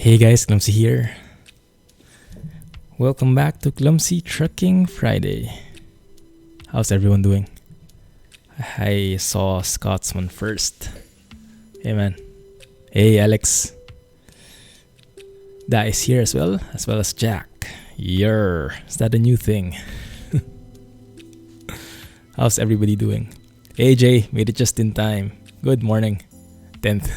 Hey guys, Clumsy here. Welcome back to Clumsy Trucking Friday. How's everyone doing? I saw Scotsman first. Hey man. Hey Alex. Da is here as well as Jack. Yer. Is that a new thing? How's everybody doing? Hey Jay, made it just in time. Good morning. 10th.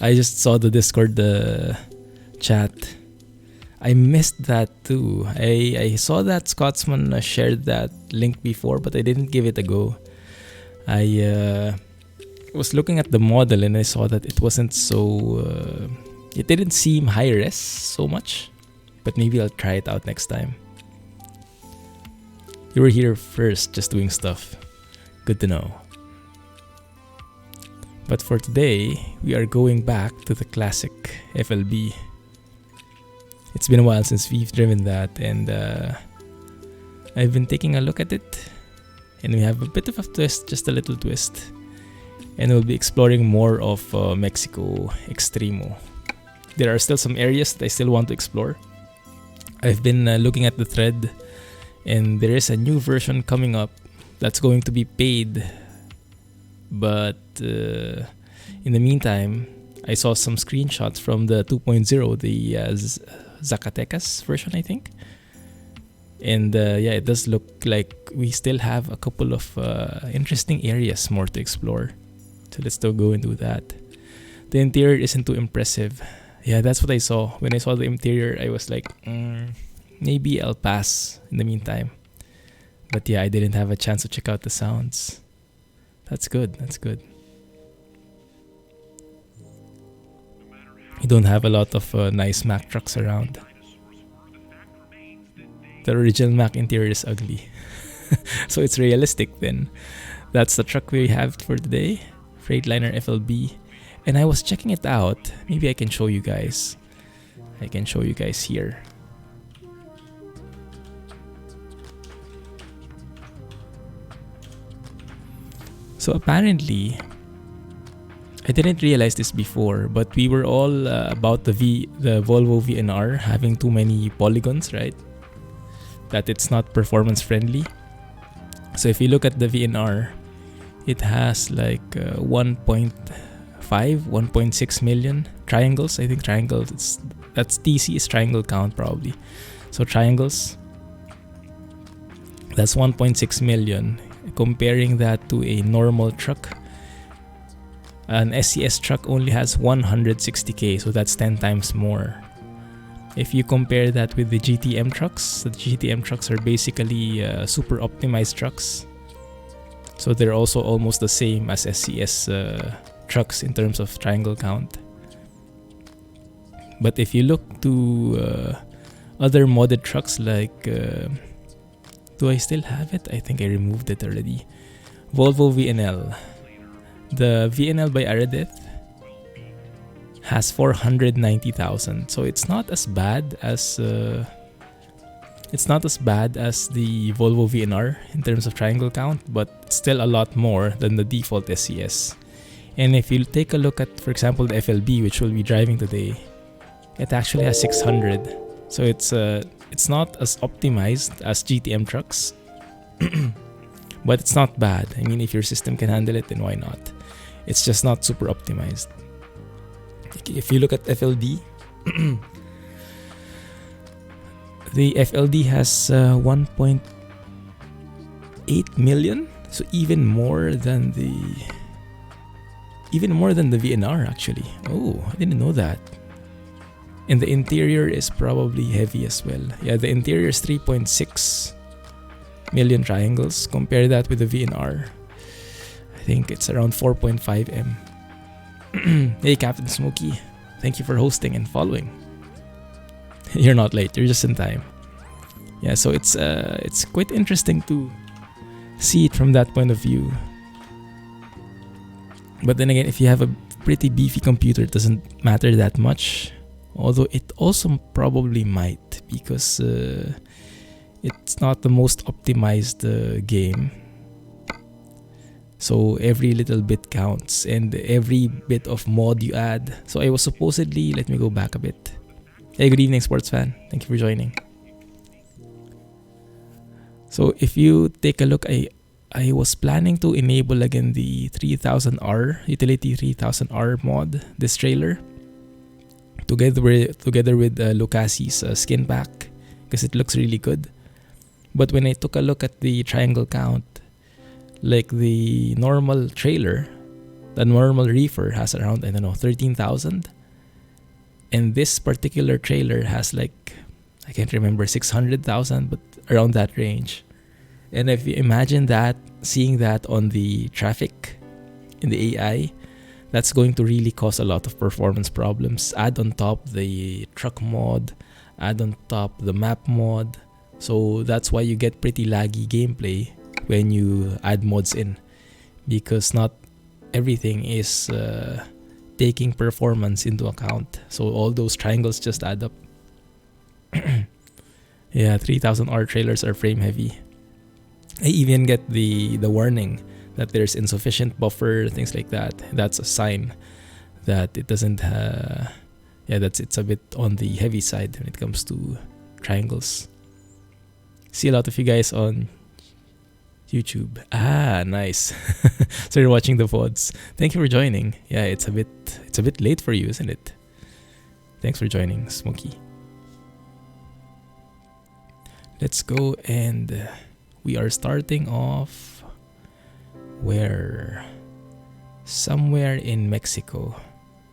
I just saw the Discord chat. I missed that too. I saw that Scotsman shared that link before, but I didn't give it a go. I was looking at the model and I saw that it wasn't so... it didn't seem high res so much. But maybe I'll try it out next time. You were here first, just doing stuff. Good to know. But for today, we are going back to the classic FLB. It's been a while since we've driven that, and I've been taking a look at it. And we have a bit of a twist, just a little twist. And we'll be exploring more of Mexico Extremo. There are still some areas that I still want to explore. I've been looking at the thread, and there is a new version coming up that's going to be paid. But in the meantime, I saw some screenshots from the 2.0, the Zacatecas version, I think. And yeah, it does look like we still have a couple of interesting areas more to explore. So let's still go and do that. The interior isn't too impressive. Yeah, that's what I saw. When I saw the interior, I was like, maybe I'll pass in the meantime. But yeah, I didn't have a chance to check out the sounds. That's good, that's good. We don't have a lot of nice Mack trucks around. The original Mack interior is ugly. So it's realistic then. That's the truck we have for today. Freightliner FLB. And I was checking it out. Maybe I can show you guys. I can show you guys here. So apparently, I didn't realize this before, but we were all about the Volvo VNR having too many polygons, right? That it's not performance friendly. So if you look at the VNR, it has like 1.5, 1.6 million triangles. I think triangles, that's TC is triangle count probably. So triangles, that's 1.6 million. Comparing that to a normal truck, an SCS truck only has 160k, so that's 10 times more. If you compare that with the GTM trucks, the GTM trucks are basically super optimized trucks, so they're also almost the same as SCS trucks in terms of triangle count. But if you look to other modded trucks like do I still have it? I think I removed it already. Volvo VNL. The VNL by Aradith has 490,000. So it's not as bad as the Volvo VNR in terms of triangle count, but still a lot more than the default SCS. And if you take a look at, for example, the FLB, which we'll be driving today, it actually has 600. So it's not as optimized as GTM trucks, but it's not bad. I mean, if your system can handle it, then why not? It's just not super optimized. If you look at FLD, the FLD has 1.8 million, so even more than the VNR actually. Oh, I didn't know that. And the interior is probably heavy as well. Yeah, the interior is 3.6 million triangles. Compare that with the VNR. I think it's around 4.5 M. Hey, Captain Smokey. Thank you for hosting and following. You're not late. You're just in time. Yeah, so it's quite interesting to see it from that point of view. But then again, if you have a pretty beefy computer, it doesn't matter that much. Although it also probably might, because it's not the most optimized game. So every little bit counts, and every bit of mod you add. So I was supposedly, let me go back a bit. Hey, good evening, sports fan. Thank you for joining. So if you take a look, I was planning to enable again the 3000R utility 3000R mod, this trailer, together with Lucasi's skin pack, because it looks really good. But when I took a look at the triangle count, like the normal trailer, the normal reefer has around, I don't know, 13,000. And this particular trailer has like, I can't remember, 600,000, but around that range. And if you imagine that, seeing that on the traffic in the AI, that's going to really cause a lot of performance problems. Add on top the truck mod, add on top the map mod. So that's why you get pretty laggy gameplay when you add mods in, because not everything is taking performance into account. So all those triangles just add up. Yeah, 3000R trailers are frame heavy. I even get the warning that there's insufficient buffer, things like that. That's a sign that it doesn't it's a bit on the heavy side when it comes to triangles. See a lot of you guys on YouTube. Ah, nice. So you're watching the VODs. Thank you for joining. Yeah, it's a bit late for you, isn't it? Thanks for joining, Smokey. Let's go, and we are starting off where? Somewhere in Mexico,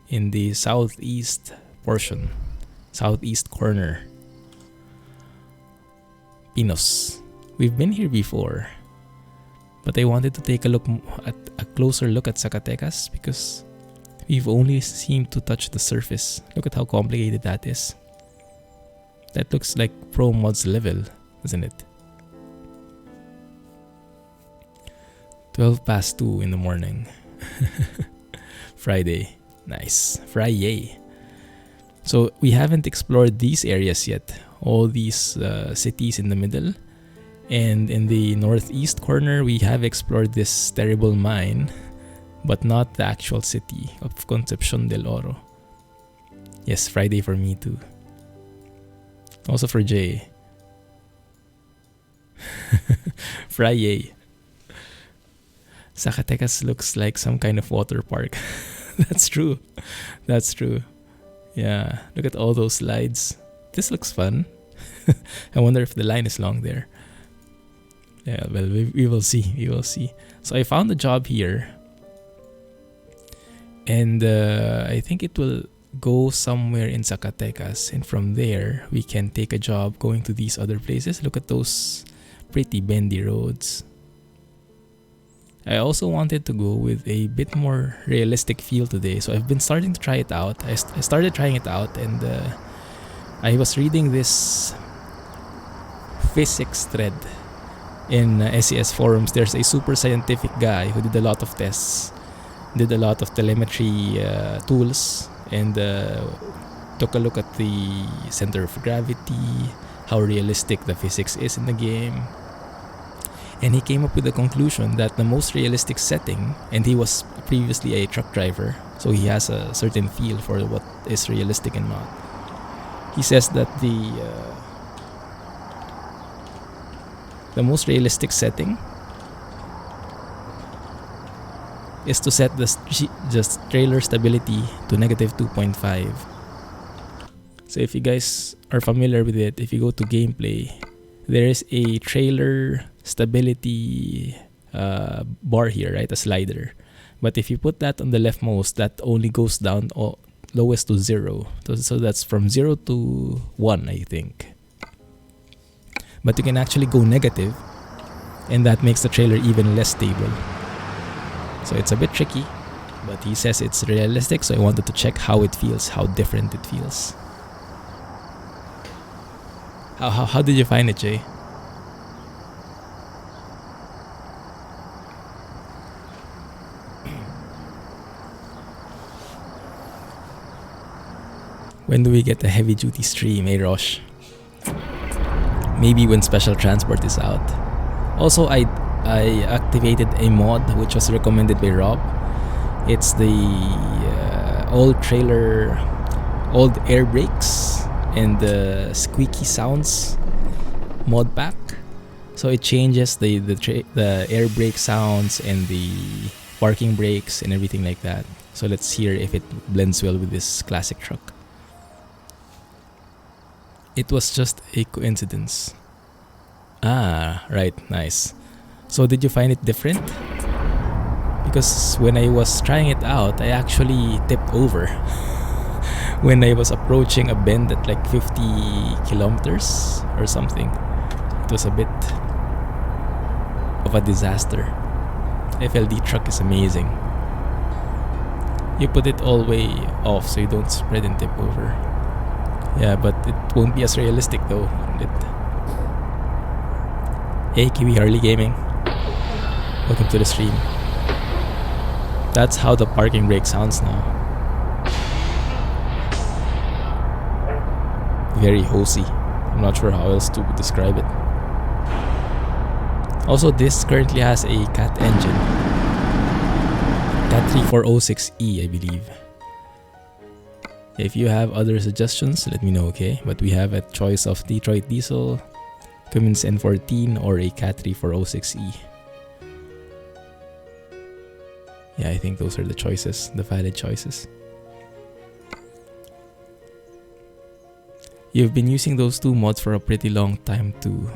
in the southeast portion, southeast corner. Pinos. We've been here before, but I wanted to take a closer look at Zacatecas because we've only seemed to touch the surface. Look at how complicated that is. That looks like Pro Mods level, doesn't it? 2:12 in the morning. Friday. Nice. Friday. So we haven't explored these areas yet. All these cities in the middle. And in the northeast corner, we have explored this terrible mine, but not the actual city of Concepcion del Oro. Yes, Friday for me too. Also for Jay. Friday. Zacatecas looks like some kind of water park. That's true. That's true. Yeah, look at all those slides. This looks fun. I wonder if the line is long there. Yeah, well, we will see. We will see. So I found a job here. And I think it will go somewhere in Zacatecas. And from there, we can take a job going to these other places. Look at those pretty bendy roads. I also wanted to go with a bit more realistic feel today. So I've been starting to try it out. I started trying it out, and I was reading this physics thread in SCS forums. There's a super scientific guy who did a lot of tests, did a lot of telemetry tools, and took a look at the center of gravity, how realistic the physics is in the game. And he came up with the conclusion that the most realistic setting, and he was previously a truck driver, so he has a certain feel for what is realistic and not. He says that the most realistic setting is to set the just trailer stability to -2.5. So if you guys are familiar with it, if you go to gameplay, there is a trailer stability bar here, right? A slider. But if you put that on the leftmost, that only goes down lowest to 0. So that's from 0 to 1, I think. But you can actually go negative, and that makes the trailer even less stable. So it's a bit tricky, but he says it's realistic, so I wanted to check how it feels, how different it feels. How did you find it, Jay? When do we get a heavy duty stream, eh, Rosh? Maybe when Special Transport is out. Also, I I activated a mod which was recommended by Rob. It's the old trailer, old air brakes and the squeaky sounds mod pack. So it changes the air brake sounds and the parking brakes and everything like that. So let's hear if it blends well with this classic truck. It was just a coincidence. Ah, right, nice. So did you find it different? Because when I was trying it out, I actually tipped over when I was approaching a bend at like 50 kilometers or something. It was a bit of a disaster. FLD truck is amazing. You put it all way off so you don't spread and tip over. Yeah, but it won't be as realistic though, won't it? Hey Kiwi Harley Gaming, welcome to the stream. That's how the parking brake sounds now. Very hosey. I'm not sure how else to describe it. Also, this currently has a CAT engine. CAT 3406E, I believe. If you have other suggestions, let me know, okay? But we have a choice of Detroit Diesel, Cummins N14, or a CAT 3406E. Yeah, I think those are the choices, the valid choices. You've been using those two mods for a pretty long time too.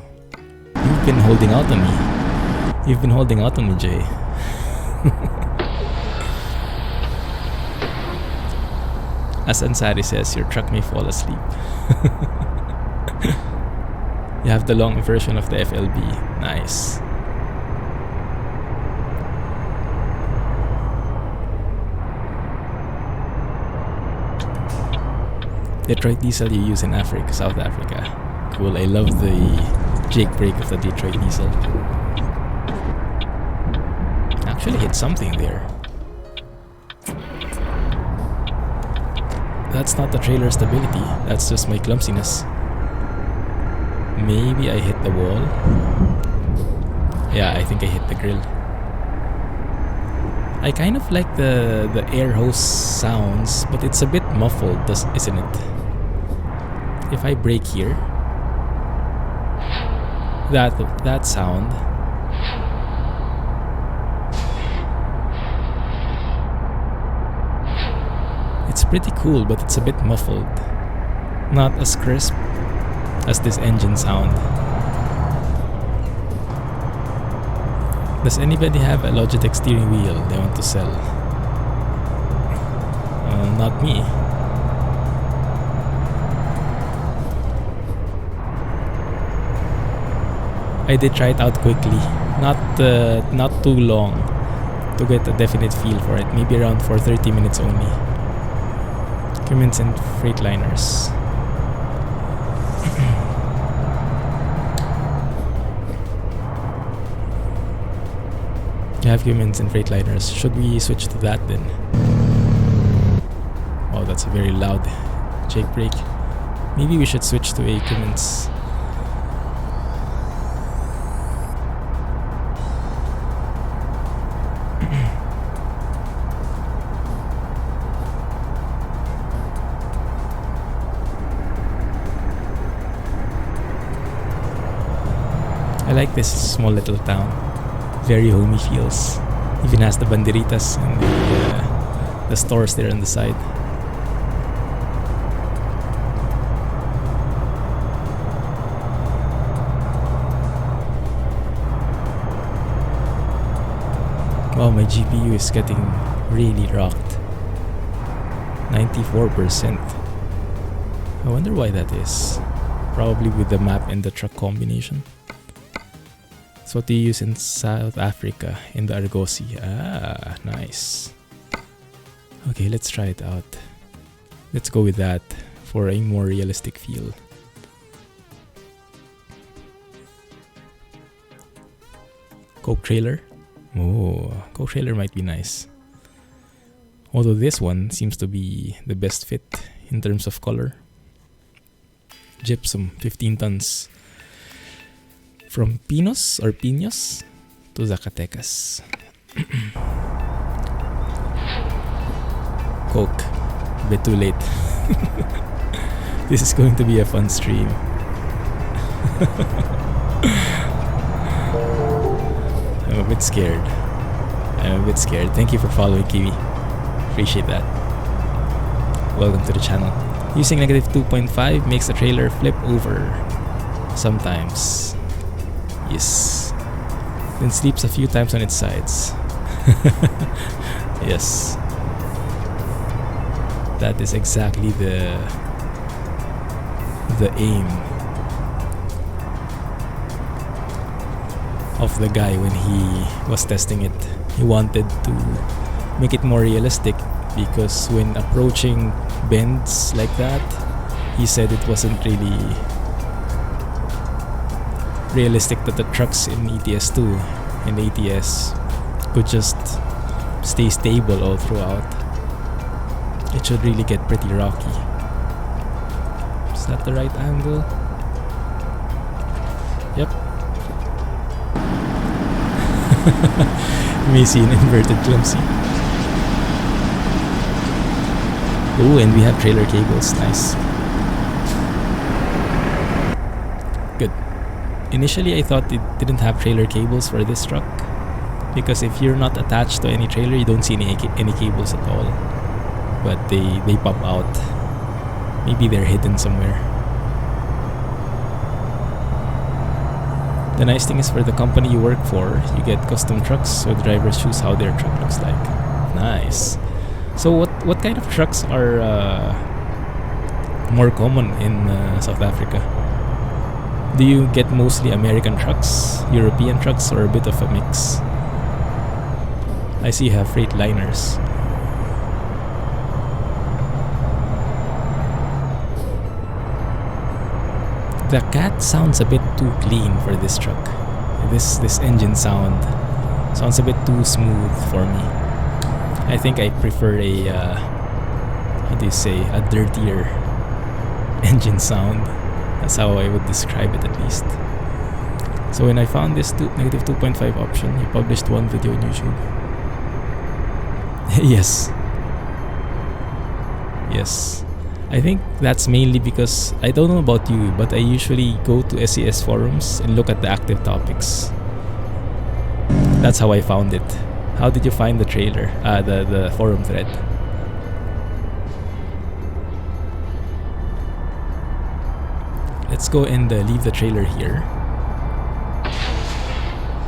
You've been holding out on me. You've been holding out on me, Jay. As Ansari says, your truck may fall asleep. You have the long version of the FLB. Nice. Detroit Diesel you use in Africa, South Africa. Cool, I love the jake brake of the Detroit Diesel. Actually hit something there. That's not the trailer stability, that's just my clumsiness. Maybe I hit the wall. Yeah, I think I hit the grill. I kind of like the air hose sounds, but it's a bit muffled, isn't it? If I brake here, that sound. It's pretty cool, but it's a bit muffled. Not as crisp as this engine sound. Does anybody have a Logitech steering wheel they want to sell? Not me. I did try it out quickly, not too long, to get a definite feel for it. Maybe around for 30 minutes only. Cummins and Freightliners. You have Cummins and Freightliners. Should we switch to that then? Oh, that's a very loud jake brake. Maybe we should switch to a Cummins. I like this small little town. Very homey feels. Even has the banderitas and the stores there on the side. Wow, my GPU is getting really rocked. 94%. I wonder why that is. Probably with the map and the truck combination. It's what they use in South Africa, in the Argosy. Ah, nice. Okay, let's try it out. Let's go with that for a more realistic feel. Coke trailer. Oh, Coke trailer might be nice. Although this one seems to be the best fit in terms of color. Gypsum, 15 tons. From Pinos or Pinos? to Zacatecas. Coke. A bit too late. This is going to be a fun stream. I'm a bit scared. Thank you for following, Kiwi. Appreciate that. Welcome to the channel. Using negative 2.5 makes the trailer flip over. Sometimes. Yes. Then sleeps a few times on its sides. Yes. That is exactly the aim of the guy when he was testing it. He wanted to make it more realistic because when approaching bends like that, he said it wasn't really realistic that the trucks in ETS2 and ATS could just stay stable all throughout. It should really get pretty rocky. Is that the right angle? Yep. May see an inverted Clumsy. Oh, and we have trailer cables. Nice. Good. Initially, I thought it didn't have trailer cables for this truck, because if you're not attached to any trailer, you don't see any cables at all. But they pop out. Maybe they're hidden somewhere. The nice thing is, for the company you work for, you get custom trucks, so the drivers choose how their truck looks like. Nice. So what kind of trucks are more common in South Africa? Do you get mostly American trucks, European trucks, or a bit of a mix? I see you have freight liners. The cat sounds a bit too clean for this truck. This engine sounds a bit too smooth for me. I think I prefer a a dirtier engine sound. That's how I would describe it, at least. So when I found this negative 2.5 option, he published one video on YouTube. Yes. I think that's mainly because, I don't know about you, but I usually go to SCS forums and look at the active topics. That's how I found it. How did you find the trailer? The forum thread. Let's go and leave the trailer here.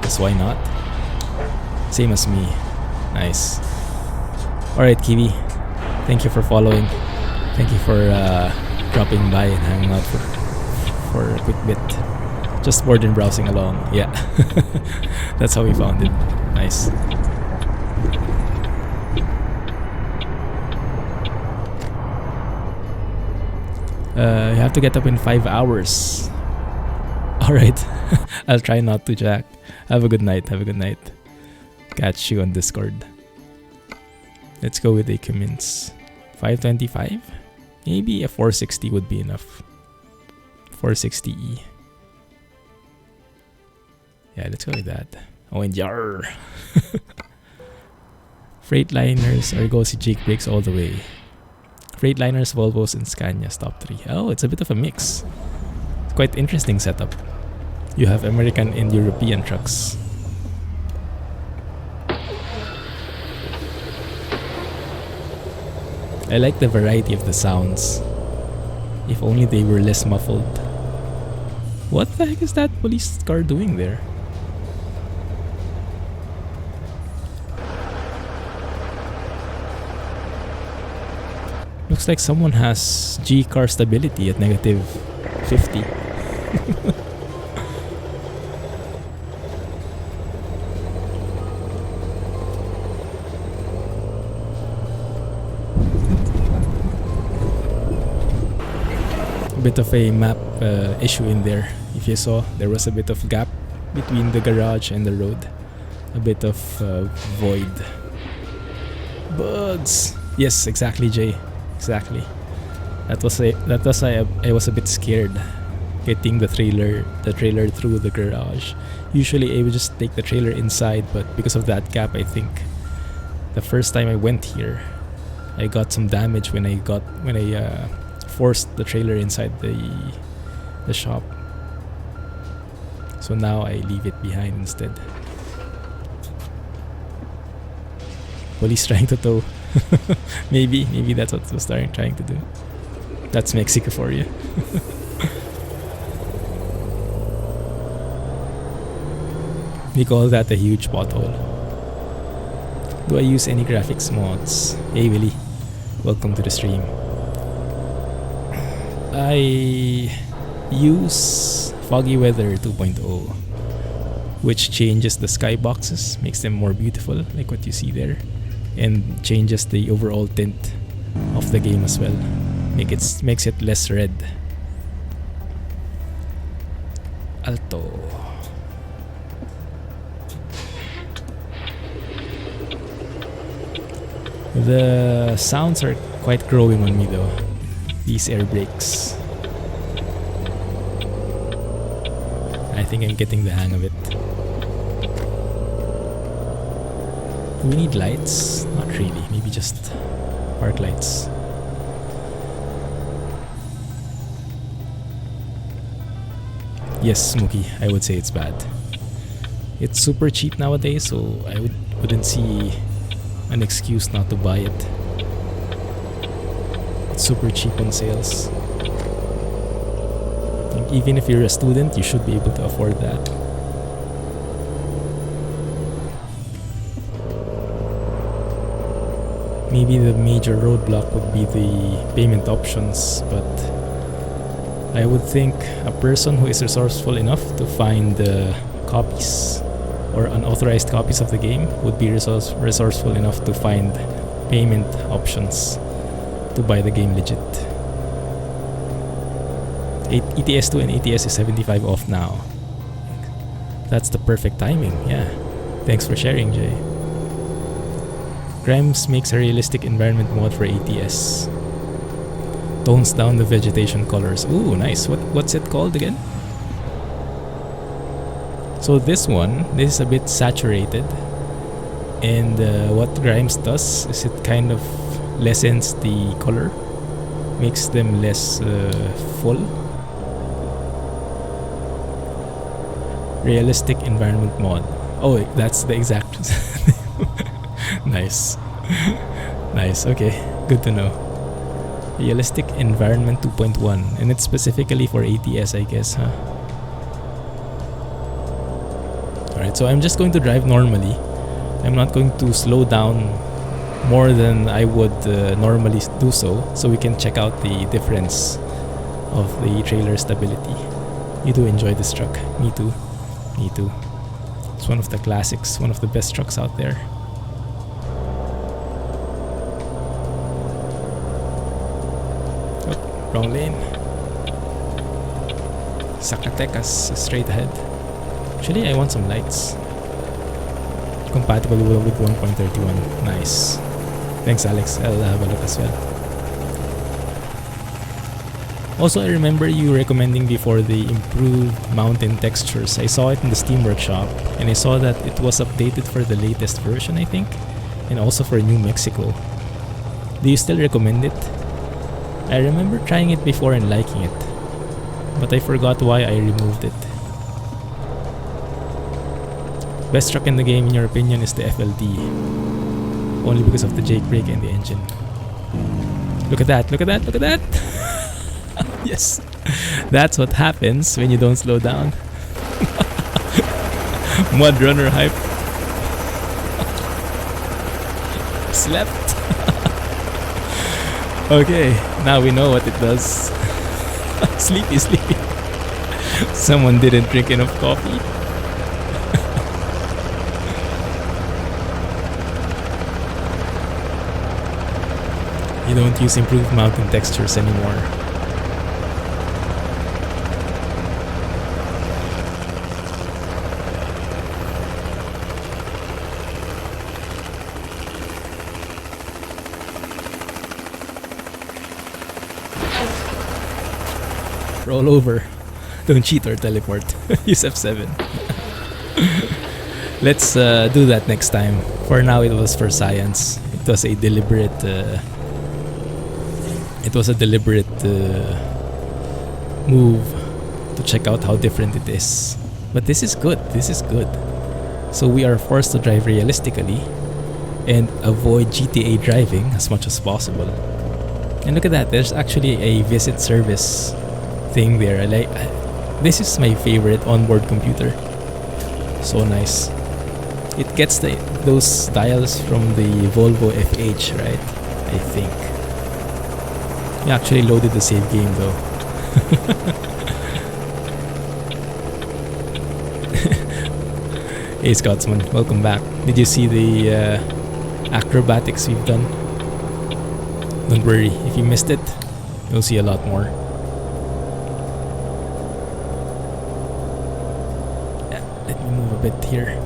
Because why not? Same as me. Nice. Alright, Kiwi. Thank you for following. Thank you for dropping by and hanging out for a quick bit. Just bored and browsing along. Yeah. That's how we found it. Nice. You have to get up in 5 hours. Alright. I'll try not to, Jack. Have a good night. Catch you on Discord. Let's go with a Cummins. 525? Maybe a 460 would be enough. 460E. Yeah, let's go with that. Oh, and yar! Freightliners, Argosy, Jake brakes all the way. Freightliners, Volvos, and Scania's top 3. Oh, it's a bit of a mix. It's quite interesting setup. You have American and European trucks. I like the variety of the sounds. If only they were less muffled. What the heck is that police car doing there? Looks like someone has G-car stability at negative 50. Bit of a map issue in there. If you saw, there was a bit of gap between the garage and the road. A bit of void. Bugs. Yes, exactly, Jay. Exactly. That was I was a bit scared getting the trailer through the garage. Usually I would just take the trailer inside, but because of that gap, I think the first time I went here, I got some damage when I forced the trailer inside the shop. So now I leave it behind instead. Police trying to tow. maybe that's what was trying to do. That's Mexico for you. We call that a huge pothole. Do I use any graphics mods? Hey Willie, welcome to the stream. I use Foggy Weather 2.0, which changes the skyboxes, makes them more beautiful, like what you see there, and changes the overall tint of the game as well. Makes it less red. Alto. The sounds are quite growing on me though. These air brakes. I think I'm getting the hang of it. Do we need lights? Not really. Maybe just park lights. Yes, Smokey, I would say it's bad. It's super cheap nowadays, so I wouldn't see an excuse not to buy it. It's super cheap on sales. And even if you're a student, you should be able to afford that. Maybe the major roadblock would be the payment options, but I would think a person who is resourceful enough to find copies or unauthorized copies of the game would be resourceful enough to find payment options to buy the game legit. ETS 2 and ATS is 75 off now. That's the perfect timing, yeah. Thanks for sharing, Jay. Grimes makes a realistic environment mod for ATS. Tones down the vegetation colors. Ooh, nice. What's it called again? So this is a bit saturated, and what Grimes does is it kind of lessens the color, makes them less full. Realistic environment mod. Oh, that's the exact. Nice. Nice, okay, good to know. Realistic environment 2.1, and it's specifically for ATS, I guess, huh? Alright, so I'm just going to drive normally. I'm not going to slow down more than I would normally do so we can check out the difference of the trailer stability. You do enjoy this truck. Me too. Me too. It's one of the classics, one of the best trucks out there. Oh, wrong lane. Zacatecas, straight ahead. Actually, I want some lights. Compatible with 1.31. Nice. Thanks, Alex. I'll have a look as well. Also, I remember you recommending before the improved mountain textures. I saw it in the Steam Workshop, and I saw that it was updated for the latest version, I think, and also for New Mexico. Do you still recommend it? I remember trying it before and liking it, but I forgot why I removed it. Best truck in the game, in your opinion, is the FLD. Only because of the Jake brake and the engine. Look at that, look at that, look at that! Yes, that's what happens when you don't slow down. Mud runner hype. Slept. Okay, now we know what it does. Sleepy, sleepy. Someone didn't drink enough coffee. You don't use improved mountain textures anymore. Roll over. Don't cheat or teleport. Use F7. Let's do that next time. For now, it was for science. It was a deliberate. Move to check out how different it is. But this is good. This is good. So we are forced to drive realistically and avoid GTA driving as much as possible. And look at that. There's actually a visit service thing there. This is my favorite onboard computer. So nice. It gets those dials from the Volvo FH, right? I think. We actually loaded the save game though. Hey Scotsman, welcome back. Did you see the acrobatics we've done? Don't worry, if you missed it, you'll see a lot more. Yeah, let me move a bit here.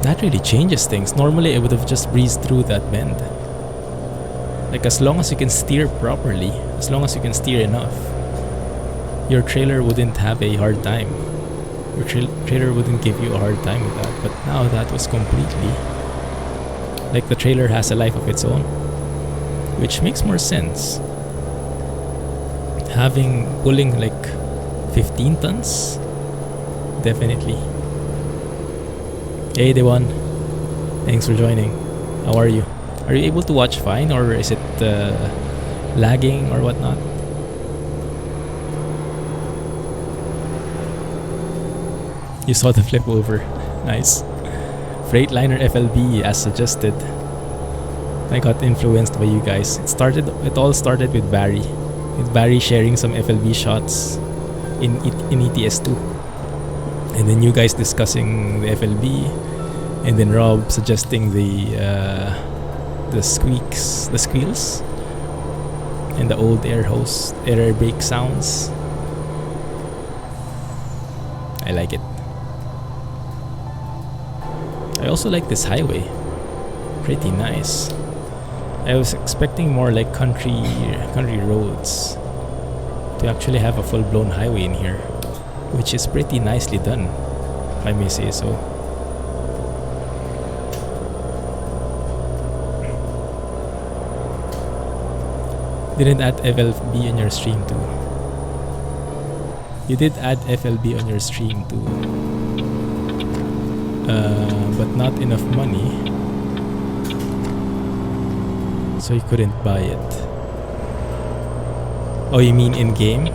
That really changes things. Normally I would have just breezed through that bend. Like as long as you can steer properly, as long as you can steer enough, your trailer wouldn't have a hard time. Your trailer wouldn't give you a hard time with that. But now that was completely... like the trailer has a life of its own. Which makes more sense. Pulling like 15 tons? Definitely. Hey Dewan, thanks for joining. How are you? Are you able to watch fine, or is it lagging or whatnot? You saw the flip over. Nice. Freightliner FLB as suggested. I got influenced by you guys. It all started with Barry. With Barry sharing some FLB shots in ATS 2. And then you guys discussing the FLB, and then Rob suggesting the squeals, and the old air brake sounds. I like it. I also like this highway. Pretty nice. I was expecting more like country roads to actually have a full-blown highway in here, which is pretty nicely done, if I may say so. Didn't add FLB on your stream too. You did add FLB on your stream too. But not enough money, so you couldn't buy it. Oh, you mean in game?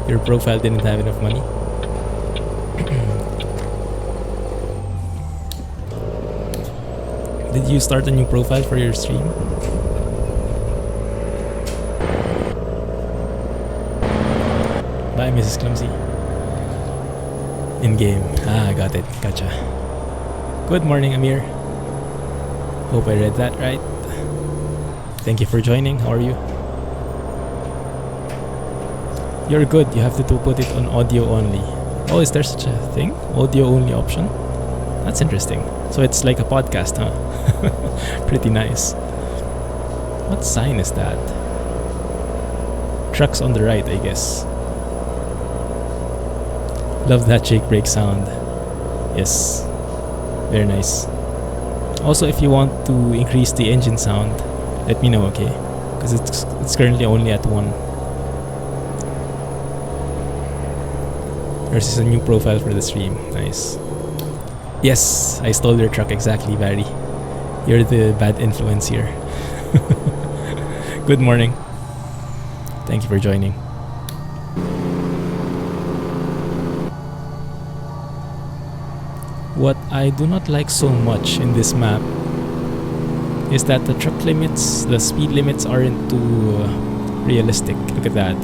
Your profile didn't have enough money? Did you start a new profile for your stream? Bye, Mrs. Clumsy. In game. Ah, got it. Gotcha. Good morning, Amir. Hope I read that right. Thank you for joining. How are you? You're good. You have to put it on audio only. Oh, is there such a thing? Audio only option? That's interesting. So it's like a podcast, huh? Pretty nice. What sign is that? Trucks on the right, I guess. Love that shake brake sound. Yes. Very nice. Also, if you want to increase the engine sound, let me know, okay? Because it's currently only at 1. Yours is a new profile for the stream. Nice. Yes, I stole your truck exactly, Barry. You're the bad influence here. Good morning. Thank you for joining. What I do not like so much in this map is that the truck limits, the speed limits aren't too realistic. Look at that.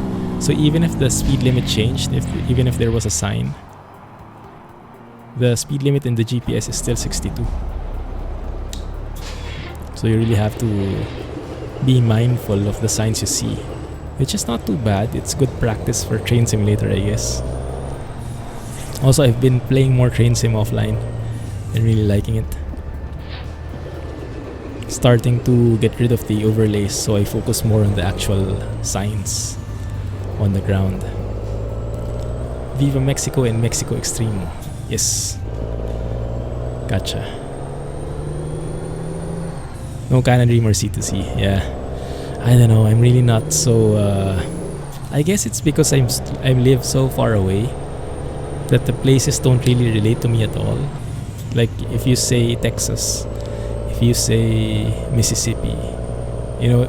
So even if the speed limit changed, even if there was a sign, the speed limit in the GPS is still 62. So you really have to be mindful of the signs you see, which is not too bad. It's good practice for Train Simulator, I guess. Also, I've been playing more Train Sim offline and really liking it. starting to get rid of the overlays, so I focus more on the actual signs on the ground. Viva Mexico and Mexico Extremo. Yes. Gotcha. No Canon Dream or C2C. Yeah. I don't know. I'm really not so... I guess it's because I live so far away that the places don't really relate to me at all. Like if you say Texas, if you say Mississippi, you know,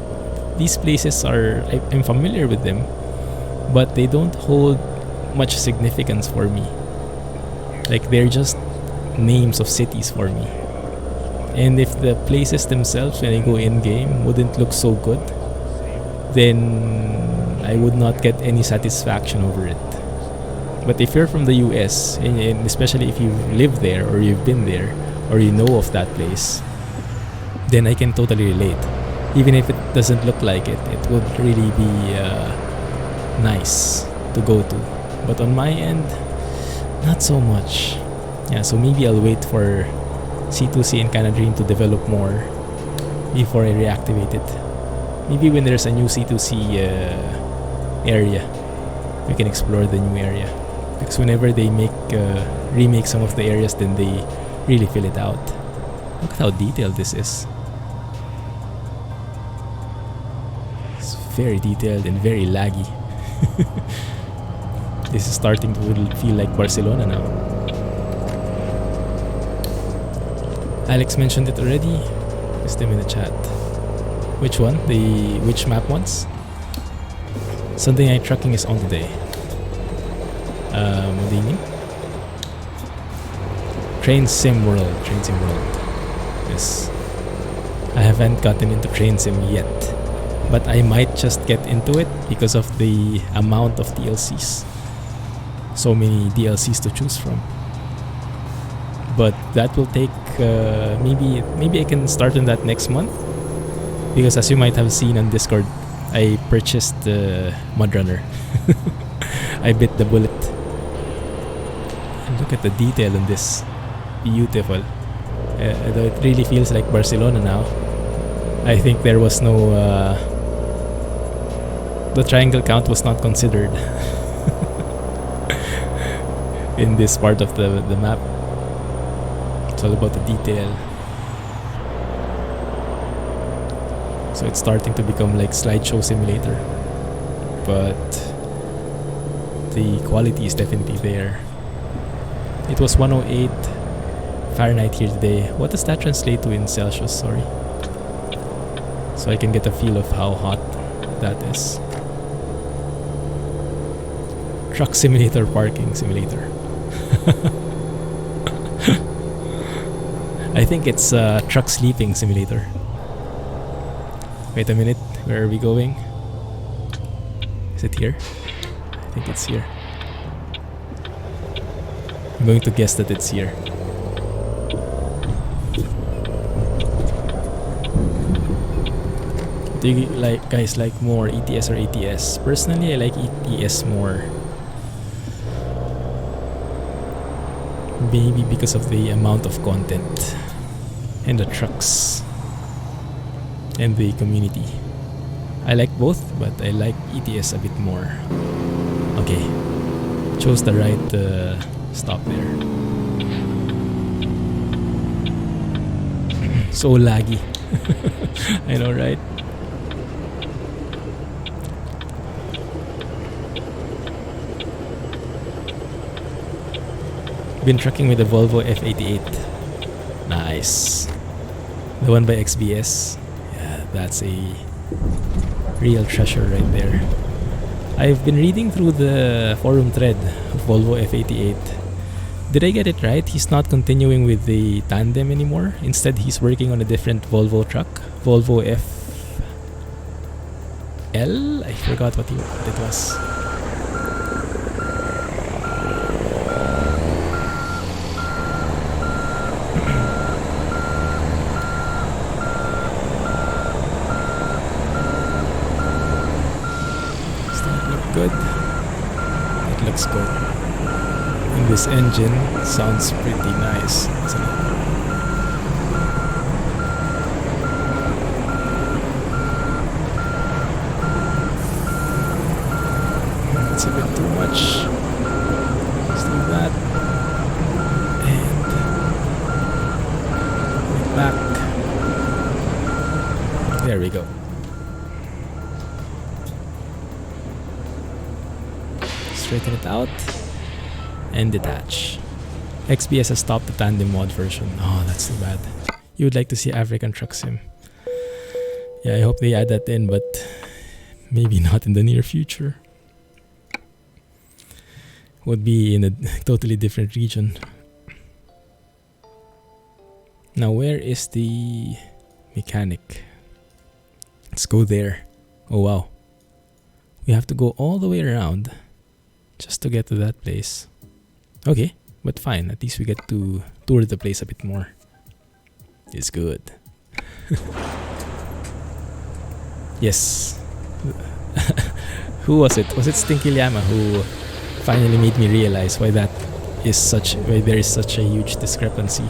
these places are... I'm familiar with them, but they don't hold much significance for me. Like they're just names of cities for me. And if the places themselves when I go in-game wouldn't look so good, then I would not get any satisfaction over it. But if you're from the US, and especially if you live there or you've been there or you know of that place, then I can totally relate. Even if it doesn't look like it, it would really be nice to go to. But on my end, not so much. Yeah, so maybe I'll wait for C2C and Canon Dream to develop more before I reactivate it. Maybe when there's a new C2C area, we can explore the new area. Because whenever they remake some of the areas, then they really fill it out. Look at how detailed this is. It's very detailed and very laggy. This is starting to feel like Barcelona now. Alex mentioned it already. Just them in the chat. Which one? Which map ones? Sunday Night Trucking is on today. What do you mean? Train Sim World. Yes. I haven't gotten into Train Sim yet, but I might just get into it because of the amount of DLCs. So many DLCs to choose from. But that will take maybe I can start on that next month, because as you might have seen on Discord, I purchased the Mudrunner. I bit the bullet. And look at the detail in this. Beautiful. Though it really feels like Barcelona now. I think there was no... the triangle count was not considered in this part of the map. It's all about the detail. So it's starting to become like slideshow simulator, but the quality is definitely there. It was 108 Fahrenheit here today. What does that translate to in Celsius? Sorry. So I can get a feel of how hot that is. Truck simulator, parking simulator. I think it's truck sleeping simulator. Wait a minute, where are we going? Is it here? I think it's here. I'm going to guess that it's here. Do you guys like more ETS or ATS? Personally, I like ETS more. Maybe because of the amount of content and the trucks and the community. I like both, but I like ETS a bit more. Okay, chose the right stop there. So laggy. I know, right? Been trucking with the Volvo F88. Nice. The one by XBS. Yeah, that's a real treasure right there. I've been reading through the forum thread of Volvo F88. Did I get it right? He's not continuing with the tandem anymore. Instead, he's working on a different Volvo truck. Volvo FL? I forgot what it was. Good. It looks good. And this engine sounds pretty nice, isn't it? That's a bit too much. Let's do that. And back. There we go. Straighten it out and detach. XPS has stopped the tandem mod version. Oh, that's too bad. You would like to see African Truck Sim. Yeah, I hope they add that in, but maybe not in the near future. Would be in a totally different region. Now, where is the mechanic? Let's go there. Oh wow. We have to go all the way around just to get to that place. Okay, but fine. At least we get to tour the place a bit more. It's good. Yes. Who was it? Was it Stinky Llama who finally made me realize why there is such a huge discrepancy?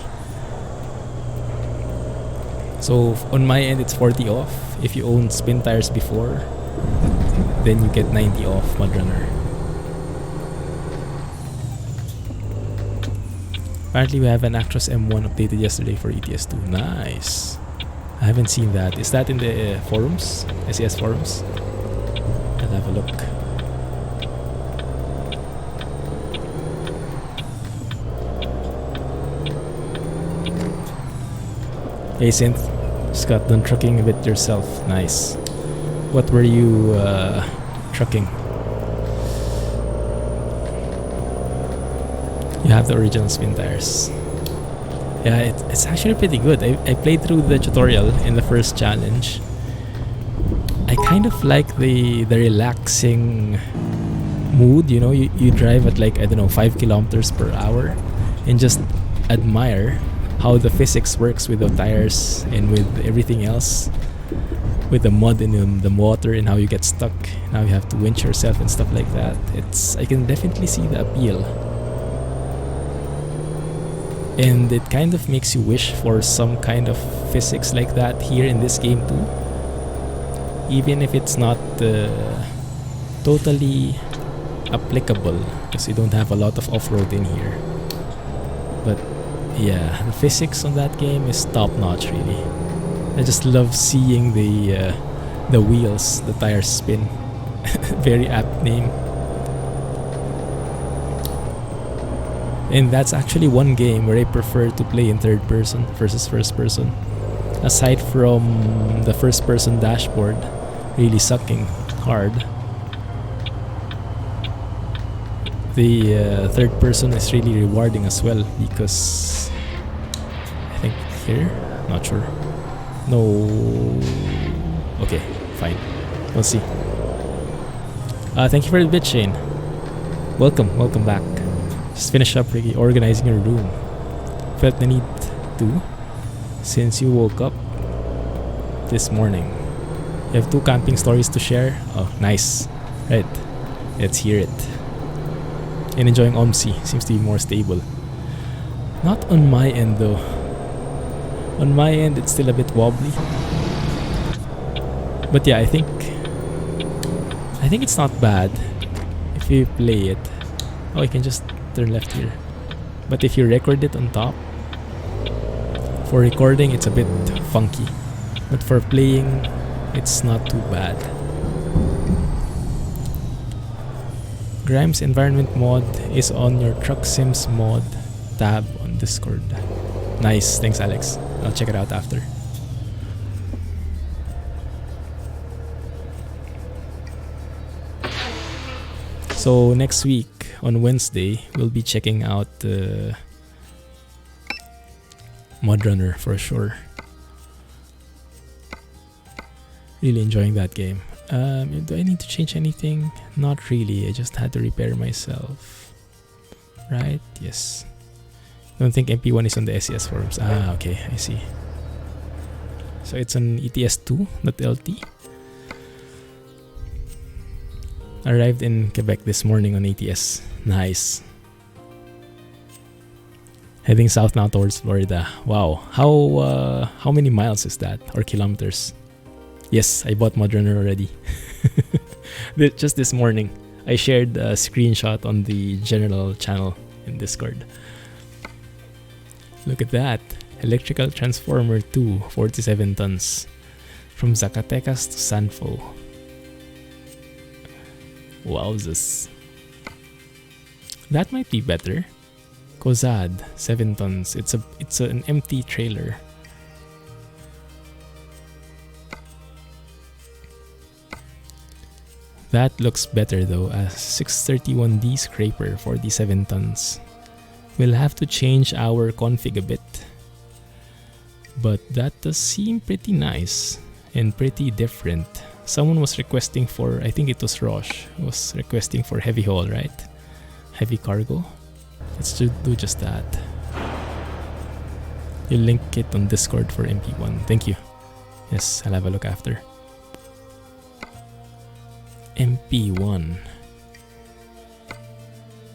So on my end it's 40 off. If you own spin tires before, then you get 90 off Mudrunner. Apparently we have an Actros M1 updated yesterday for ATS 2. Nice. I haven't seen that. Is that in the forums? SCS forums? I'll have a look. Hey Synth, just got done trucking a bit yourself. Nice. What were you trucking? You have the original spin tires. Yeah, it's actually pretty good. I played through the tutorial in the first challenge. I kind of like the relaxing mood, you know, you drive at like, I don't know, 5 kilometers per hour and just admire how the physics works with the tires and with everything else, with the mud in the water and how you get stuck, now you have to winch yourself and stuff like that. I can definitely see the appeal. And it kind of makes you wish for some kind of physics like that here in this game too. Even if it's not totally applicable, because you don't have a lot of off-road in here. But yeah, the physics on that game is top-notch really. I just love seeing the wheels, the tires spin. Very apt name. And that's actually one game where I prefer to play in third person versus first person. Aside from the first person dashboard really sucking hard, the third person is really rewarding as well, because I think here, not sure. No. Okay, fine. We'll see. Thank you for the bit, Shane. Welcome back. Just finish up reorganizing your room. Felt the need to since you woke up this morning. You have 2 camping stories to share. Oh, nice. Right. Let's hear it. And enjoying OMSI. Seems to be more stable. Not on my end though. On my end it's still a bit wobbly. But yeah, I think it's not bad if you play it. Oh, you can just turn left here. But if you record it on top, for recording it's a bit funky, but for playing it's not too bad. Grimes environment mod is on your Truck Sims mod tab on Discord. Nice, thanks Alex. I'll check it out after. So next week on Wednesday we'll be checking out Mudrunner for sure. Really enjoying that game. Do I need to change anything? Not really. I just had to repair myself. Right? Yes. Don't think MP1 is on the SCS forums. Ah, okay. I see. So it's on ETS2.lt. Arrived in Quebec this morning on ATS. Nice. Heading south now towards Florida. Wow. How many miles is that? Or kilometers? Yes, I bought Mudrunner already. Just this morning. I shared a screenshot on the general channel in Discord. Look at that. Electrical Transformer 2, 47 tons. From Zacatecas to Sanfo. Wowzers. That might be better. Kozad, 7 tons. It's an empty trailer. That looks better though. A 631D scraper, 47 tons. We'll have to change our config a bit. But that does seem pretty nice and pretty different. Someone was requesting for, I think it was Roche, was requesting for heavy haul, right? Heavy cargo. Let's do just that. You'll link it on Discord for MP1. Thank you. Yes, I'll have a look after. MP1.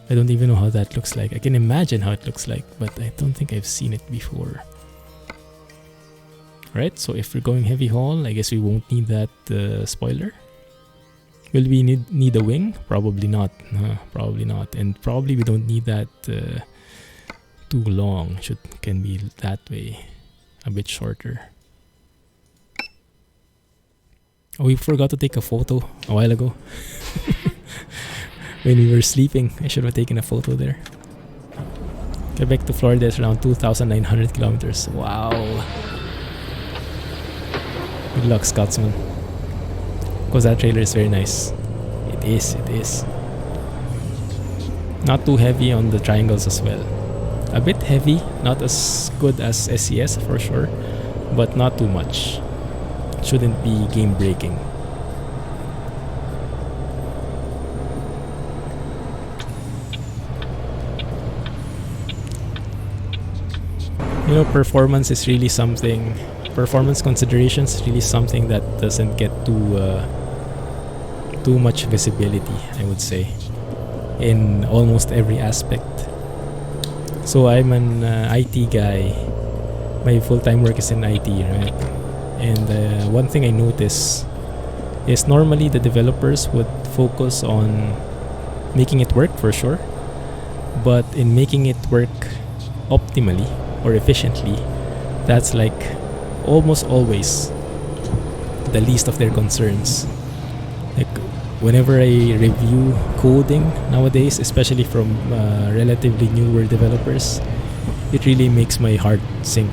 I don't even know how that looks like. I can imagine how it looks like, but I don't think I've seen it before. Right, so if we're going heavy haul, I guess we won't need that spoiler. Will we need a wing? Probably not. Probably not. And probably we don't need that too long. Can be that way. A bit shorter. Oh, we forgot to take a photo a while ago. When we were sleeping, I should have taken a photo there. Quebec to Florida is around 2,900 kilometers. Wow. Good luck, Scotsman. Because that trailer is very nice. It is. Not too heavy on the triangles as well. A bit heavy, not as good as SCS for sure, but not too much. Shouldn't be game breaking. You know, performance is really something. Performance considerations is really something that doesn't get too much visibility, I would say, in almost every aspect. So I'm an IT guy. My full-time work is in IT, right? And one thing I notice is normally the developers would focus on making it work for sure, but in making it work optimally or efficiently, that's like almost always the least of their concerns. Like whenever I review coding nowadays, especially from relatively newer developers, it really makes my heart sink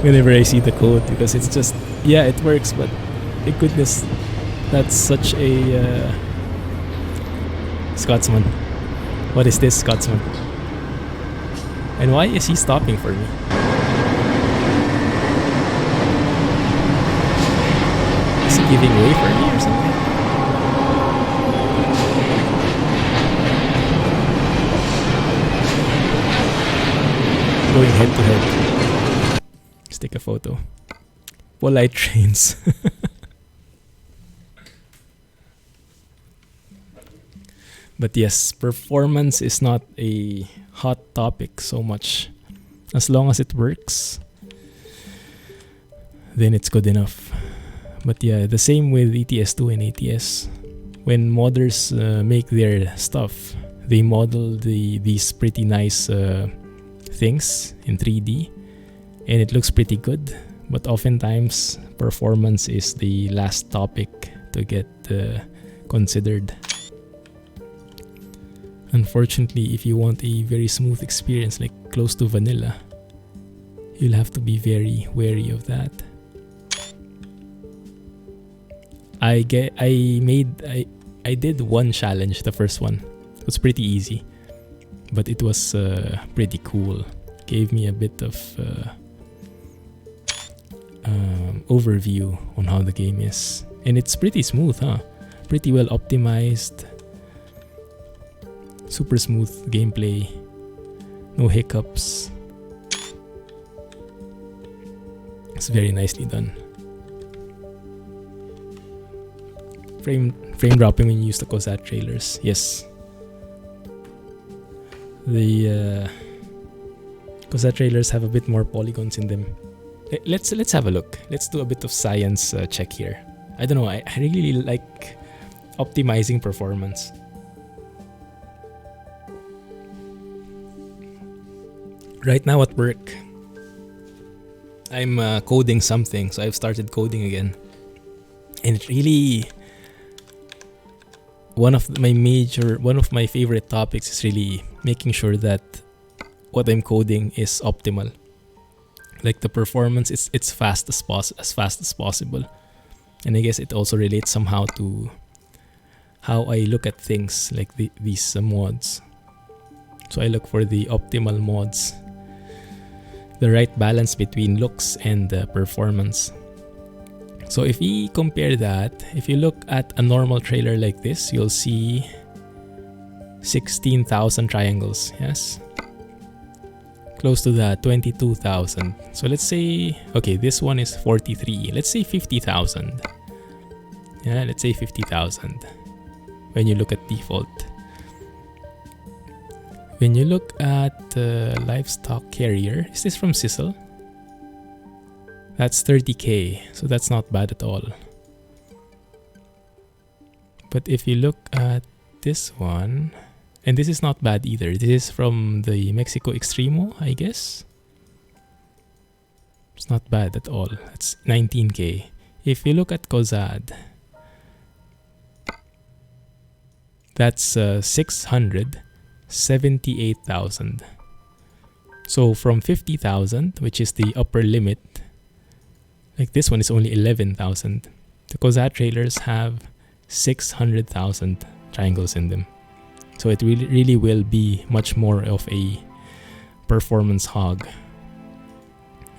whenever I see the code, because it's just, yeah, it works, but my goodness, that's such a Scotsman. What is this, Scotsman? And why is he stopping for me? Is he giving way for me or something? Going head to head. Let's take a photo. Polite trains. But yes, performance is not a hot topic so much. As long as it works, then it's good enough. But yeah, the same with ETS2 and ATS. When modders make their stuff, they model these pretty nice things in 3D, and it looks pretty good. But oftentimes, performance is the last topic to get considered. Unfortunately, if you want a very smooth experience, like close to vanilla, you'll have to be very wary of that. I did one challenge, the first one. It was pretty easy, but it was pretty cool. Gave me a bit of overview on how the game is, and it's pretty smooth, huh? Pretty well optimized. Super smooth gameplay, no hiccups. It's very nicely done. Frame dropping when you use the COSAT trailers. Yes. The COSAT trailers have a bit more polygons in them. Let's have a look. Let's do a bit of science check here. I don't know. I really like optimizing performance. Right now at work, I'm coding something, so I've started coding again. And it really, one of my favorite topics is really making sure that what I'm coding is optimal. Like the performance, it's fast as fast as possible. And I guess it also relates somehow to how I look at things like these mods. So I look for the optimal mods, the right balance between looks and performance. So if we compare that, if you look at a normal trailer like this, you'll see 16,000 triangles, yes? Close to that, 22,000. So let's say, okay, this one is 43. Let's say 50,000. Yeah, let's say 50,000 when you look at default. When you look at livestock carrier, is this from Sizzle? That's 30k, so that's not bad at all. But if you look at this one, and this is not bad either. This is from the Mexico Extremo, I guess. It's not bad at all. That's 19k. If you look at Kozad, that's 678,000. So from 50,000, which is the upper limit, like this one is only 11,000. The Kozad trailers have 600,000 triangles in them. So it really will be much more of a performance hog.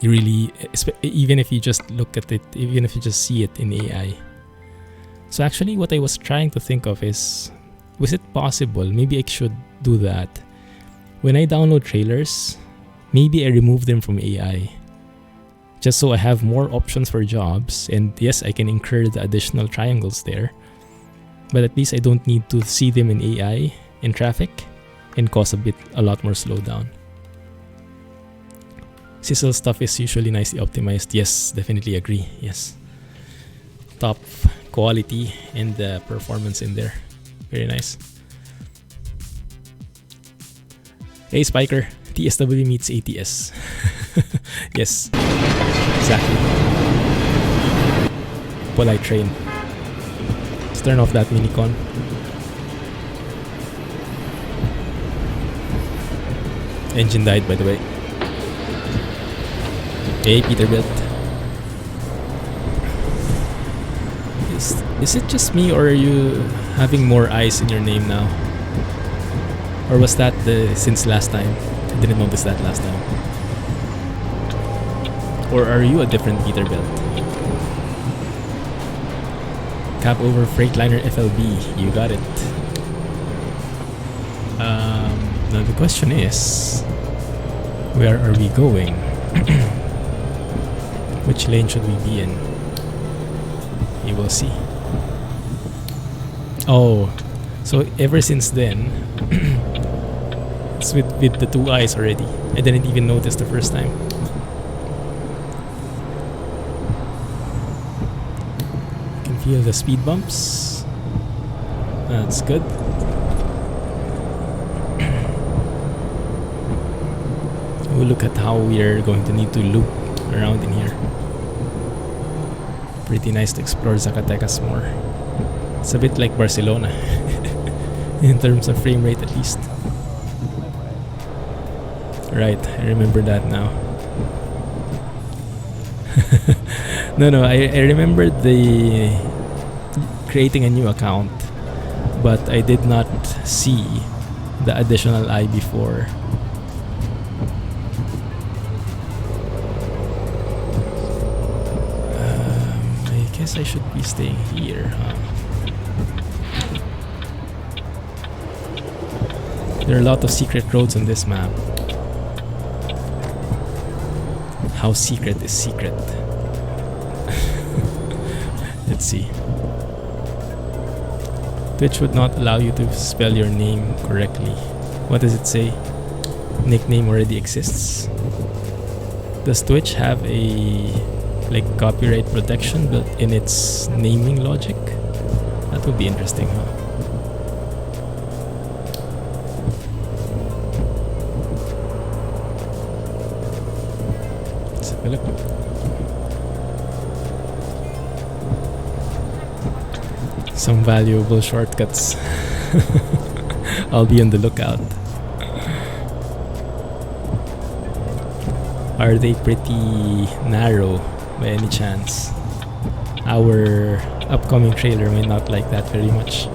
You really, even if you just look at it, even if you just see it in AI. So actually what I was trying to think of is, was it possible, maybe I should do that. When I download trailers, maybe I remove them from AI. Just so I have more options for jobs, and yes, I can incur the additional triangles there. But at least I don't need to see them in AI, in traffic, and cause a lot more slowdown. Sizzle stuff is usually nicely optimized. Yes, definitely agree. Yes. Top quality and the performance in there. Very nice. Hey Spiker, TSW meets ATS. Yes, exactly. Polite train. Let's turn off that minicon. Engine died, by the way. Hey, Peterbilt. Is it just me, or are you having more eyes in your name now? Or was that since last time? I didn't notice that last time. Or are you a different Peterbilt? Cap over Freightliner FLB. You got it. Now the question is, where are we going? Which lane should we be in? You will see. Oh, so ever since then, it's with the two eyes already. I didn't even notice the first time. You can feel the speed bumps. That's good. We'll look at how we are going to need to loop around in here. Pretty nice to explore Zacatecas more. It's a bit like Barcelona in terms of frame rate, at least. Right, I remember that now. No, I remembered the creating a new account, but I did not see the additional eye before. I guess I should be staying here, huh? There are a lot of secret roads on this map. How secret is secret? Let's see. Twitch would not allow you to spell your name correctly. What does it say? Nickname already exists. Does Twitch have a copyright protection built in its naming logic? That would be interesting, huh? Let's have a look. Some valuable shortcuts. I'll be on the lookout. Are they pretty narrow by any chance? Our upcoming trailer may not like that very much.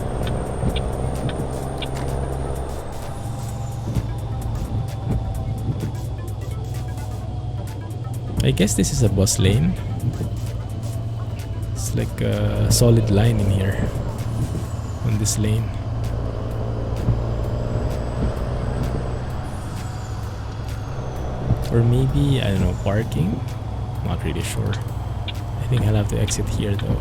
I guess this is a bus lane. It's like a solid line in here on this lane. Or maybe, I don't know, parking? Not really sure. I think I'll have to exit here though.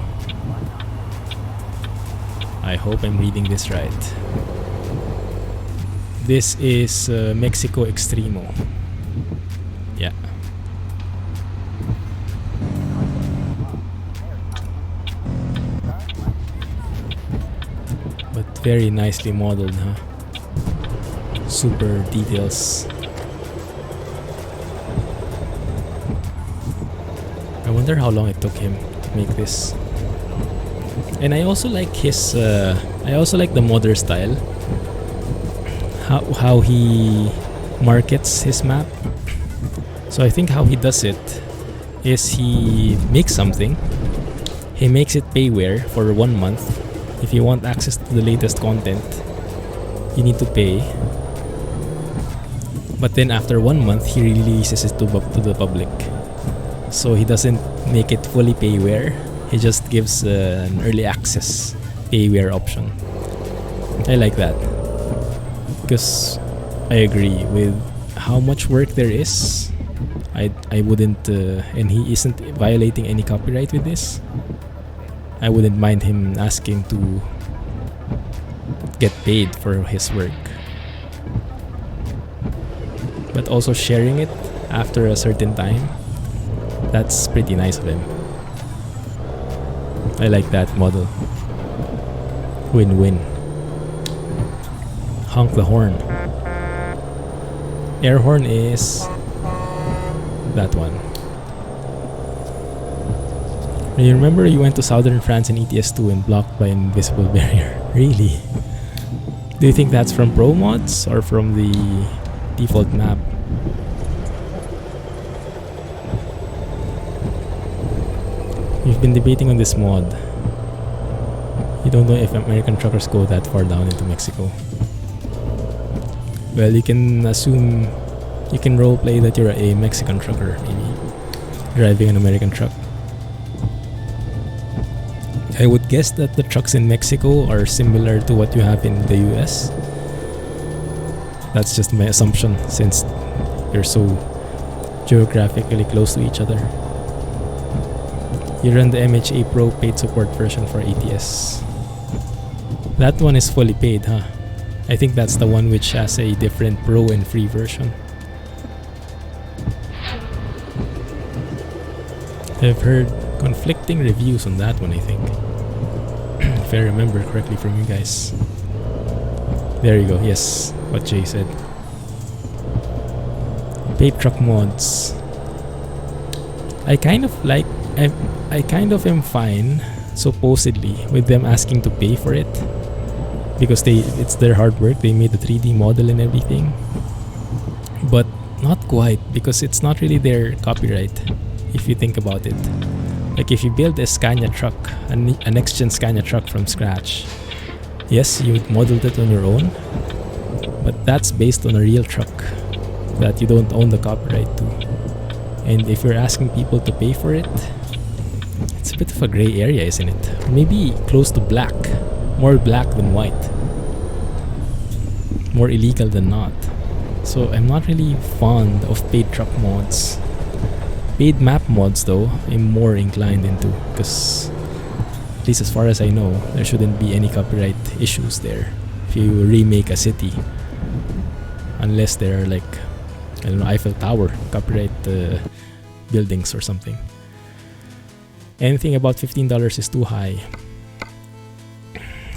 I hope I'm reading this right. This is Mexico Extremo. Yeah. But very nicely modeled, huh? Super details. I wonder how long it took him to make this. And I also like his I also like the modder style. How he markets his map. So I think how he does it is he makes something. He makes it payware for 1 month. If you want access to the latest content, you need to pay. But then after 1 month, he releases it to the public. So he doesn't make it fully payware. He just gives an early access payware option. I like that because I agree with how much work there is. I wouldn't, and he isn't violating any copyright with this. I wouldn't mind him asking to get paid for his work, but also sharing it after a certain time. That's pretty nice of him. I like that model. Win-win. Honk the horn. Air horn is that one. You remember you went to southern France in ATS 2 and blocked by an invisible barrier? Really? Do you think that's from pro mods or from the default map? We've been debating on this mod. You don't know if American truckers go that far down into Mexico. Well, you can assume, you can roleplay that you're a Mexican trucker, maybe, driving an American truck. I would guess that the trucks in Mexico are similar to what you have in the US. That's just my assumption since you're so geographically close to each other. You run the MHA Pro paid support version for ATS. That one is fully paid, huh? I think that's the one which has a different Pro and free version. I've heard conflicting reviews on that one, I think. If I remember correctly from you guys. There you go, yes, what Jay said. Paid truck mods. I kind of am fine, supposedly, with them asking to pay for it. Because it's their hard work, they made the 3D model and everything. But not quite, because it's not really their copyright, if you think about it. Like if you build a Scania truck, a next-gen Scania truck from scratch, yes, you modeled it on your own, but that's based on a real truck that you don't own the copyright to. And if you're asking people to pay for it, it's a bit of a gray area, isn't it? Maybe close to black. More black than white. More illegal than not. So I'm not really fond of paid truck mods. Paid map mods though, I'm more inclined into, because at least as far as I know, there shouldn't be any copyright issues there if you remake a city. Unless they're like, I don't know, Eiffel Tower, copyright buildings or something. Anything about $15 is too high.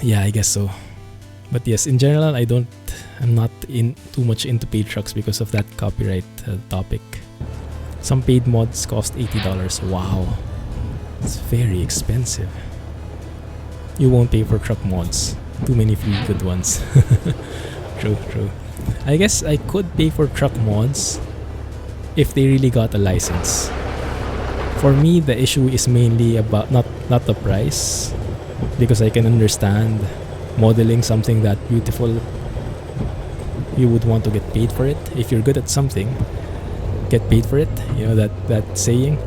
Yeah, I guess so. But yes, in general, I'm not too much into paid trucks because of that copyright topic. Some paid mods cost $80. Wow, it's very expensive. You won't pay for truck mods. Too many free good ones. True. I guess I could pay for truck mods if they really got a license. For me, the issue is mainly about not the price, because I can understand modeling something that beautiful. You would want to get paid for it. If you're good at something, get paid for it. You know that saying.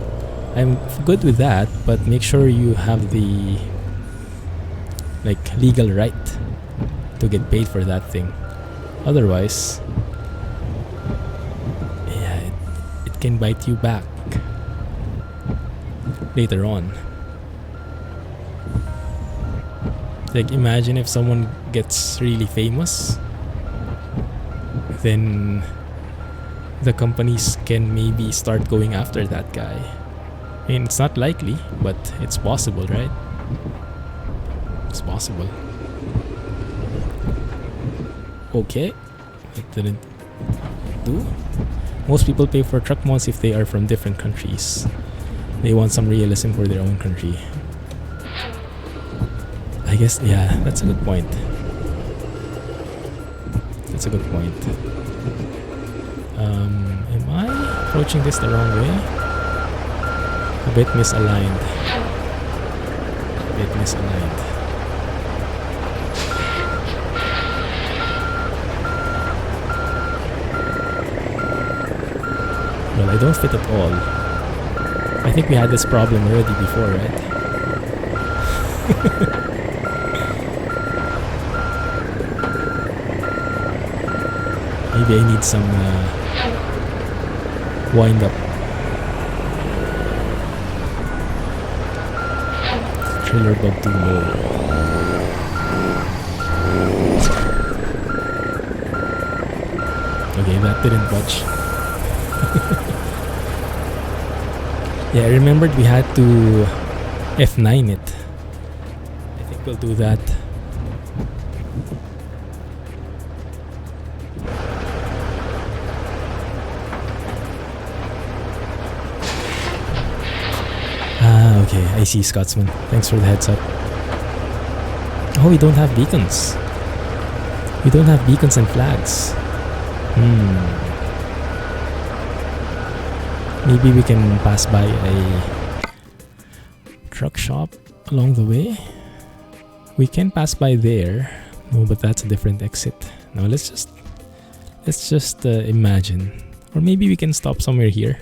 I'm good with that, but make sure you have the legal right to get paid for that thing. Otherwise, yeah, it can bite you back later on. Like, imagine if someone gets really famous, then the companies can maybe start going after that guy. I mean, it's not likely, but it's possible, right? It's possible. Okay, it didn't do. Most people pay for truck mods if they are from different countries. They want some realism for their own country. I guess, yeah, that's a good point. That's a good point. Am I approaching this the wrong way? A bit misaligned. Well, I don't fit at all. I think we had this problem already before, right? Maybe I need some wind up. Trailer bug too low. Okay, that didn't budge. Yeah, I remembered we had to F9 it. I think we'll do that. Okay, I see, Scotsman. Thanks for the heads up. Oh, we don't have beacons. We don't have beacons and flags. Maybe we can pass by a truck shop along the way. We can pass by there. No, but that's a different exit. Now let's just imagine. Or maybe we can stop somewhere here.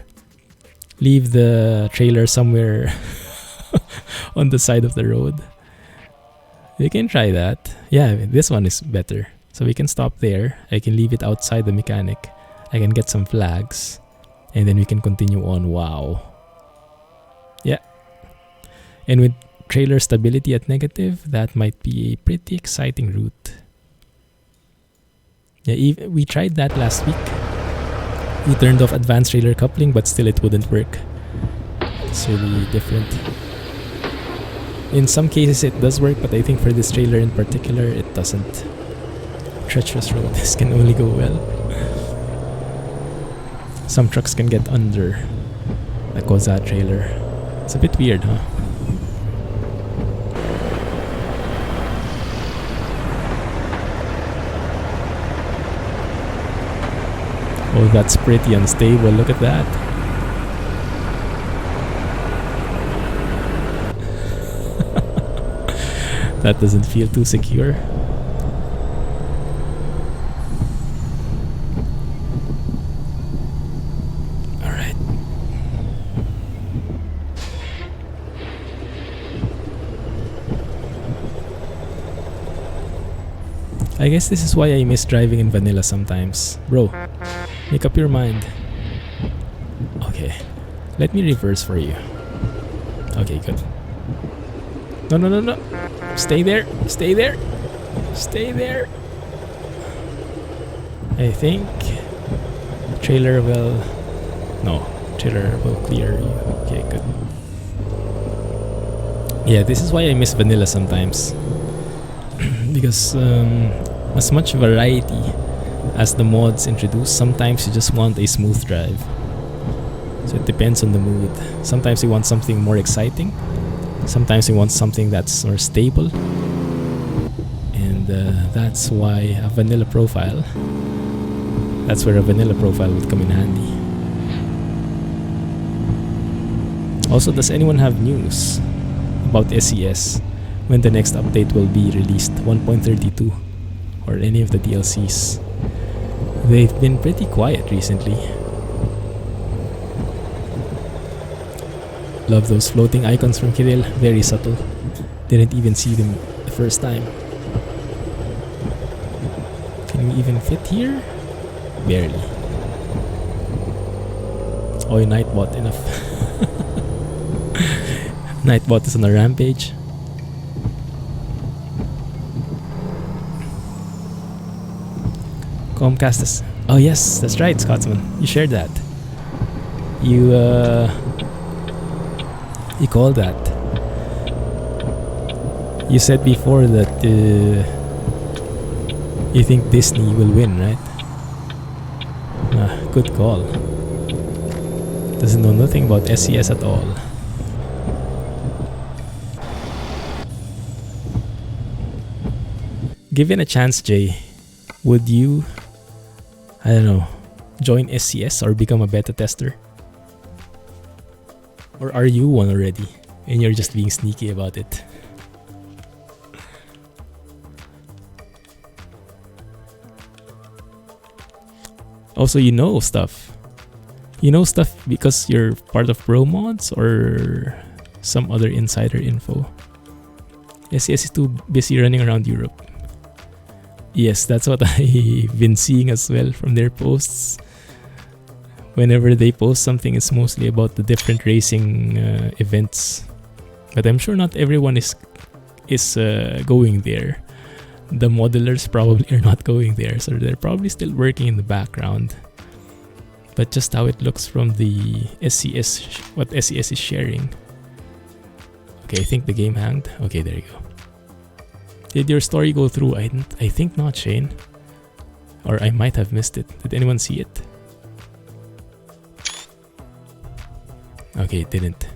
Leave the trailer somewhere on the side of the road. We can try that. Yeah, this one is better. So we can stop there. I can leave it outside the mechanic. I can get some flags. And then we can continue on. Wow. Yeah. And with trailer stability at negative, that might be a pretty exciting route. Yeah, we tried that last week. We turned off advanced trailer coupling, but still it wouldn't work. It's really different. In some cases it does work, but I think for this trailer in particular, it doesn't. Treacherous road, this can only go well. Some trucks can get under the Koza trailer. It's a bit weird, huh? Oh, that's pretty unstable. Look at that. That doesn't feel too secure. Alright. I guess this is why I miss driving in vanilla sometimes. Bro, make up your mind. Okay, let me reverse for you. Okay, good. No. Stay there. Stay there. Stay there. I think trailer will... No, trailer will clear you. Okay, good. Yeah, this is why I miss vanilla sometimes. because as much variety as the mods introduce, sometimes you just want a smooth drive. So it depends on the mood. Sometimes you want something more exciting. Sometimes you want something that's more stable. And that's why a vanilla profile. That's where a vanilla profile would come in handy. Also, does anyone have news about SCS? When the next update will be released, 1.32 or any of the DLCs? They've been pretty quiet recently. Love those floating icons from Kirill, very subtle. Didn't even see them the first time. Can we even fit here? Barely. Oh, Nightbot, enough. Nightbot is on a rampage. Comcast is... Oh yes, that's right, Scotsman. You shared that. You called that. You said before that you think Disney will win, right? Good call. Doesn't know nothing about SCS at all. Given a chance, Jay, would you, I don't know, join SCS or become a beta tester? Or are you one already and you're just being sneaky about it? Also, you know stuff. You know stuff because you're part of Pro Mods or some other insider info. SCS is too busy running around Europe. Yes, that's what I've been seeing as well from their posts. Whenever they post something, it's mostly about the different racing events. But I'm sure not everyone is going there. The modelers probably are not going there, so they're probably still working in the background. But just how it looks from the SCS, what SCS is sharing. Okay, I think the game hanged. Okay, there you go. Did your story go through? I think not, Shane. Or I might have missed it. Did anyone see it? Okay, it didn't.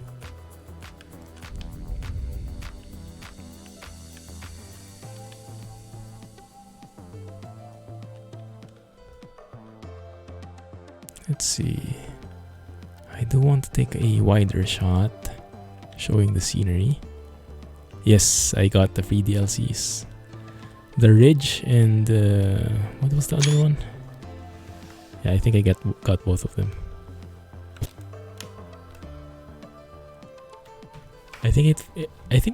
Let's see. I do want to take a wider shot showing the scenery. Yes, I got the free DLCs. The Ridge and what was the other one? Yeah, I think I got both of them. I think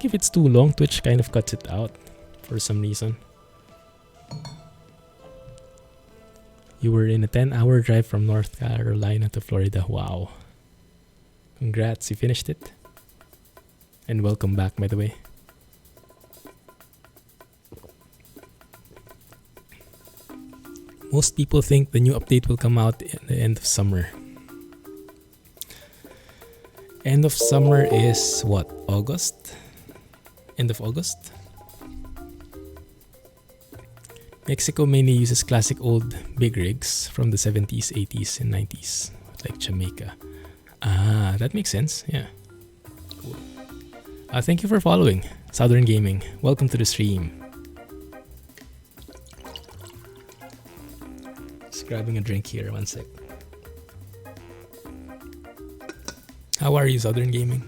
if it's too long, Twitch kind of cuts it out for some reason. You were in a 10-hour drive from North Carolina to Florida. Wow. Congrats, you finished it. And welcome back, by the way. Most people think the new update will come out at the end of summer. End of summer is what? August? End of August? Mexico mainly uses classic old big rigs from the 70s, 80s, and 90s, like Jamaica. Ah, that makes sense. Yeah. Cool. Thank you for following Southern Gaming. Welcome to the stream. Just grabbing a drink here, one sec. How are you, Southern Gaming?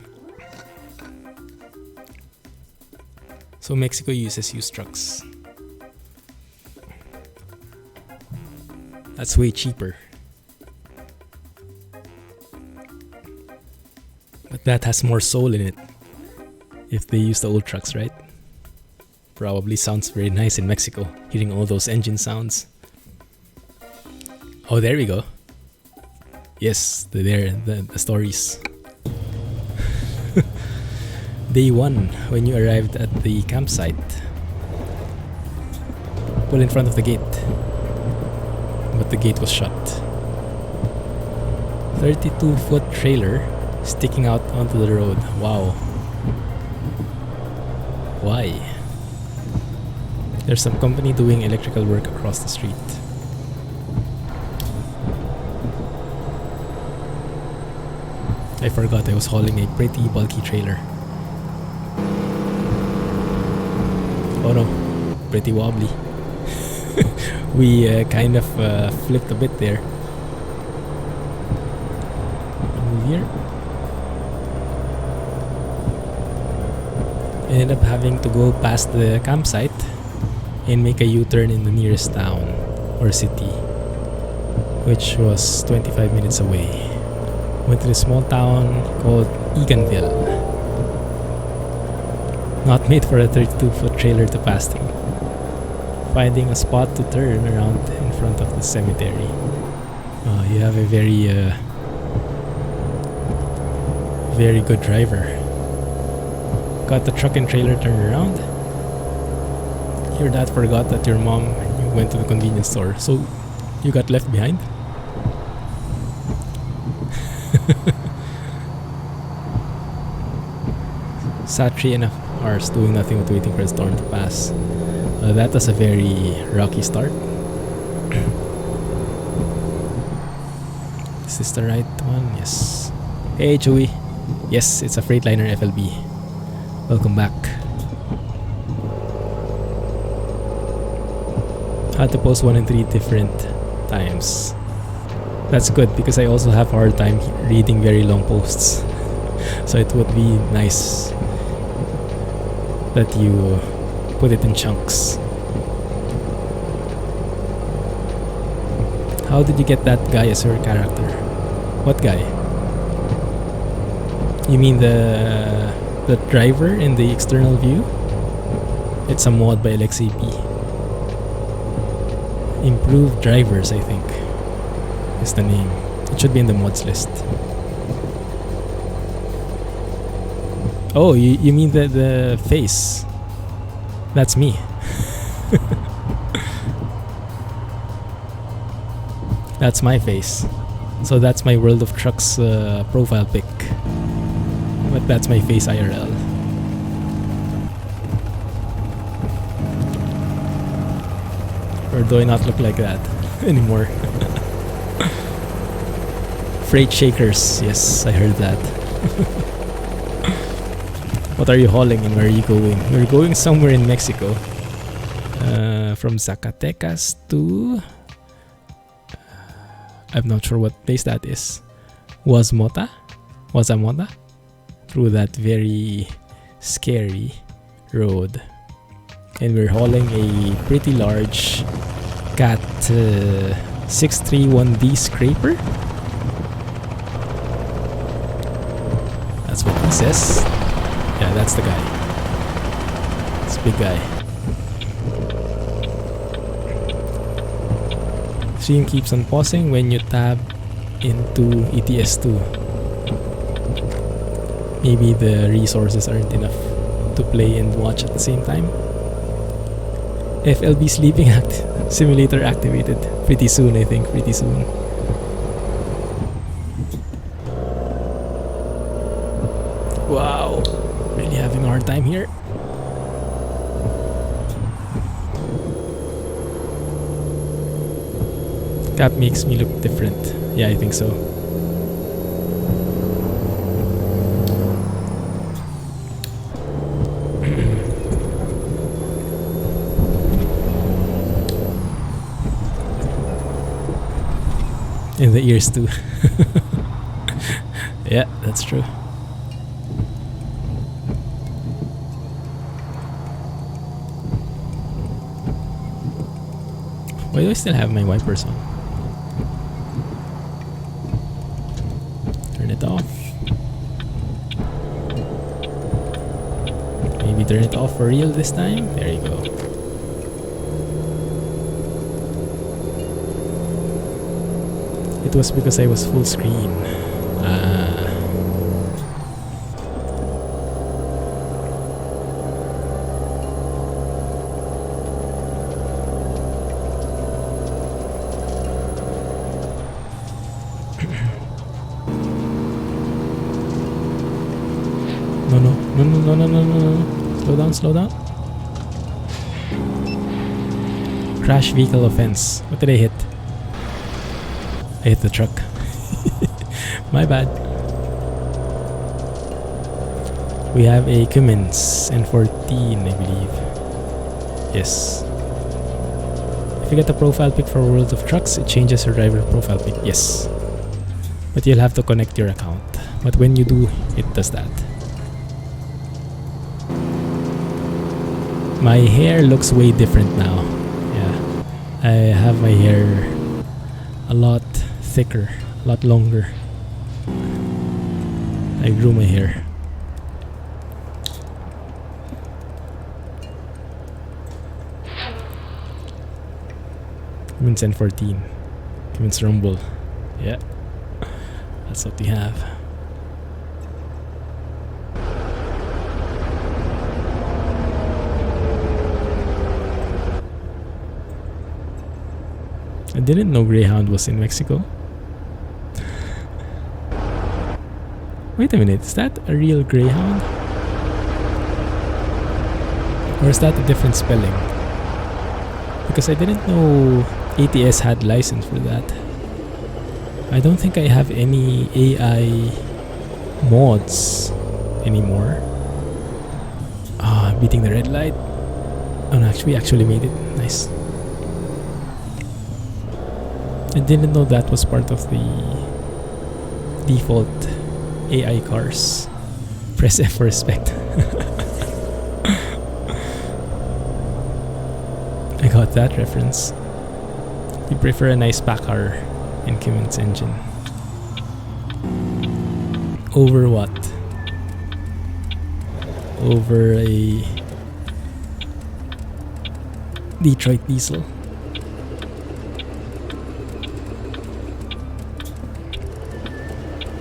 So Mexico uses used trucks. That's way cheaper. But that has more soul in it. If they use the old trucks, right? Probably sounds very nice in Mexico, hearing all those engine sounds. Oh, there we go. Yes, the stories. Day 1, when you arrived at the campsite. Pull in front of the gate. But the gate was shut. 32-foot trailer sticking out onto the road. Wow. Why? There's some company doing electrical work across the street. I forgot I was hauling a pretty bulky trailer. Oh no, pretty wobbly. We kind of flipped a bit there. Move here. Ended up having to go past the campsite and make a U-turn in the nearest town or city, which was 25 minutes away. Went to a small town called Eganville. Not made for a 32-foot trailer to pass through. Finding a spot to turn around in front of the cemetery. You have a very good driver. Got the truck and trailer turned around. Your dad forgot that your mom and you went to the convenience store, so you got left behind. Sat 3.5 hours doing nothing but waiting for the storm to pass. That was a very rocky start. Is this the right one? Yes. Hey Chewy. Yes, it's a Freightliner FLB. Welcome back. Had to post 1 and 3 different times. That's good because I also have a hard time reading very long posts. So it would be nice that you put it in chunks. How did you get that guy as your character? What guy? You mean the driver in the external view? It's a mod by LXAP. Improved Drivers, I think, is the name. It should be in the mods list. Oh, you mean the face? That's me. That's my face. So that's my World of Trucks profile pic. But that's my face IRL. Or do I not look like that anymore? Freight shakers. Yes, I heard that. What are you hauling and where are you going? We're going somewhere in Mexico. From Zacatecas to... I'm not sure what place that is. Wasamota? Through that very scary road. And we're hauling a pretty large Cat 631D scraper. That's what he says. Yeah, that's the guy. This big guy. Stream keeps on pausing when you tab into ATS 2. Maybe the resources aren't enough to play and watch at the same time. FLB sleeping simulator activated pretty soon, I think. Pretty soon. Wow, really having a hard time here. Cap makes me look different. Yeah, I think so. In the ears too. Yeah, that's true. Why do I still have my wipers on? Turn it off. Maybe turn it off for real this time. There you go. It was because I was full screen. No. Slow down. Crash vehicle offense. What did I hit? I hit the truck. My bad. We have a Cummins N14, I believe. Yes. If you get a profile pic for World of Trucks, it changes your driver profile pic. Yes. But you'll have to connect your account. But when you do, it does that. My hair looks way different now. Yeah. I have my hair a lot thicker, a lot longer. I grew my hair. Cummins N14. Cummins Rumble. Yeah. That's what we have. I didn't know Greyhound was in Mexico. Wait a minute, is that a real Greyhound? Or is that a different spelling? Because I didn't know ATS had license for that. I don't think I have any AI mods anymore. Beating the red light. Oh no, we actually made it. Nice. I didn't know that was part of the default AI cars. Press F for respect. I got that reference. You prefer a nice Packard and Cummins engine over what? Over a Detroit diesel.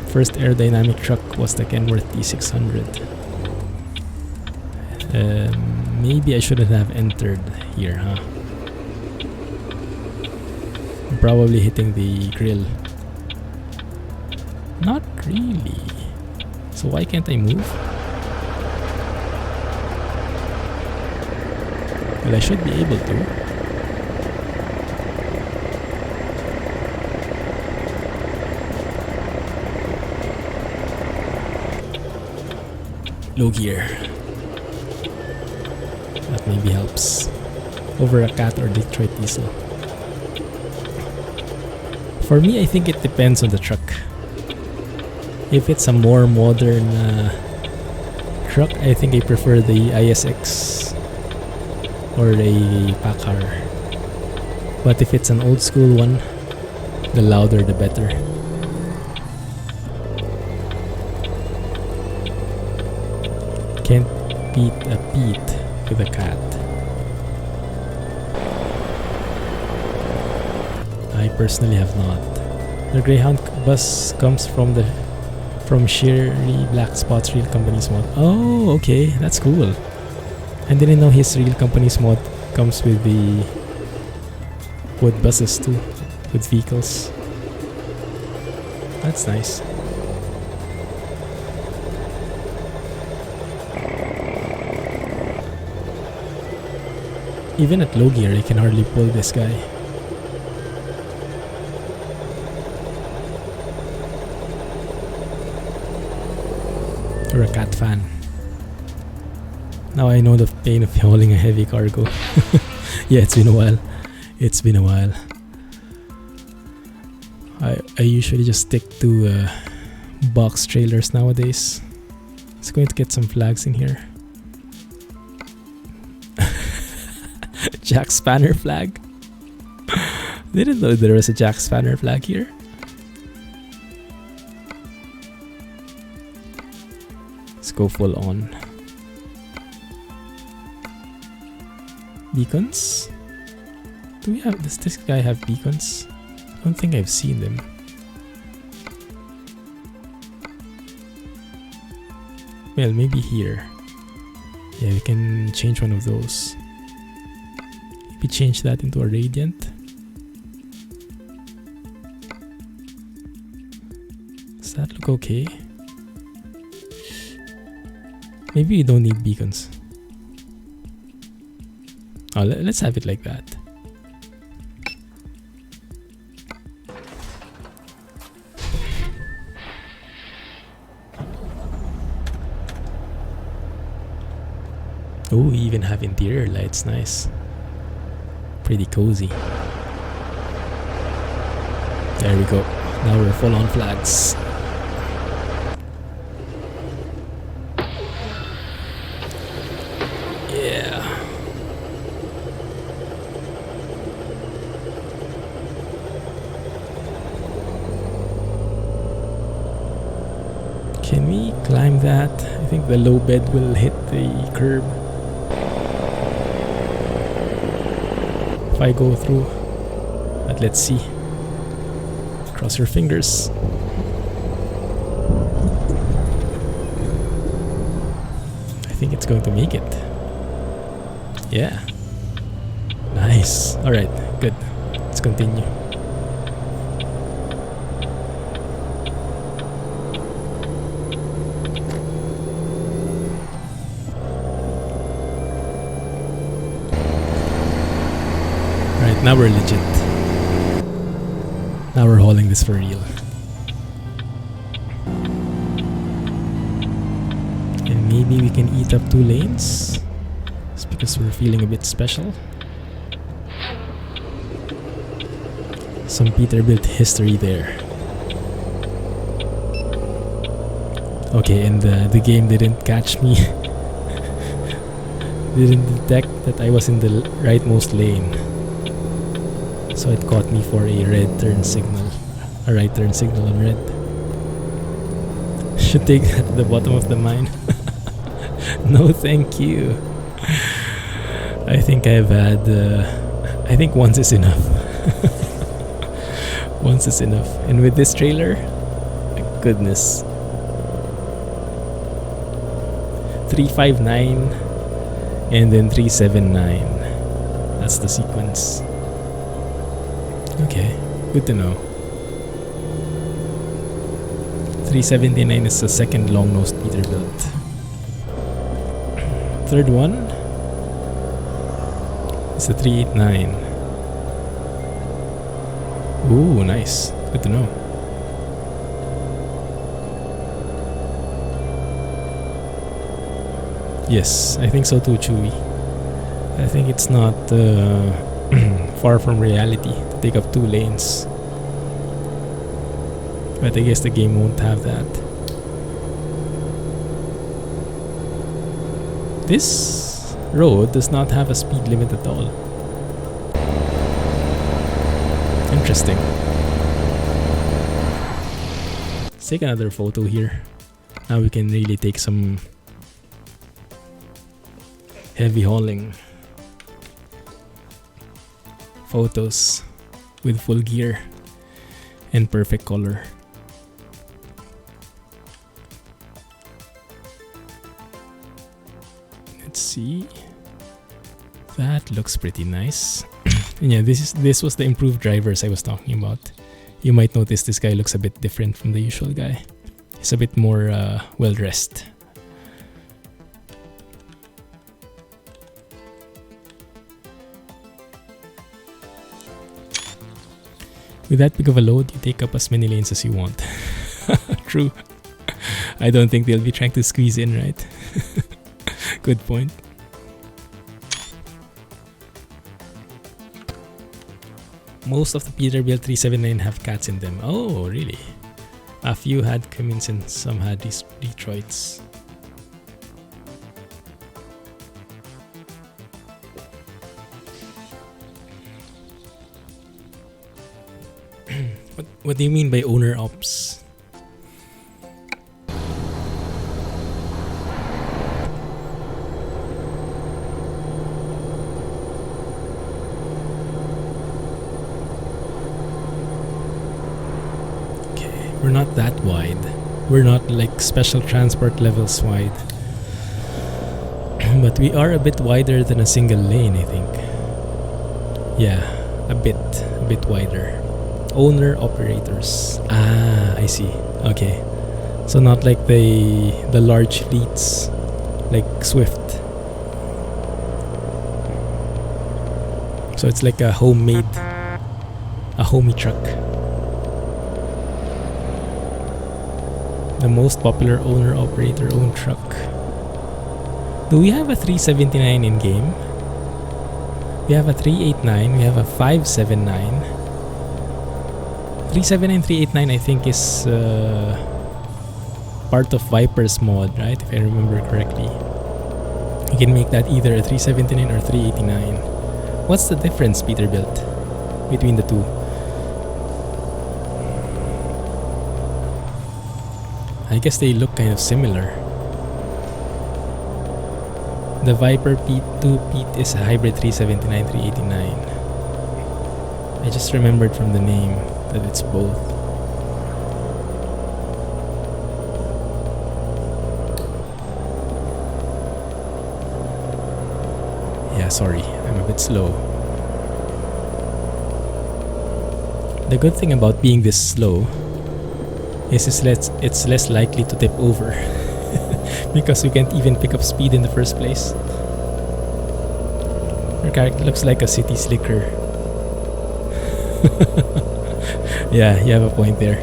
First aerodynamic truck was the Kenworth D600. Maybe I shouldn't have entered here, huh? I'm probably hitting the grill. Not really. So why can't I move? Well, I should be able to. Low gear. That maybe helps. Over a Cat or Detroit diesel. For me, I think it depends on the truck. If it's a more modern truck, I think I prefer the ISX or a Packard. But if it's an old school one, the louder the better. Can't beat a Pete with a Cat. I personally have not. The Greyhound bus comes from Sherry Black Spot's real company's mod. Oh, okay, that's cool. I didn't know his real company's mod comes with buses too, with vehicles. That's nice. Even at low gear, I can hardly pull this guy. Or a Cat fan. Now I know the pain of hauling a heavy cargo. Yeah, it's been a while. It's been a while. I usually just stick to box trailers nowadays. It's going to get some flags in here. Jack Spanner flag. Didn't know there was a Jack Spanner flag here. Let's go full on. Beacons? Do we have does this guy have beacons? I don't think I've seen them. Well, maybe here. Yeah, we can change one of those. Maybe change that into a radiant. Does that look okay? Maybe we don't need beacons. Oh, let's have it like that. Oh, we even have interior lights. Nice. Pretty cozy. There we go. Now we're full on flags. Yeah. Can we climb that? I think the low bed will hit the curb. If I go through. But let's see. Cross your fingers. I think it's going to make it. Yeah. Nice. Alright, good. Let's continue. Right, now we're legit. Now we're hauling this for real. And maybe we can eat up 2 lanes. It's because we're feeling a bit special. Some Peterbilt history there. Okay, and the game didn't catch me. Didn't detect that I was in the rightmost lane. So it caught me for a red turn signal. A right turn signal on red. Should take that to the bottom of the mine. No thank you. I think I've had... I think once is enough. Once is enough. And with this trailer, my goodness. 359 and then 379. That's the sequence. Okay, good to know. 379 is the second long-nosed Peterbilt. Third one is the 389. Ooh, nice. Good to know. Yes, I think so too, Chewy. I think it's not far from reality to take up 2 lanes. But I guess the game won't have that. This road does not have a speed limit at all. Interesting. Let's take another photo here. Now we can really take some heavy hauling photos with full gear and perfect color. Let's see. That looks pretty nice. And yeah, this was the improved drivers I was talking about. You might notice this guy looks a bit different from the usual guy. He's a bit more well dressed. With that big of a load, you take up as many lanes as you want. True. I don't think they'll be trying to squeeze in, right? Good point. Most of the Peterbilt 379 have cats in them. Oh, really? A few had Cummins and some had these Detroits. What do you mean by owner ops? Okay, we're not that wide. We're not like special transport levels wide. But we are a bit wider than a single lane, I think. Yeah, a bit wider. Owner operators. Ah, I see. Okay, so not like the large fleets like Swift. So it's like a homie truck. The most popular owner operator owned truck. Do we have a 379 in game? We have a 389, we have a 579. 379, 389 I think is part of Viper's mod, right? If I remember correctly. You can make that either a 379 or 389. What's the difference, Peterbilt, between the two? I guess they look kind of similar. The Viper P2 Pete is a hybrid 379, 389. I just remembered from the name that it's both. Yeah, sorry, I'm a bit slow. The good thing about being this slow is it's less likely to tip over. Because you can't even pick up speed in the first place. Your character looks like a city slicker. Yeah, you have a point there.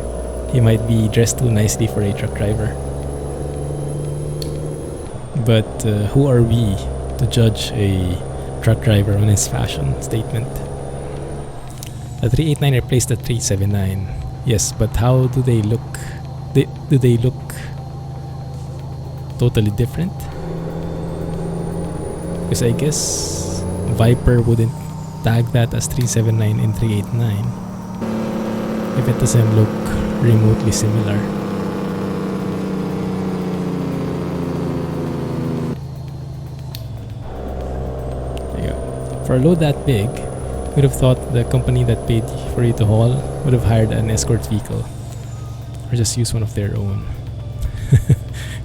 He might be dressed too nicely for a truck driver. But who are we to judge a truck driver on his fashion statement? The 389 replaced the 379. Yes, but how do they look? Do they look totally different? Because I guess Viper wouldn't tag that as 379 and 389 if it doesn't look remotely similar. There you go. For a load that big, you'd have thought the company that paid for you to haul would have hired an escort vehicle or just use one of their own.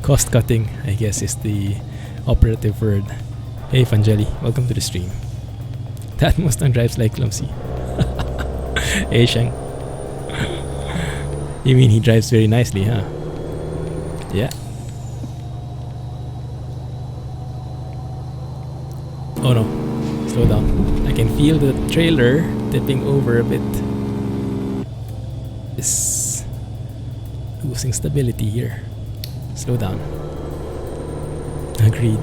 Cost cutting, I guess, is the operative word. Hey Fangeli, welcome to the stream. That Mustang drives like Clumsy. Hey Shang. You mean he drives very nicely, huh? Yeah. Oh no, slow down. I can feel the trailer tipping over a bit. It's losing stability here. Slow down. Agreed.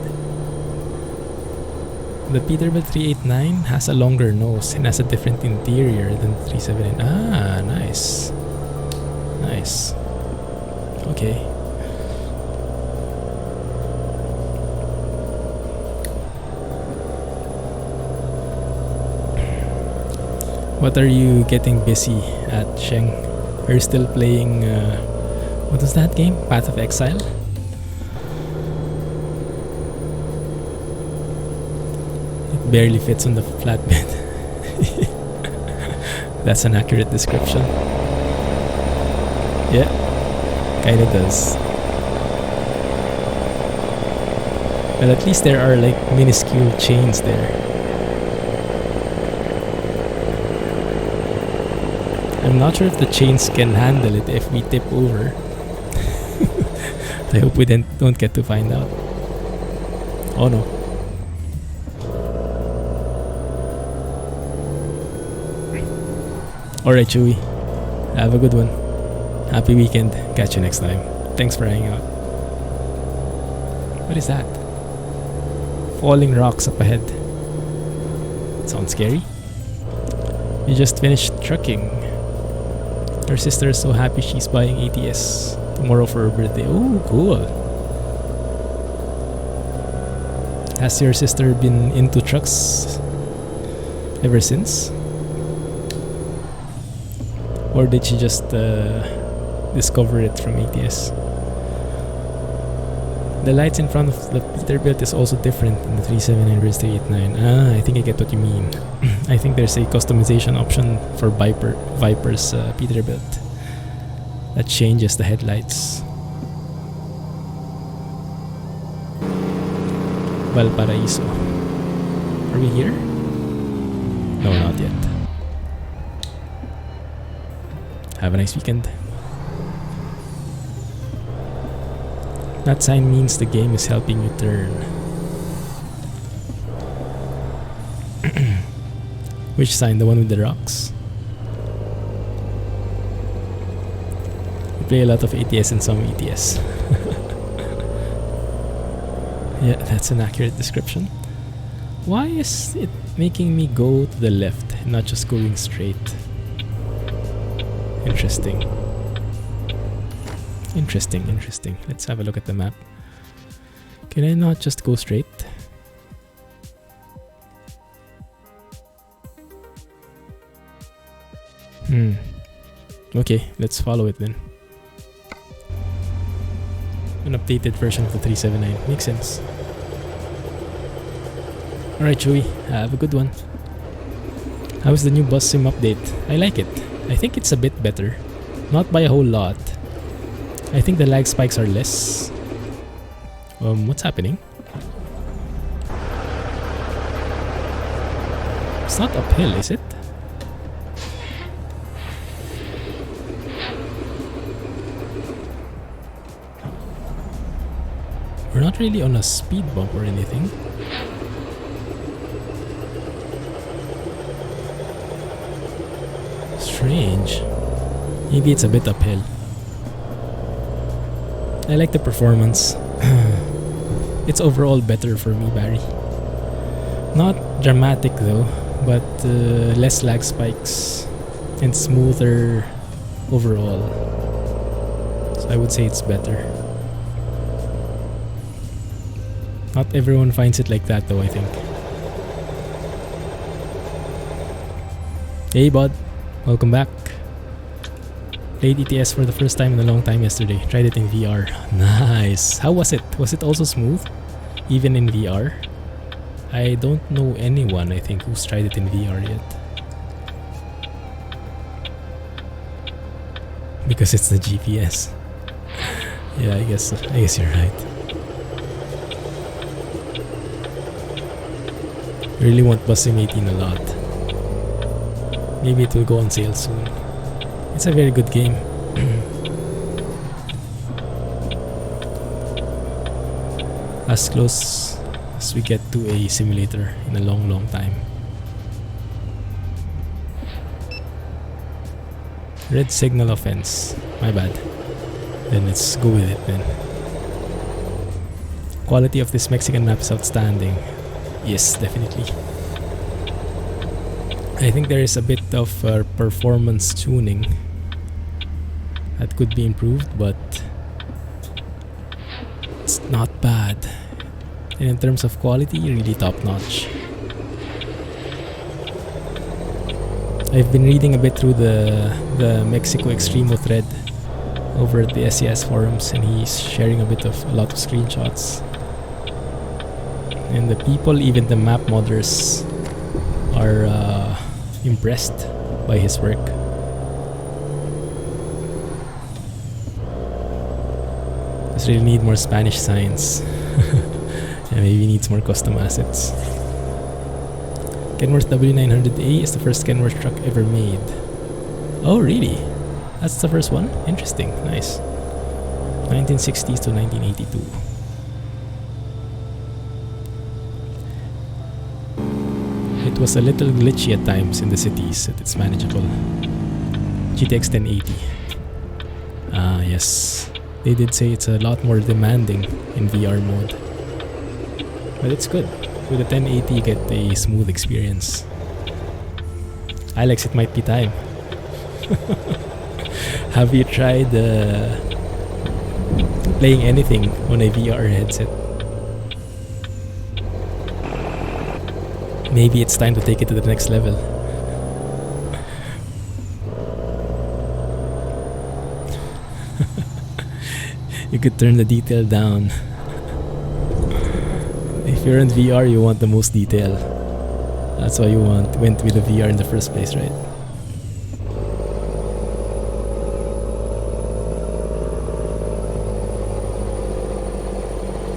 The Peterbilt 389 has a longer nose and has a different interior than 379. Ah, nice. Nice. Okay. What are you getting busy at, Sheng? Are you still playing what was that game? Path of Exile? It barely fits on the flatbed. That's an accurate description. Yeah, kinda does. But at least there are like minuscule chains there. I'm not sure if the chains can handle it if we tip over. I hope we don't get to find out. Oh no. Alright, Chewy. Have a good one. Happy weekend. Catch you next time. Thanks for hanging out. What is that? Falling rocks up ahead. Sounds scary. You just finished trucking. Her sister is so happy she's buying ATS tomorrow for her birthday. Oh, cool. Has your sister been into trucks ever since? Or did she just discover it from ATS? The lights in front of the Peterbilt is also different in the 379 versus 389. Ah, I think I get what you mean. I think there's a customization option for Viper's Peterbilt that changes the headlights. Valparaiso. Are we here? No, not yet. Have a nice weekend. That sign means the game is helping you turn. Which sign? The one with the rocks? We play a lot of ATS and some ETS. Yeah, that's an accurate description. Why is it making me go to the left and not just going straight? Interesting. Interesting. Let's have a look at the map. Can I not just go straight? Okay, let's follow it then. An updated version of the 379. Makes sense. Alright, Chewy, have a good one. How's the new bus sim update? I like it. I think it's a bit better. Not by a whole lot. I think the lag spikes are less. What's happening? It's not uphill, is it? We're not really on a speed bump or anything. Strange. Maybe it's a bit uphill. I like the performance. It's overall better for me, Barry. Not dramatic though, but less lag spikes and smoother overall. So I would say it's better. Not everyone finds it like that though, I think. Hey bud, welcome back. Played ATS for the first time in a long time yesterday. Tried it in VR. Nice. How was it? Was it also smooth? Even in VR? I don't know anyone, I think, who's tried it in VR yet. Because it's the GPS. Yeah, I guess you're right. I really want Bus Sim 18 a lot. Maybe it will go on sale soon. It's a very good game. As close as we get to a simulator in a long time. Red signal offense. My bad. Then let's go with it then. Quality of this Mexican map is outstanding. Yes, definitely. I think there is a bit of performance tuning that could be improved, but it's not bad. And in terms of quality, really top notch. I've been reading a bit through the Mexico Extremo thread over at the SCS forums, and he's sharing a lot of screenshots. And the people, even the map modders, are impressed by his work. Just really need more Spanish signs. And maybe needs more custom assets. Kenworth W900A is the first Kenworth truck ever made. Oh really? That's the first one? Interesting, nice. 1960s to 1982. It was a little glitchy at times in the cities, but it's manageable. GTX 1080. Ah yes, they did say it's a lot more demanding in VR mode. But it's good. With a 1080 you get a smooth experience. Alex, it might be time. Have you tried playing anything on a VR headset? Maybe it's time to take it to the next level. You could turn the detail down. If you're in VR, you want the most detail. That's why you went with the VR in the first place, right?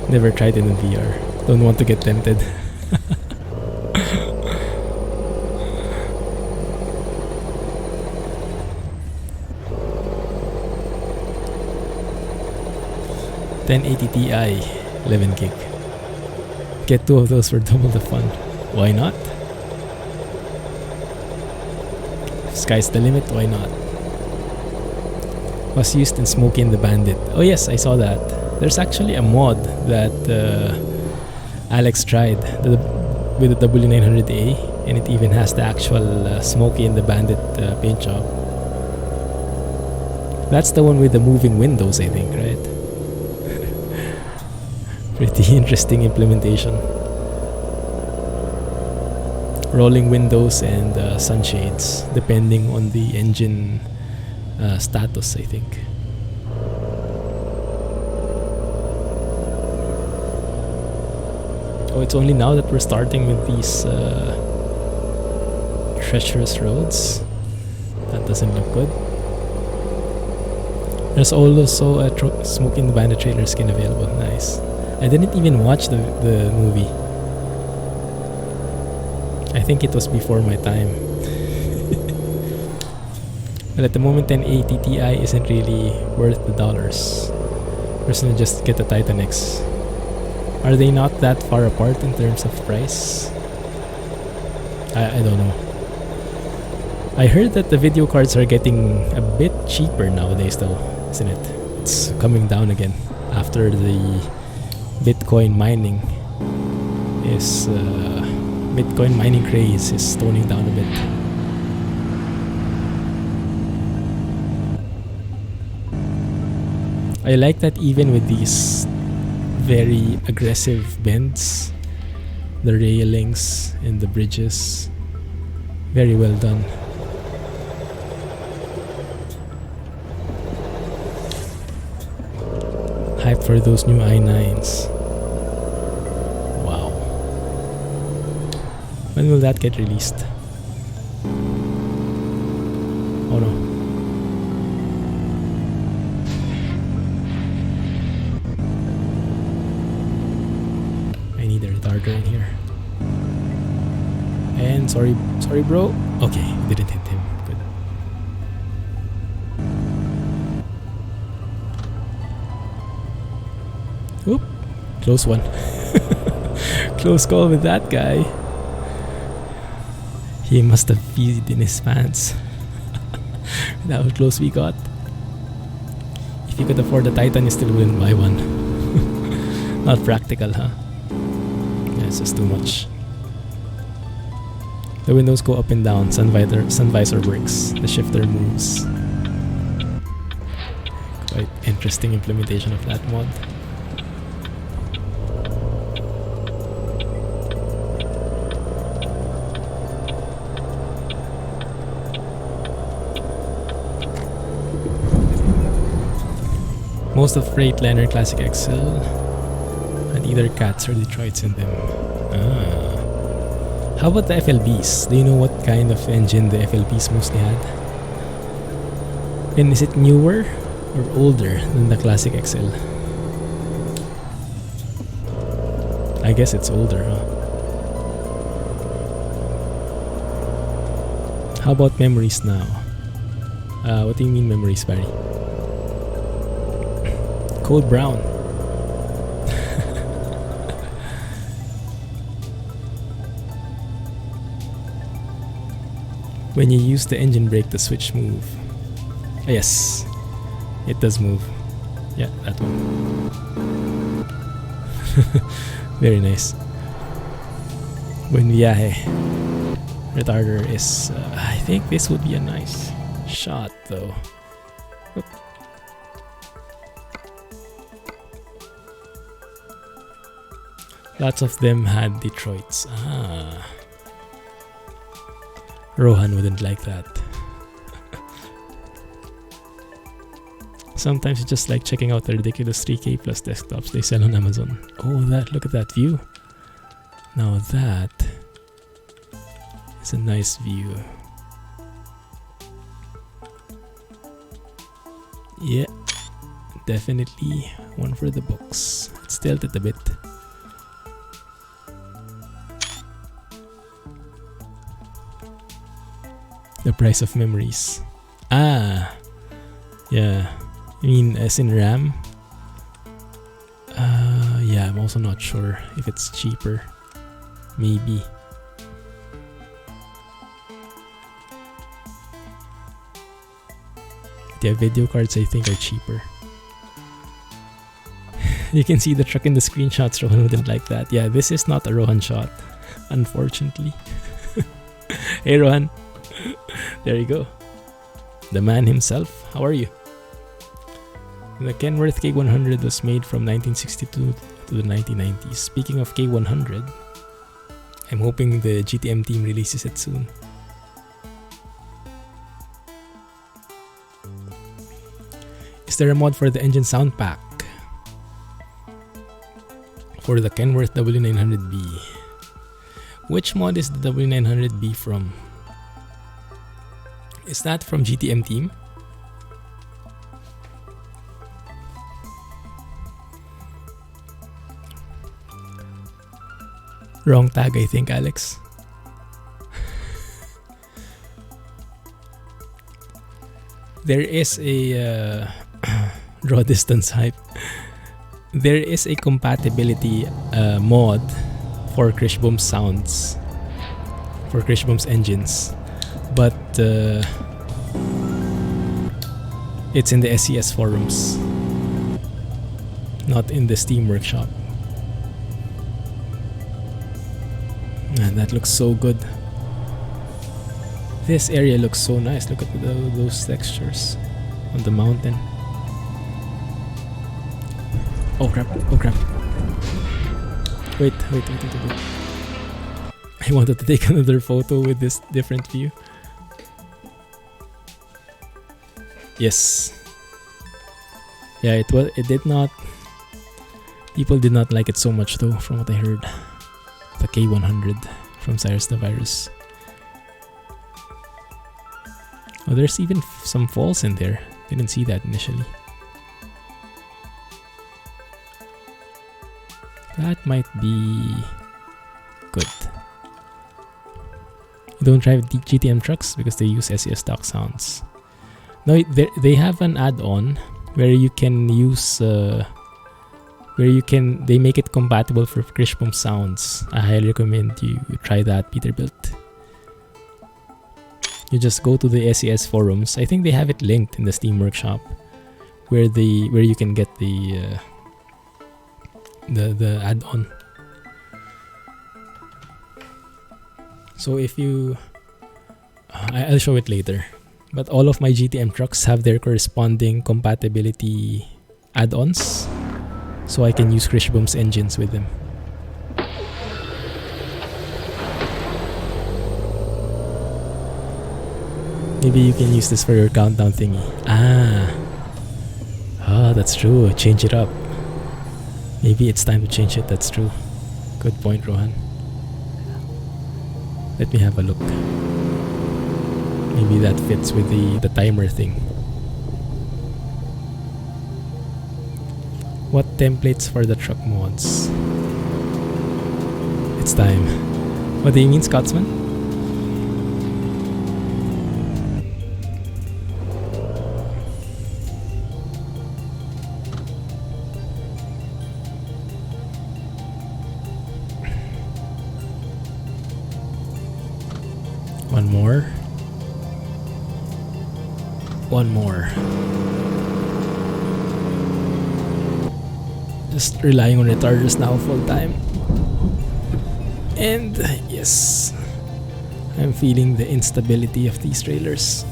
Never tried it in VR. Don't want to get tempted. $1080 Ti, 11 gig. Get 2 of those for double the fun. Why not? Sky's the limit, why not? Was used in Smokey and the Bandit. Oh yes, I saw that. There's actually a mod that Alex tried with the W900A, and it even has the actual Smokey and the Bandit paint job. That's the one with the moving windows, I think, right? Pretty interesting implementation. Rolling windows and sunshades, depending on the engine status, I think. Oh, it's only now that we're starting with these treacherous roads. That doesn't look good. There's also a Smokey and the Bandit trailer skin available. Nice. I didn't even watch the movie. I think it was before my time. But at the moment, an ATTI isn't really worth the dollars. Personally, just get the Titan X. Are they not that far apart in terms of price? I don't know. I heard that the video cards are getting a bit cheaper nowadays though, isn't it? It's coming down again after the Bitcoin mining craze is toning down a bit. I like that even with these very aggressive bends, the railings and the bridges, very well done. Hype for those new i9s. Wow. When will that get released? Oh no. I need a retarder in here. And sorry bro. Okay, didn't hit him. Good. Oop, close one. Close call with that guy. He must have peed in his pants. How close we got. If you could afford a Titan, you still wouldn't buy one. Not practical, huh? Yeah, it's just too much. The windows go up and down. Sun visor works. The shifter moves. Quite interesting implementation of that mod. Most of Freightliner Classic XL had either Cats or Detroits in them. How about the FLBs? Do you know what kind of engine the FLBs mostly had? And is it newer or older than the Classic XL? I guess it's older, huh? How about memories now? What do you mean memories, Barry? Code Brown. When you use the engine brake, the switch move. Yes, it does move. Yeah, that one. Very nice. When viaje. Retarder is... I think this would be a nice shot though. Oop. Lots of them had Detroits. Rohan wouldn't like that. Sometimes you just like checking out the ridiculous 3K plus desktops they sell on Amazon. Oh, look at that view. Now that is a nice view. Yeah, definitely one for the books. It's tilted a bit. The price of memories. Yeah. I mean, as in RAM? Yeah, I'm also not sure if it's cheaper. Maybe. Yeah, video cards I think are cheaper. You can see the truck in the screenshots. Rohan wouldn't like that. Yeah, this is not a Rohan shot, unfortunately. Hey Rohan. There you go. The man himself. How are you? The Kenworth K100 was made from 1962 to the 1990s. Speaking of K100, I'm hoping the GTM team releases it soon. Is there a mod for the engine sound pack for the Kenworth W900B? Which mod is the W900B from? Is that from GTM team? Wrong tag, I think, Alex. There is a draw distance hype. There is a compatibility mod for Krishboom's sounds, for Krishboom's engines, but it's in the SCS forums, not in the Steam workshop. Man, that looks so good. This area looks so nice. Look at those textures on the mountain. Oh crap, oh crap. Wait. I wanted to take another photo with this different view. Yes. Yeah, it did not. People did not like it so much though, from what I heard. The K100 from Cyrus the Virus. Oh, there's even some falls in there. Didn't see that initially. That might be good. You don't drive GTM trucks because they use SCS stock sounds. No, they have an add-on where you can use they make it compatible for Krishboom sounds. I highly recommend you try that, Peterbilt. You just go to the SCS forums. I think they have it linked in the Steam workshop, where you can get the add-on. So if you, I'll show it later. But all of my GTM trucks have their corresponding compatibility add-ons, so I can use Krishboom's engines with them. Maybe you can use this for your countdown thingy. That's true. Change it up. Maybe it's time to change it. That's true. Good point, Rohan. Let me have a look. Maybe that fits with the timer thing. What templates for the truck mods? It's time. What do you mean, Scotsman? One more. Just relying on retarders now full time. And yes, I'm feeling the instability of these trailers.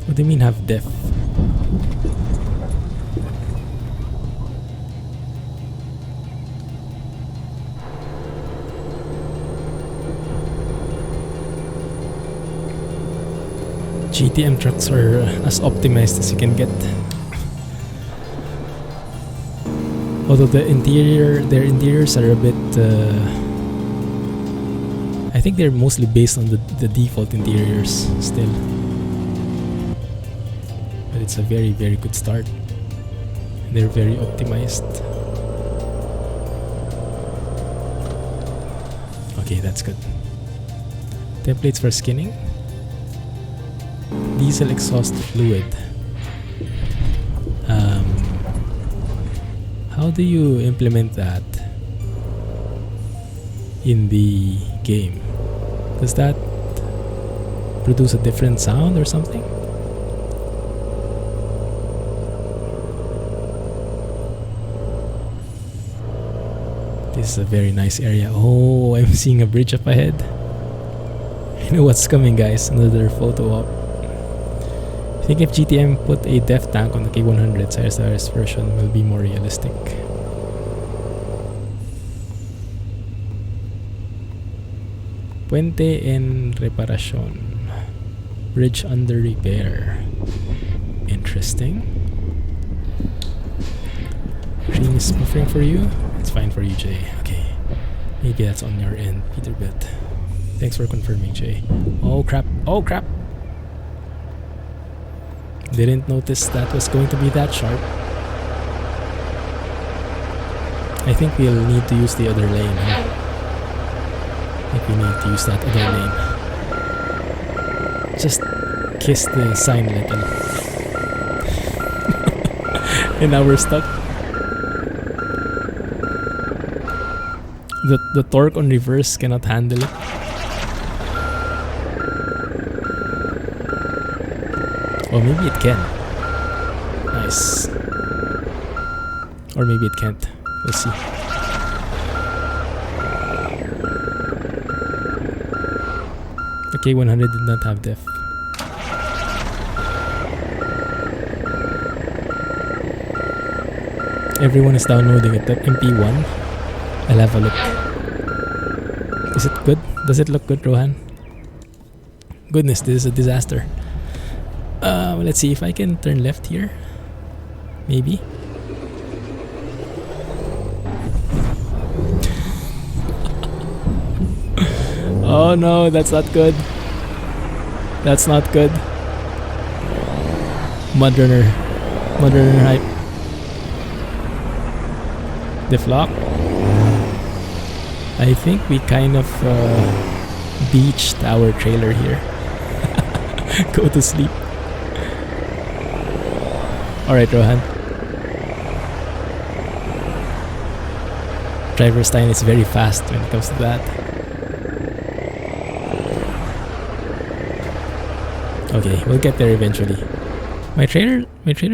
What do you mean have depth? GTM trucks are as optimized as you can get. Although their interiors are a bit I think they're mostly based on the default interiors still. But it's a very, very good start. They're very optimized. Okay, that's good. Templates for skinning. Diesel exhaust fluid. How do you implement that in the game? Does that produce a different sound or something? This is a very nice area. Oh, I'm seeing a bridge up ahead. You know what's coming, guys. Another photo op. I think if GTM put a def tank on the K100, SKRS version will be more realistic. Puente en reparación. Bridge under repair. Interesting. Stream is buffering for you? It's fine for you, Jay. Okay. Maybe that's on your end, Peterbit. Thanks for confirming, Jay. Oh crap. Oh crap! Didn't notice that was going to be that sharp. I think we'll need to use the other lane, huh? I think we need to use that other lane. Just kiss the sign little. And now we're stuck. The torque on reverse cannot handle it. Or maybe it can. Nice. Or maybe it can't. We'll see. The K100 did not have def. Everyone is downloading it. That MP1. I'll have a look. Is it good? Does it look good, Rohan? Goodness, this is a disaster. Let's see if I can turn left here. Maybe. Oh no, that's not good. That's not good. Mudrunner hype. Deflock. I think we kind of beached our trailer here. Go to sleep. Alright, Rohan. Driver Stein is very fast when it comes to that. Okay, we'll get there eventually. My trailer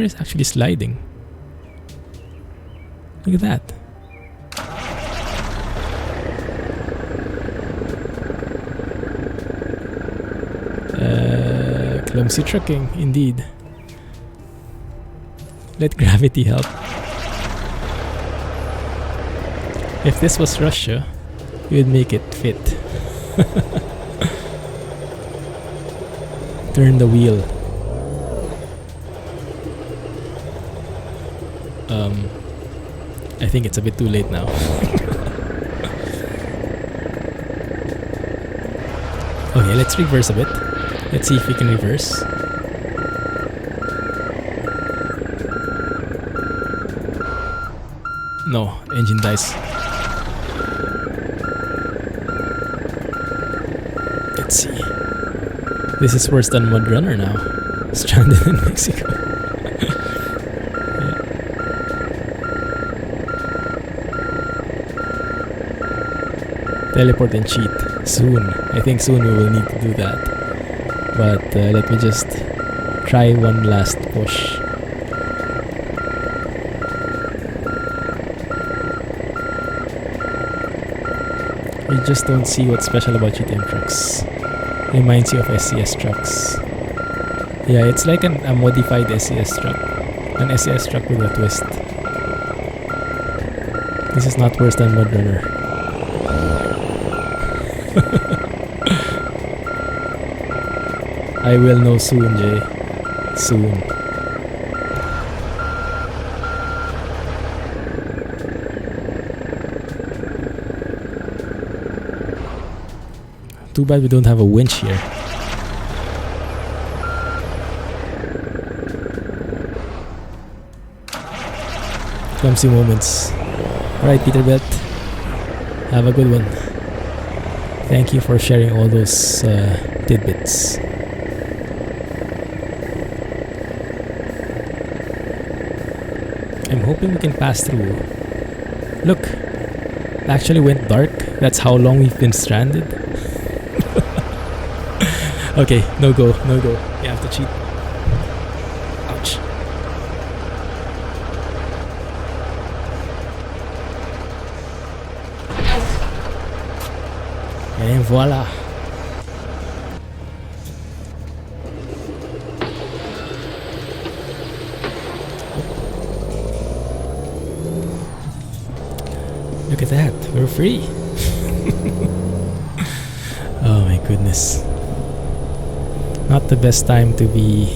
is actually sliding. Look at that. Clumsy trucking, indeed. Let gravity help. If this was Russia, we would make it fit. Turn the wheel. I think it's a bit too late now. Okay, let's reverse a bit. Let's see if we can reverse. No, engine dies. Let's see. This is worse than Mudrunner now. Stranded in Mexico. Yeah. Teleport and cheat. Soon. I think soon we will need to do that. But let me just try one last push. You just don't see what's special about GTM trucks. Reminds you of SCS trucks. Yeah, it's like a modified SCS truck. An SCS truck with a twist. This is not worse than Mudrunner. I will know soon, Jay. Soon. Too bad we don't have a winch here. Clumsy moments. Alright, Peterbit. Have a good one. Thank you for sharing all those tidbits. I'm hoping we can pass through. Look, it actually went dark. That's how long we've been stranded. Okay, no go, no go. You have to cheat. Ouch. And voila. Look at that, we're free. Oh my goodness. Not the best time to be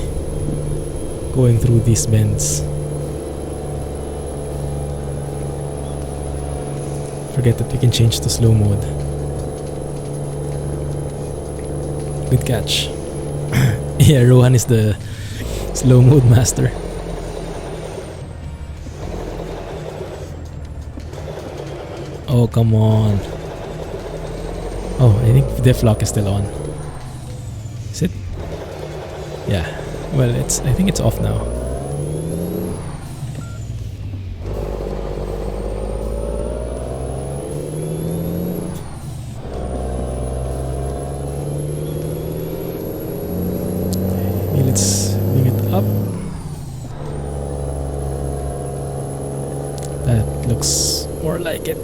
going through these bends. Forget that we can change to slow mode. Good catch. Yeah, Rohan is the slow mode master. Oh, come on. Oh, I think diff lock is still on. Is it? Yeah. Well, I think it's off now. Okay, let's bring it up. That looks more like it.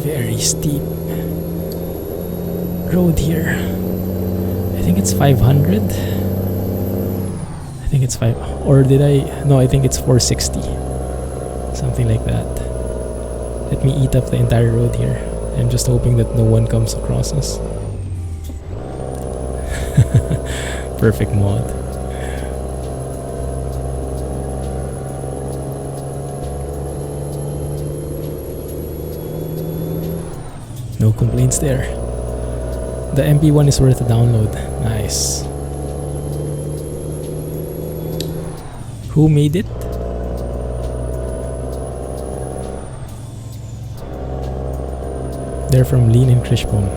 Very steep road here. I think it's 500. I think it's 5, or did I? No, I think it's 460. Something like that. Let me eat up the entire road here. I'm just hoping that no one comes across us. Perfect mod. No complaints there. The MP1 is worth a download. Nice. Who made it? They're from Lean and Krishbom.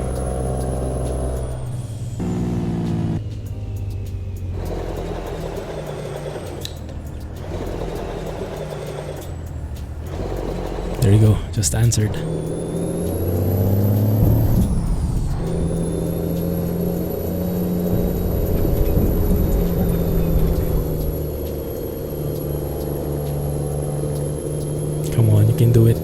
There you go, just answered. Come on, you can do it.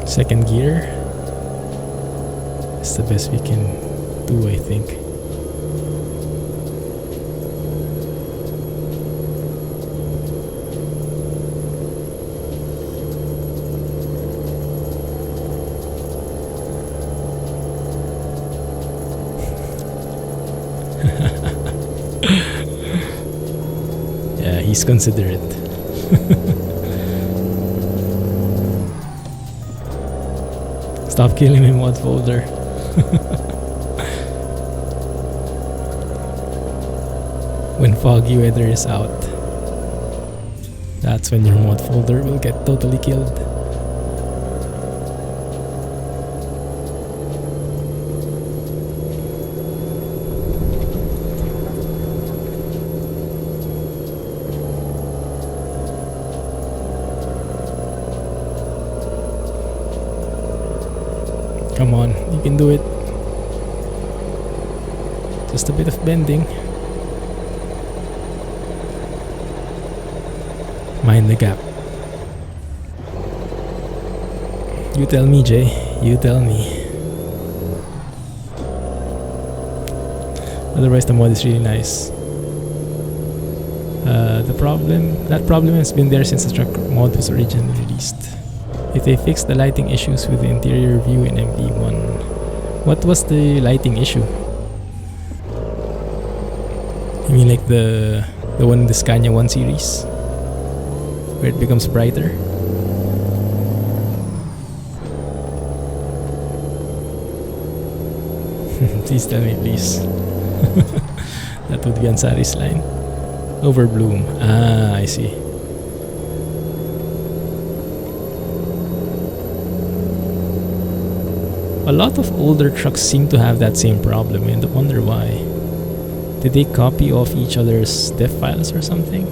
Second gear. It's the best we can do, I think. Yeah, he's considerate. Stop killing me, mod folder. When foggy weather is out, that's when your mod folder will get totally killed. Come on, you can do it. Just a bit of bending. Mind the gap. You tell me, Jay. You tell me. Otherwise, the mod is really nice. That problem has been there since the truck mod was originally released. If they fix the lighting issues with the interior view in MP1. What was the lighting issue? You mean like the one in the Scania 1 series? Where it becomes brighter? Please tell me, please. That would be Ansari's line. Overbloom. Ah, I see. A lot of older trucks seem to have that same problem, and I wonder why. Did they copy off each other's dev files or something?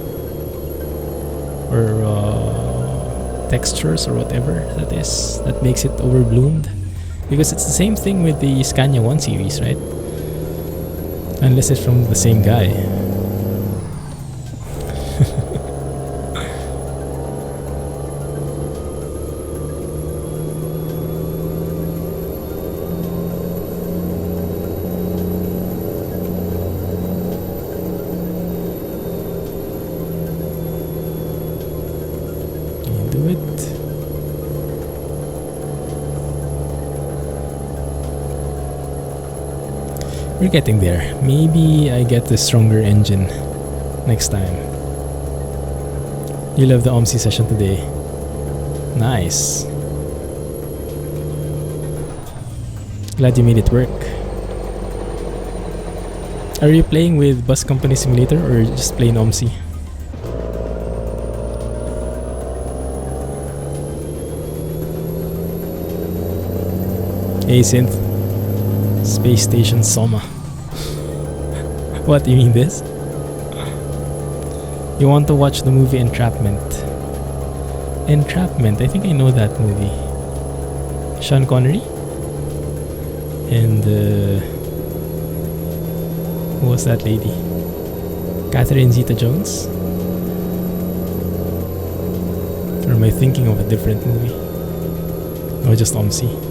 or textures or whatever that is that makes it overbloomed, because it's the same thing with the Scania 1 series, right? Unless it's from the same guy. Do it. We're getting there. Maybe I get the stronger engine next time. You love the OMSI session today. Nice. Glad you made it work. Are you playing with Bus Company Simulator or just plain OMSI? Hey Synth. Space Station Soma. What, you mean this? You want to watch the movie Entrapment? Entrapment, I think I know that movie. Sean Connery? And who was that lady? Catherine Zeta-Jones? Or am I thinking of a different movie? Or just OMSI?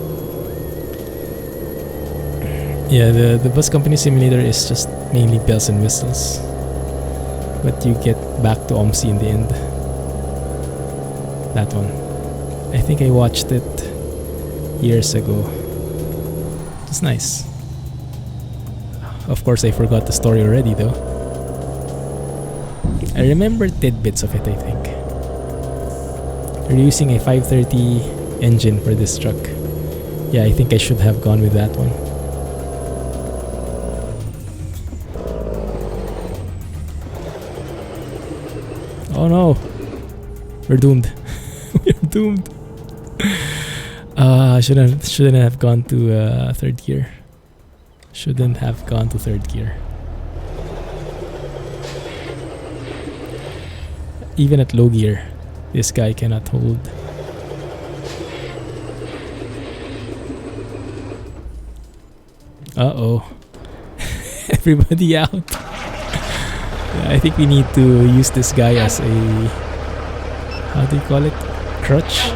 Yeah, the Bus Company Simulator is just mainly bells and whistles. But you get back to OMSI in the end. That one. I think I watched it years ago. It's nice. Of course, I forgot the story already though. I remember tidbits of it, I think. They're using a 530 engine for this truck. Yeah, I think I should have gone with that one. Oh no, we're doomed. We're doomed. Shouldn't have gone to third gear. Shouldn't have gone to third gear. Even at low gear, this guy cannot hold. Uh-oh. Everybody out. I think we need to use this guy as a, how do you call it? Crutch?